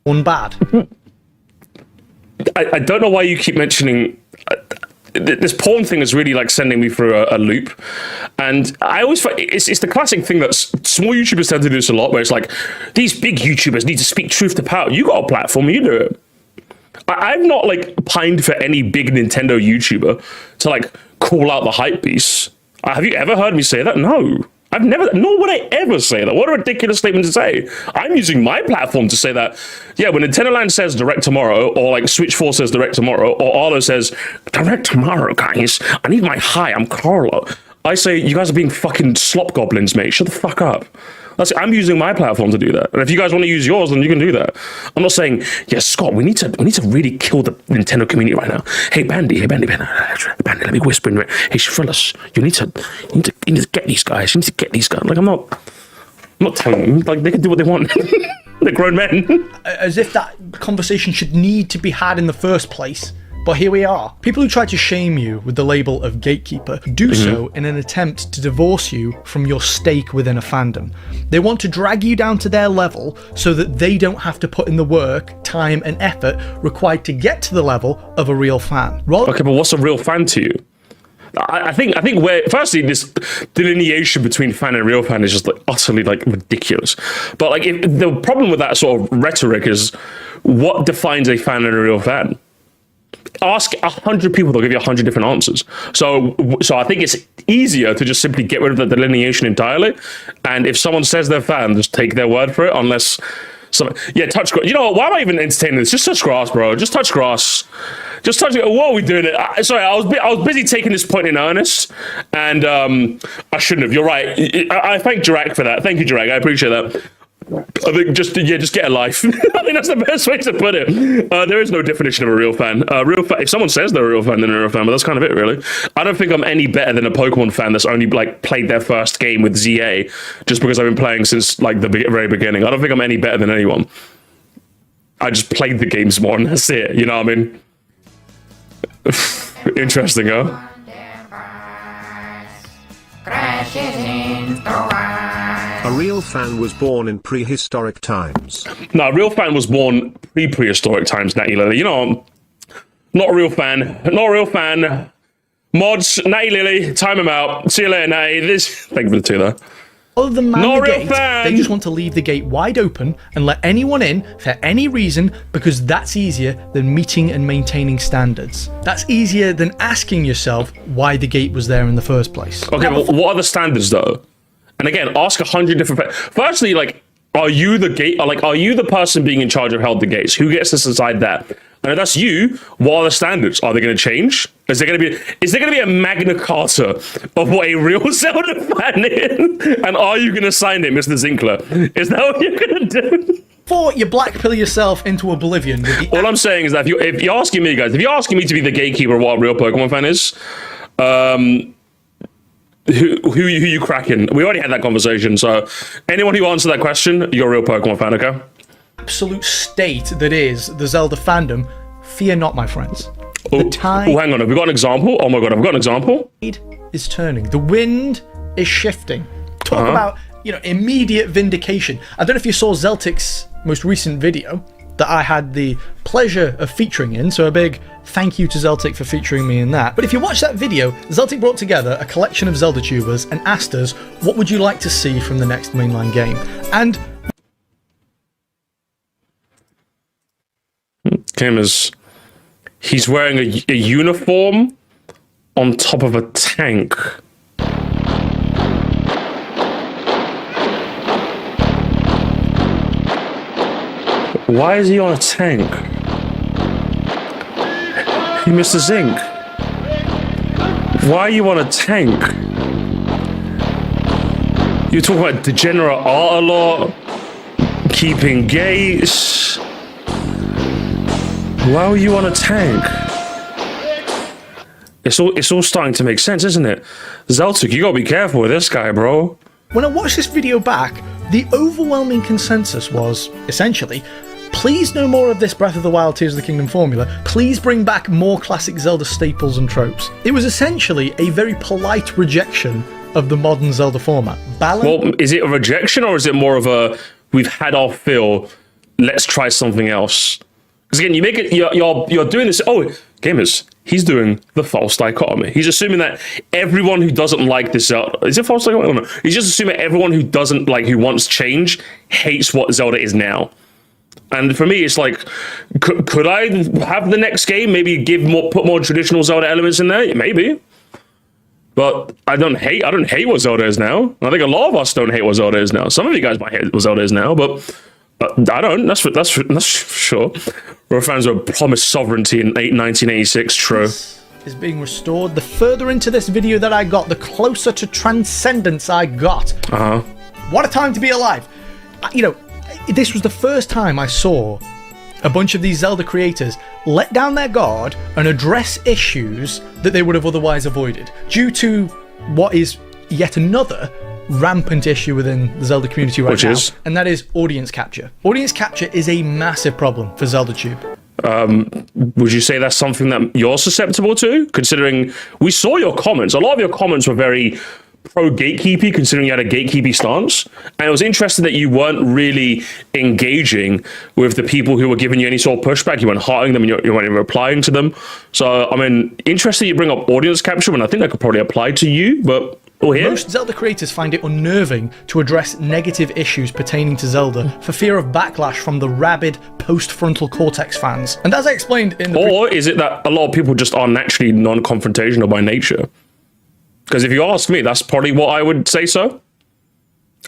porn bad. I don't know why you keep mentioning this porn thing is really like sending me through a loop, and I always find it's the classic thing that small YouTubers tend to do this a lot, where it's like these big YouTubers need to speak truth to power. You got a platform, you do it. I've not like pined for any big Nintendo YouTuber to like call out the hype beasts. Have you ever heard me say that? No. I've never, nor would I ever say that. What a ridiculous statement to say. I'm using my platform to say that, yeah, when Nintendo Land says direct tomorrow, or like Switch 4 says direct tomorrow, or Arlo says direct tomorrow, guys, I need my hi, I'm Carlo. I say, you guys are being fucking slop goblins, mate. Shut the fuck up. I'm using my platform to do that. And if you guys want to use yours, then you can do that. I'm not saying, yeah, Scott, we need to really kill the Nintendo community right now. Hey, Bandy, let me whisper in it. Hey, Shrillis, you need to get these guys. You need to get these guys. Like, I'm not telling them. Like, they can do what they want. They're grown men. As if that conversation should need to be had in the first place But here we are. People who try to shame you with the label of gatekeeper do so in an attempt to divorce you from your stake within a fandom. They want to drag you down to their level so that they don't have to put in the work, time, and effort required to get to the level of a real fan. Okay, but what's a real fan to you? I think where firstly this delineation between fan and real fan is just like utterly like ridiculous. But like the problem with that sort of rhetoric is what defines a fan and a real fan. Ask 100 people, they'll give you 100 different answers. So I think it's easier to just simply get rid of the delineation entirely. And if someone says they're fan, just take their word for it. Unless touch grass. You know what? Why am I even entertaining this? Just touch grass, bro. Just touch grass. Just touch it. What are we doing? Sorry, I was busy taking this point in earnest, and I shouldn't have. You're right. I thank Jirak for that. Thank you, Jirak. I appreciate that. I think just get a life. I think that's the best way to put it. There is no definition of a real fan. If someone says they're a real fan, then they're a real fan. But that's kind of it, really. I don't think I'm any better than a Pokemon fan that's only like played their first game with ZA, just because I've been playing since like the very beginning. I don't think I'm any better than anyone. I just played the games more, and that's it. You know what I mean? Interesting, huh? A real fan was born in prehistoric times. No, a real fan was born prehistoric times, Natty Lily. You know, not a real fan. Not a real fan. Mods, Natty Lily, time him out. See you later, Natty. Thank you for the two, though. Other than man Not the a real gate, fan. they just want to leave the gate wide open and let anyone in for any reason because that's easier than meeting and maintaining standards. That's easier than asking yourself why the gate was there in the first place. Okay, but what are the standards, though? And again, ask 100 different... Firstly, like, are you the gate? Like, are you the person being in charge of held the gates? Who gets to decide that? And if that's you, what are the standards? Are they going to change? Is there going to be a Magna Carta of what a real Zelda fan is? And are you going to sign it, Mr. Zinkler? Is that what you're going to do? Before you blackpill yourself into oblivion with the... All I'm saying is that if you're asking me, guys, if you're asking me to be the gatekeeper of what a real Pokemon fan is, who you cracking? We already had that conversation, so anyone who answered that question, you're a real Pokemon fan, okay? Absolute state that is the Zelda fandom, fear not, my friends. The tide hang on, have we got an example? Oh my god, have we got an example? is turning. The wind is shifting. Talk about, immediate vindication. I don't know if you saw Zeltic's most recent video that I had the pleasure of featuring in, so a big thank you to Zeltic for featuring me in that. But if you watch that video, Zeltic brought together a collection of Zelda tubers and asked us, what would you like to see from the next mainline game? And he's wearing a uniform on top of a tank. Why is he on a tank? Hey, Mr. Zink. Why are you on a tank? You talk about degenerate art a lot, keeping gates. Why were you on a tank? It's all starting to make sense, isn't it? Zeltic, you gotta be careful with this guy, bro. When I watched this video back, the overwhelming consensus was, essentially, please no more of this Breath of the Wild Tears of the Kingdom formula. Please bring back more classic Zelda staples and tropes. It was essentially a very polite rejection of the modern Zelda format. Well, is it a rejection or is it more of a, we've had our fill, let's try something else? Because again, you make it, you're doing this, gamers, he's doing the false dichotomy. He's assuming that everyone who doesn't like this Zelda, is it false dichotomy? I don't know. He's just assuming everyone who doesn't like, who wants change, hates what Zelda is now. And for me, it's like, could I have the next game maybe put more traditional Zelda elements in there? Maybe. But I don't hate what Zelda is now. I think a lot of us don't hate what Zelda is now. Some of you guys might hate what Zelda is now, but I don't. That's for sure. We're fans of promised sovereignty in 1986. True. Is being restored. The further into this video that I got, the closer to transcendence I got. What a time to be alive. This was the first time I saw a bunch of these Zelda creators let down their guard and address issues that they would have otherwise avoided due to what is yet another rampant issue within the Zelda community right now, and that is audience capture. Audience capture is a massive problem for ZeldaTube. Would you say that's something that you're susceptible to? Considering we saw your comments, a lot of your comments were very pro gatekeepy, considering you had a gatekeepy stance, and it was interesting that you weren't really engaging with the people who were giving you any sort of pushback. You weren't hearting them, and you weren't even replying to them. So, I mean, interesting you bring up audience capture, and I think that could probably apply to you, but most Zelda creators find it unnerving to address negative issues pertaining to Zelda for fear of backlash from the rabid post-frontal cortex fans. And as I explained in the Or is it that a lot of people just are naturally non-confrontational by nature? Because if you ask me, that's probably what I would say so.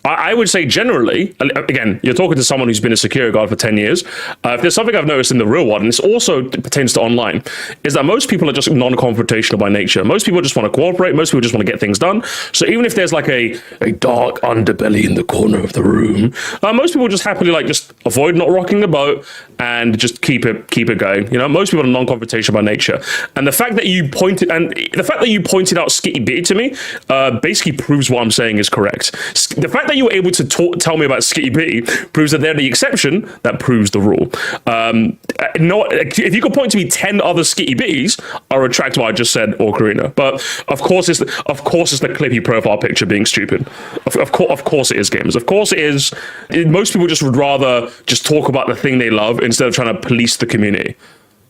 I would say generally, again, you're talking to someone who's been a security guard for 10 years. If there's something I've noticed in the real world, and this also pertains to online, is that most people are just non-confrontational by nature. Most people just want to cooperate. Most people just want to get things done. So even if there's like a dark underbelly in the corner of the room, most people just happily like just avoid not rocking the boat and just keep it going. You know, most people are non-confrontational by nature. And the fact that you pointed out Skitty Bitty to me basically proves what I'm saying is correct. The fact that you were able to tell me about Skitty Bitty proves that they're the exception that proves the rule. If you could point to me 10 other Skitty Bitties, I'll retract what I just said, Ocarina. But of course it's the clippy profile picture being stupid. Of course it is, gamers. Of course it is. Most people just would rather just talk about the thing they love instead of trying to police the community.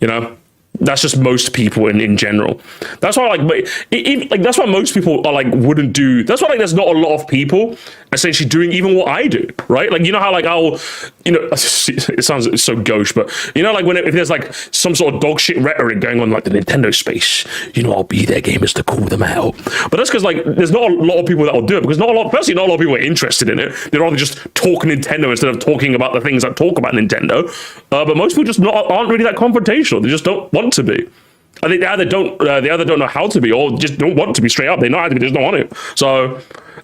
You know? That's just most people in general. That's why that's why most people are like wouldn't do. That's why like there's not a lot of people essentially doing even what I do, right? Like, you know how like it sounds so gauche, but you know, like if there's like some sort of dog shit rhetoric going on like the Nintendo space, you know, I'll be there, gamers, to call them out. But that's because like there's not a lot of people that will do it, because not a lot of people are interested in it. They'd rather just talk Nintendo instead of talking about the things that talk about Nintendo. But most people just aren't really that confrontational. They just don't want to be. I think they either don't know how to be, or just don't want to be straight up. They know how to be, they just don't want to. So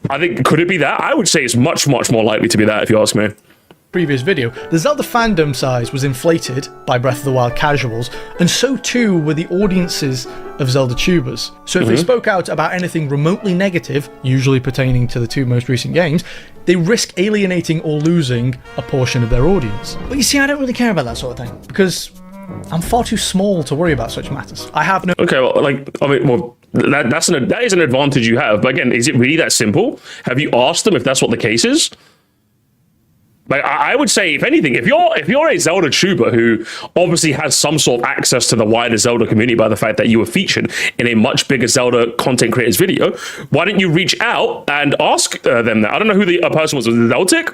I think, could it be that? I would say it's much, much more likely to be that, if you ask me. Previous video, the Zelda fandom size was inflated by Breath of the Wild casuals, and so too were the audiences of Zelda tubers. So if they spoke out about anything remotely negative, usually pertaining to the two most recent games, they risk alienating or losing a portion of their audience. But you see, I don't really care about that sort of thing, because I'm far too small to worry about such matters. I have no... Okay, well, that is an advantage you have. But again, is it really that simple? Have you asked them if that's what the case is? Like, I would say, if anything, if you're a Zelda tuber who obviously has some sort of access to the wider Zelda community by the fact that you were featured in a much bigger Zelda content creators video, why didn't you reach out and ask them that? I don't know who the person was Zeltic?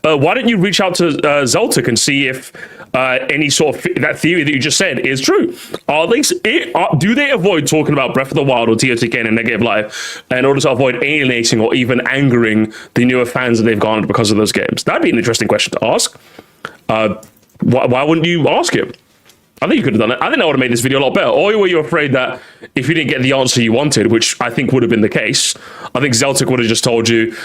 Why didn't you reach out to Zeltic and see if any sort of that theory that you just said is true? Do they avoid talking about Breath of the Wild or TOTK in a negative light in order to avoid alienating or even angering the newer fans that they've garnered because of those games? That'd be an interesting question to ask. Why wouldn't you ask him? I think you could have done it. I think that would have made this video a lot better. Or were you afraid that if you didn't get the answer you wanted, which I think would have been the case, I think Zeltic would have just told you,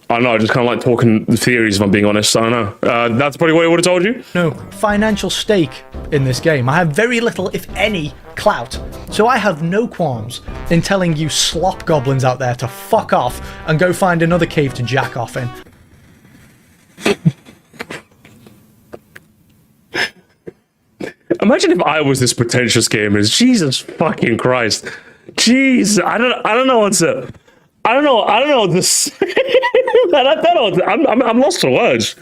I don't know, just kind of like talking theories, if I'm being honest. I don't know. That's probably what he would have told you? No financial stake in this game. I have very little, if any, clout. So I have no qualms in telling you slop goblins out there to fuck off and go find another cave to jack off in. Imagine if I was this pretentious gamer. Jesus fucking Christ. Jeez, I don't know what to... I don't know what to say. I'm lost for words.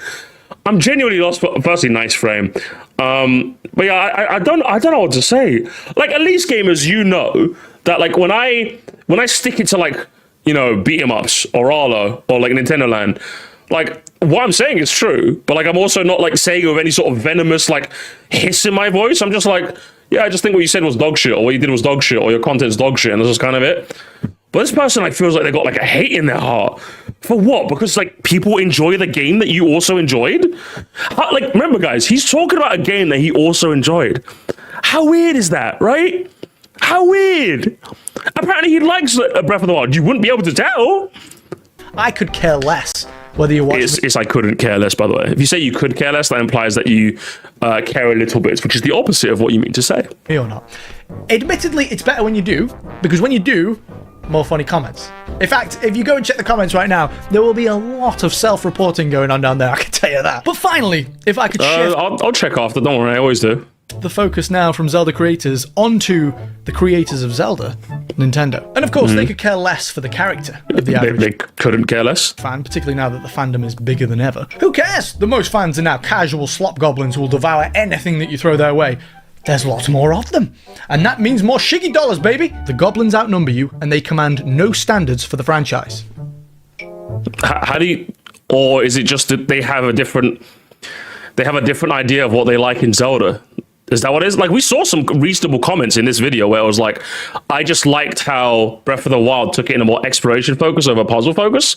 I'm genuinely lost for, firstly, nice frame. But yeah, I don't know what to say. Like, at least gamers, you know that like when I stick it to like, you know, beat 'em ups or Arlo or like Nintendo Land, like what I'm saying is true, but like I'm also not like saying it with any sort of venomous like hiss in my voice. I'm just like, yeah, I just think what you said was dog shit, or what you did was dog shit, or your content's dog shit, and this is kind of it. But this person like feels like they got like a hate in their heart. For what? Because like people enjoy the game that you also enjoyed? Like, remember guys, he's talking about a game that he also enjoyed. How weird is that, right? How weird. Apparently he likes Breath of the Wild. You wouldn't be able to tell. I could care less whether you watch... It's I couldn't care less, by the way. If you say you could care less, that implies that you care a little bit, which is the opposite of what you mean to say. Me or not. Admittedly, it's better when you do, because when you do, more funny comments. In fact, if you go and check the comments right now, there will be a lot of self-reporting going on down there, I can tell you that. But finally, if I could shift... I'll check after, don't worry, I always do. the focus now from Zelda creators onto the creators of Zelda, Nintendo. And of course, they could care less for the character of the average They couldn't care less. fan, particularly now that the fandom is bigger than ever. Who cares? The most fans are now casual slop goblins who will devour anything that you throw their way. There's lots more of them. And that means more shiggy dollars, baby! The goblins outnumber you, and they command no standards for the franchise. How do you... Or is it just that they have a different idea of what they like in Zelda? Is that what it is? Like, we saw some reasonable comments in this video where it was like, I just liked how Breath of the Wild took it in a more exploration focus over puzzle focus.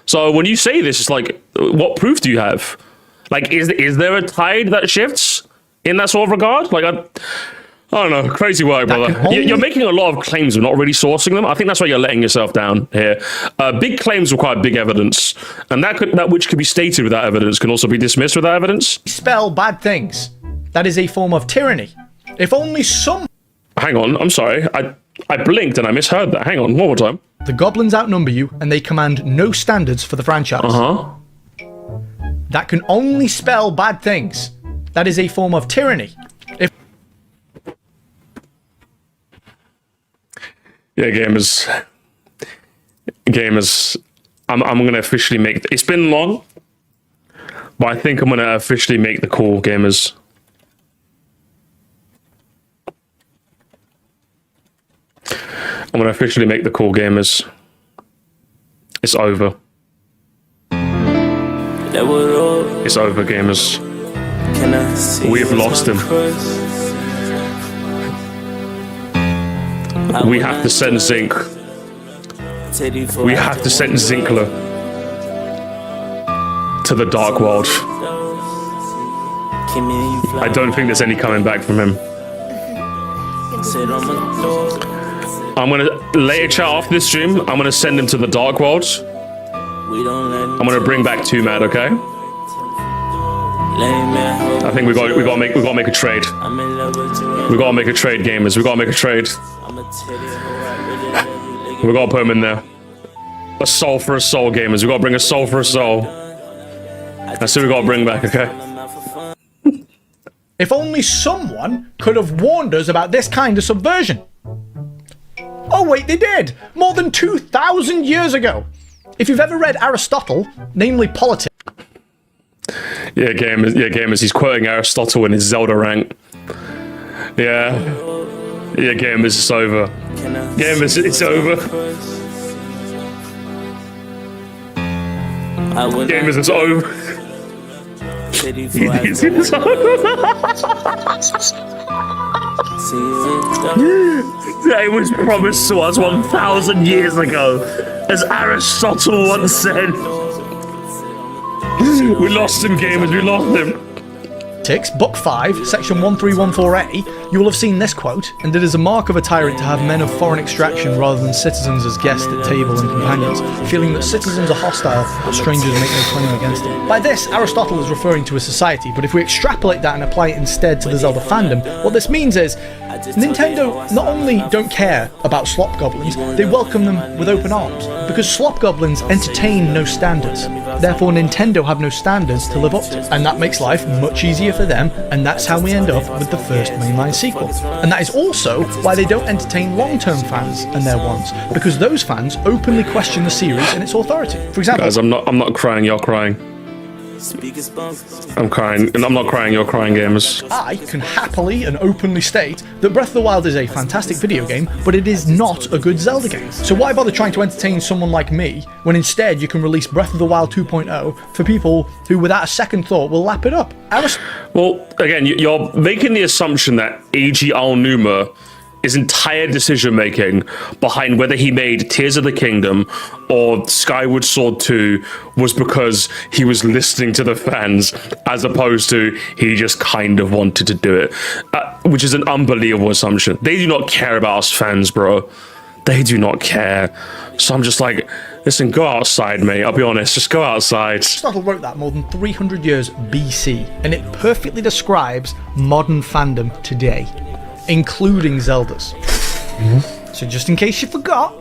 So when you say this, it's like, what proof do you have? Like, is there a tide that shifts in that sort of regard? Like, I don't know. Crazy work, brother. You're making a lot of claims but not really sourcing them. I think that's why you're letting yourself down here. Big claims require big evidence, and that which could be stated without evidence can also be dismissed without evidence. Spell bad things. That is a form of tyranny. If only some... Hang on, I'm sorry. I blinked and I misheard that. Hang on, one more time. The goblins outnumber you, and they command no standards for the franchise. That can only spell bad things. That is a form of tyranny. Yeah, gamers, I'm going to officially make... It's been long, but I think I'm going to officially make the call, gamers. I'm going to officially make the call, gamers. It's over. It's over, gamers. We've lost him. We have to send Zinc. We have to send Zinkler to the Dark World. I don't think there's any coming back from him. I'm gonna later chat after this stream. I'm gonna send him to the Dark World. I'm gonna bring back Too Mad, okay? I think we gotta make a trade. We gotta make a trade, gamers. We gotta make a trade. We gotta put him in there. A soul for a soul, gamers. We gotta bring a soul for a soul. That's what we gotta bring back, okay? If only someone could have warned us about this kind of subversion. Oh wait, they did! More than 2,000 years ago! If you've ever read Aristotle, namely Politics... Yeah, gamers, he's quoting Aristotle in his Zelda rank. Yeah, gamers, it's over. Gamers, it's over. Gamers, it's over. It's It was promised to us 1,000 years ago, as Aristotle once said. We lost him, gamers, we lost him. Book 5, section 1314a, you will have seen this quote, and it is a mark of a tyrant to have men of foreign extraction rather than citizens as guests at table and companions, feeling that citizens are hostile, but strangers make no claim against them. By this, Aristotle is referring to a society, but if we extrapolate that and apply it instead to the Zelda fandom, what this means is, Nintendo not only don't care about slop goblins, they welcome them with open arms, because slop goblins entertain no standards. Therefore, Nintendo have no standards to live up to, and that makes life much easier for them, and that's how we end up with the first mainline sequel. And that is also why they don't entertain long-term fans and their wants, because those fans openly question the series and its authority. For example... Guys, I'm not crying, you're crying. I'm crying, and I'm not crying, you're crying, gamers. I can happily and openly state that Breath of the Wild is a fantastic video game, but it is not a good Zelda game. So why bother trying to entertain someone like me, when instead you can release Breath of the Wild 2.0 for people who, without a second thought, will lap it up? Well, again, you're making the assumption that A.G. Aonuma, his entire decision-making behind whether he made Tears of the Kingdom or Skyward Sword 2 was because he was listening to the fans, as opposed to he just kind of wanted to do it, which is an unbelievable assumption. They do not care about us fans, bro. They do not care. So I'm just like, listen, go outside, mate. I'll be honest, just go outside. Aristotle wrote that more than 300 years BC, and it perfectly describes modern fandom today, including Zelda's. So just in case you forgot,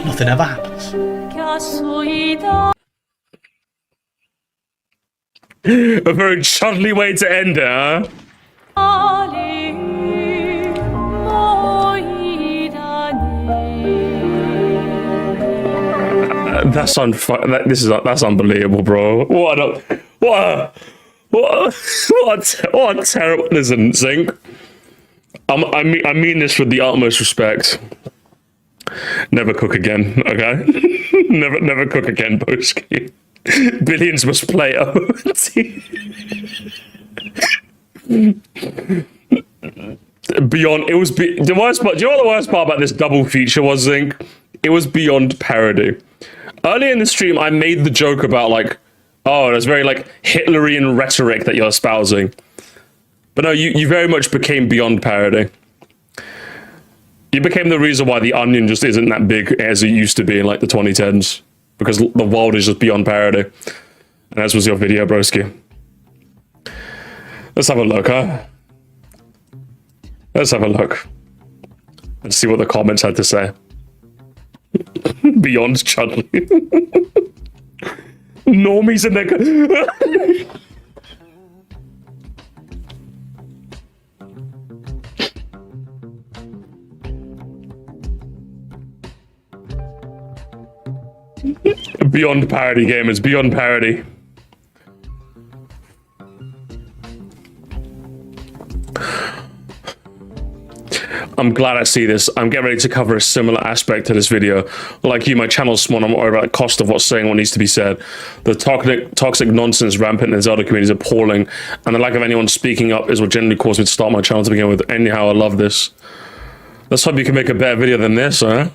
nothing ever happens. A very chudly way to end it, huh? That's unbelievable, bro. What a terrible. Listen, Zinc. I mean this with the utmost respect. Never cook again, okay? never cook again, Boski. Billions must play OT. Beyond, it was the worst part. Do you know what the worst part about this double feature was, Zinc? It was beyond parody. Earlier in the stream, I made the joke about like, oh, there's very like Hitlerian rhetoric that you're espousing. But no, you very much became beyond parody. You became the reason why the Onion just isn't that big as it used to be in like the 2010s. Because the world is just beyond parody. And as was your video, broski. Let's have a look, huh? Let's have a look. Let's see what the comments had to say. Beyond Chudley. Normies in their... Beyond parody, gamers. Beyond parody. I'm glad I see this. I'm getting ready to cover a similar aspect to this video. Like you, my channel's small. I'm not worried about the cost of what's saying, what needs to be said. The toxic nonsense rampant in the Zelda community is appalling, and the lack of anyone speaking up is what generally caused me to start my channel to begin with. Anyhow, I love this. Let's hope you can make a better video than this, huh?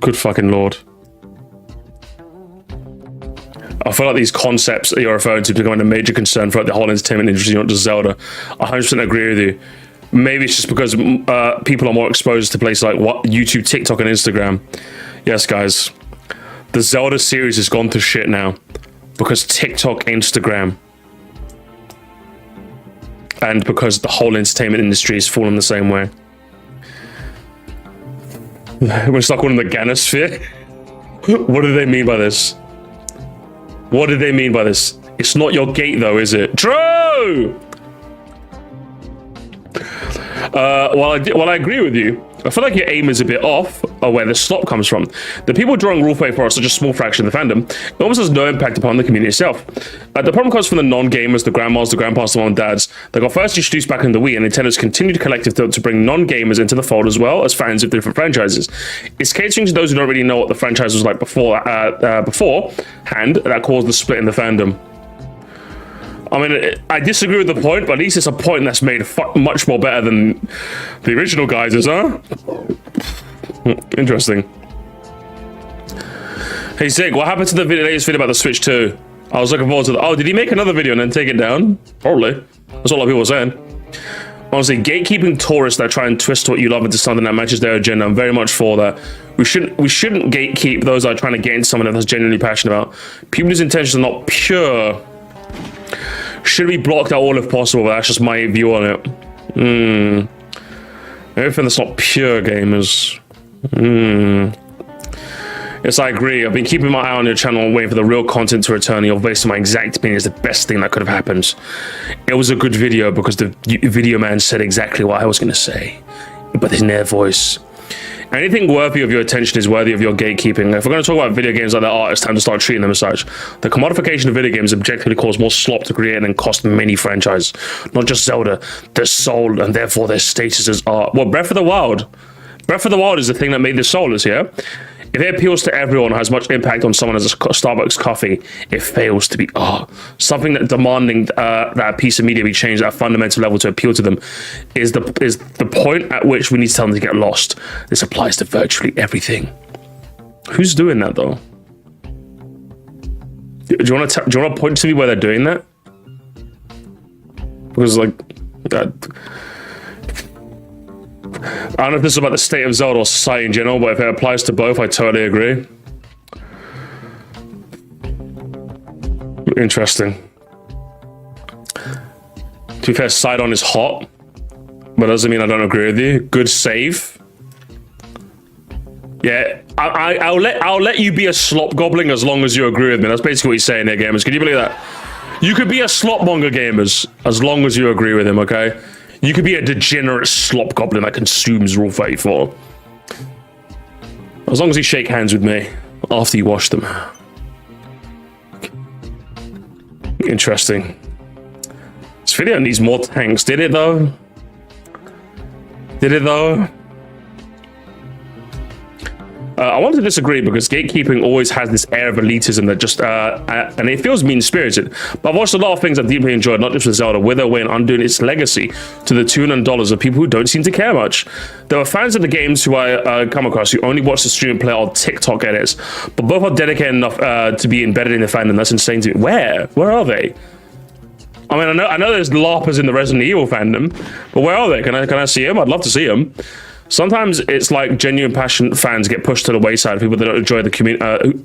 Good fucking lord. I feel like these concepts that you're referring to becoming a major concern for the whole entertainment industry, not just Zelda. I 100% agree with you. Maybe it's just because people are more exposed to places like YouTube, TikTok, and Instagram. Yes, guys. The Zelda series has gone to shit now because TikTok, Instagram, and because the whole entertainment industry is falling the same way. We're stuck on the Ganosphere. What do they mean by this? What do they mean by this? It's not your gate though, is it? True! While I agree with you, I feel like your aim is a bit off of where the slop comes from. The people drawing rule play for are such a small fraction of the fandom. It almost has no impact upon the community itself. The problem comes from the non-gamers, the grandmas, the grandpas, the mom and dads. They got first introduced back in the Wii, and Nintendo's continued collective to bring non-gamers into the fold as well as fans of different franchises. It's catering to those who don't really know what the franchise was like beforehand that caused the split in the fandom. I mean, I disagree with the point, but at least it's a point that's made much more better than the original guys is, huh? Interesting. Hey, Zig, what happened to the latest video about the Switch 2? I was looking forward to oh, did he make another video and then take it down? Probably. That's what a lot of people were saying. Honestly, gatekeeping tourists that try and twist what you love into something that matches their agenda, I'm very much for that. We shouldn't gatekeep those that are trying to get into something that's genuinely passionate about. People whose intentions are not pure should be blocked out all if possible, but that's just my view on it. Everything that's not pure, gamers. Yes, I agree. I've been keeping my eye on your channel and waiting for the real content to return. You're based on my exact opinion is the best thing that could have happened. It was a good video because the video man said exactly what I was going to say, but in their voice. Anything worthy of your attention is worthy of your gatekeeping. If we're going to talk about video games like their art, it's time to start treating them as such. The commodification of video games objectively cause more slop to create and cost many franchises. Not just Zelda, their soul and therefore their status as art. Well, Breath of the Wild. Breath of the Wild is the thing that made this soulless, yeah? If it appeals to everyone, has much impact on someone as a Starbucks coffee, it fails to be art. Something that demanding that a piece of media be changed at a fundamental level to appeal to them is the point at which we need to tell them to get lost. This applies to virtually everything. Who's doing that though? Do you want to point to me where they're doing that? Because like that. I don't know if this is about the state of Zelda or society in general, but if it applies to both, I totally agree. Interesting. To be fair, Sidon is hot, but doesn't mean I don't agree with you. Good save. Yeah, I'll let you be a slop gobbling as long as you agree with me. That's basically what he's saying here, gamers. Can you believe that? You could be a slop monger, gamers, as long as you agree with him, okay? You could be a degenerate slop goblin that consumes Rule 34. As long as you shake hands with me after you wash them. Interesting. This video needs more tanks. Did it though? Did it though? I want to disagree because gatekeeping always has this air of elitism that just, and it feels mean-spirited. But I've watched a lot of things I've deeply enjoyed, not just with Zelda, wither away and undoing its legacy to the tune and dollars of people who don't seem to care much. There are fans of the games who I come across who only watch the stream and play on TikTok edits, but both are dedicated enough to be embedded in the fandom. That's insane to me. Where are they? I mean, I know there's LARPers in the Resident Evil fandom, but where are they? Can I see them? I'd love to see them. Sometimes it's like genuine passionate fans get pushed to the wayside. People that don't enjoy the community,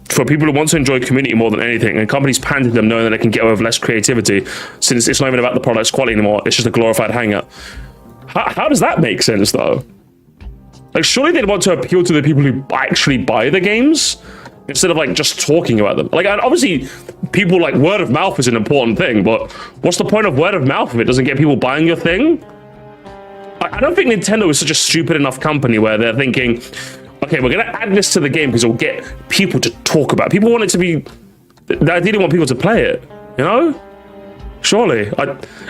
for people who want to enjoy community more than anything, and companies pander them knowing that they can get away with less creativity, since it's not even about the product's quality anymore. It's just a glorified hangout. How does that make sense, though? Like, surely they'd want to appeal to the people who actually buy the games instead of like just talking about them. Like, obviously, people like word of mouth is an important thing, but what's the point of word of mouth if it doesn't get people buying your thing? I don't think Nintendo is such a stupid enough company where they're thinking, okay, we're going to add this to the game because it'll get people to talk about it. People want it to be, they ideally want people to play it, you know? Surely.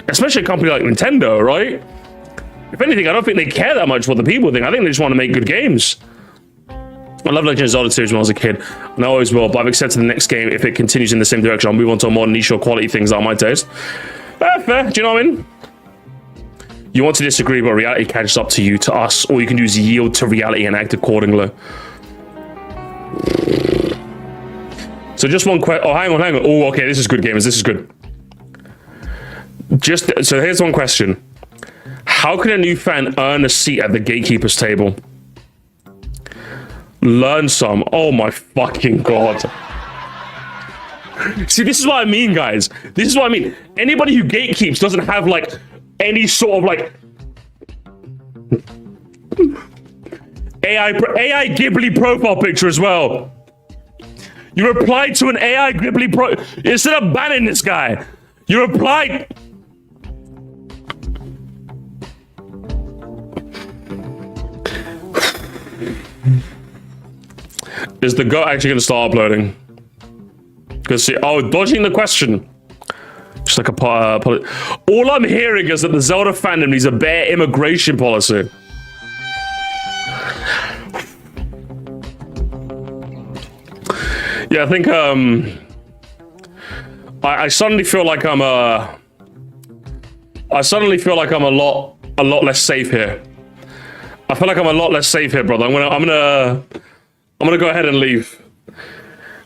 Especially a company like Nintendo, right? If anything, I don't think they care that much what the people think. I think they just want to make good games. I love Legend of Zelda series when I was a kid, and I always will, but I've accepted the next game, if it continues in the same direction, I'll move on to a more niche or quality things that are my taste. Fair, do you know what I mean? You want to disagree, but reality catches up to you, to us. All you can do is yield to reality and act accordingly. So just one question. Oh, hang on. Oh, okay, this is good, gamers. This is good. So here's one question. How can a new fan earn a seat at the gatekeeper's table? Learn some. Oh my fucking God. See, this is what I mean, guys. This is what I mean. Anybody who gatekeeps doesn't have, like, any sort of like AI Ghibli profile picture as well. You replied to an AI Ghibli instead of banning this guy. You replied. Is the goat actually going to start uploading? Because dodging the question. Just like all I'm hearing is that the Zelda fandom needs a bare immigration policy. Yeah, I think I suddenly feel like I'm a lot less safe here. I feel like I'm a lot less safe here, brother. I'm gonna go ahead and leave.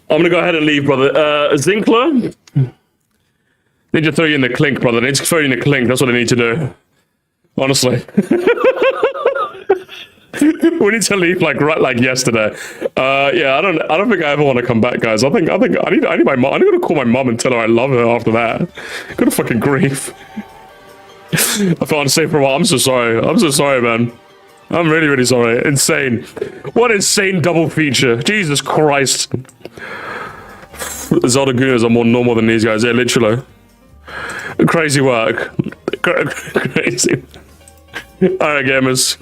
Brother. Zinkler. They need to throw you in the clink, brother. They need to throw you in the clink. That's what they need to do. Honestly. We need to leave like yesterday. Yeah, I don't think I ever want to come back, guys. I need my mom. I'm gonna call my mom and tell her I love her after that. Good fucking grief. I felt unsafe for a while. I'm so sorry, man. I'm really, really sorry. Insane. What insane double feature. Jesus Christ. Zelda Gooners are more normal than these guys. Yeah, literally. Crazy work. Crazy. Alright, gamers.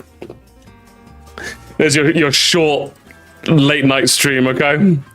There's your short late night stream, okay?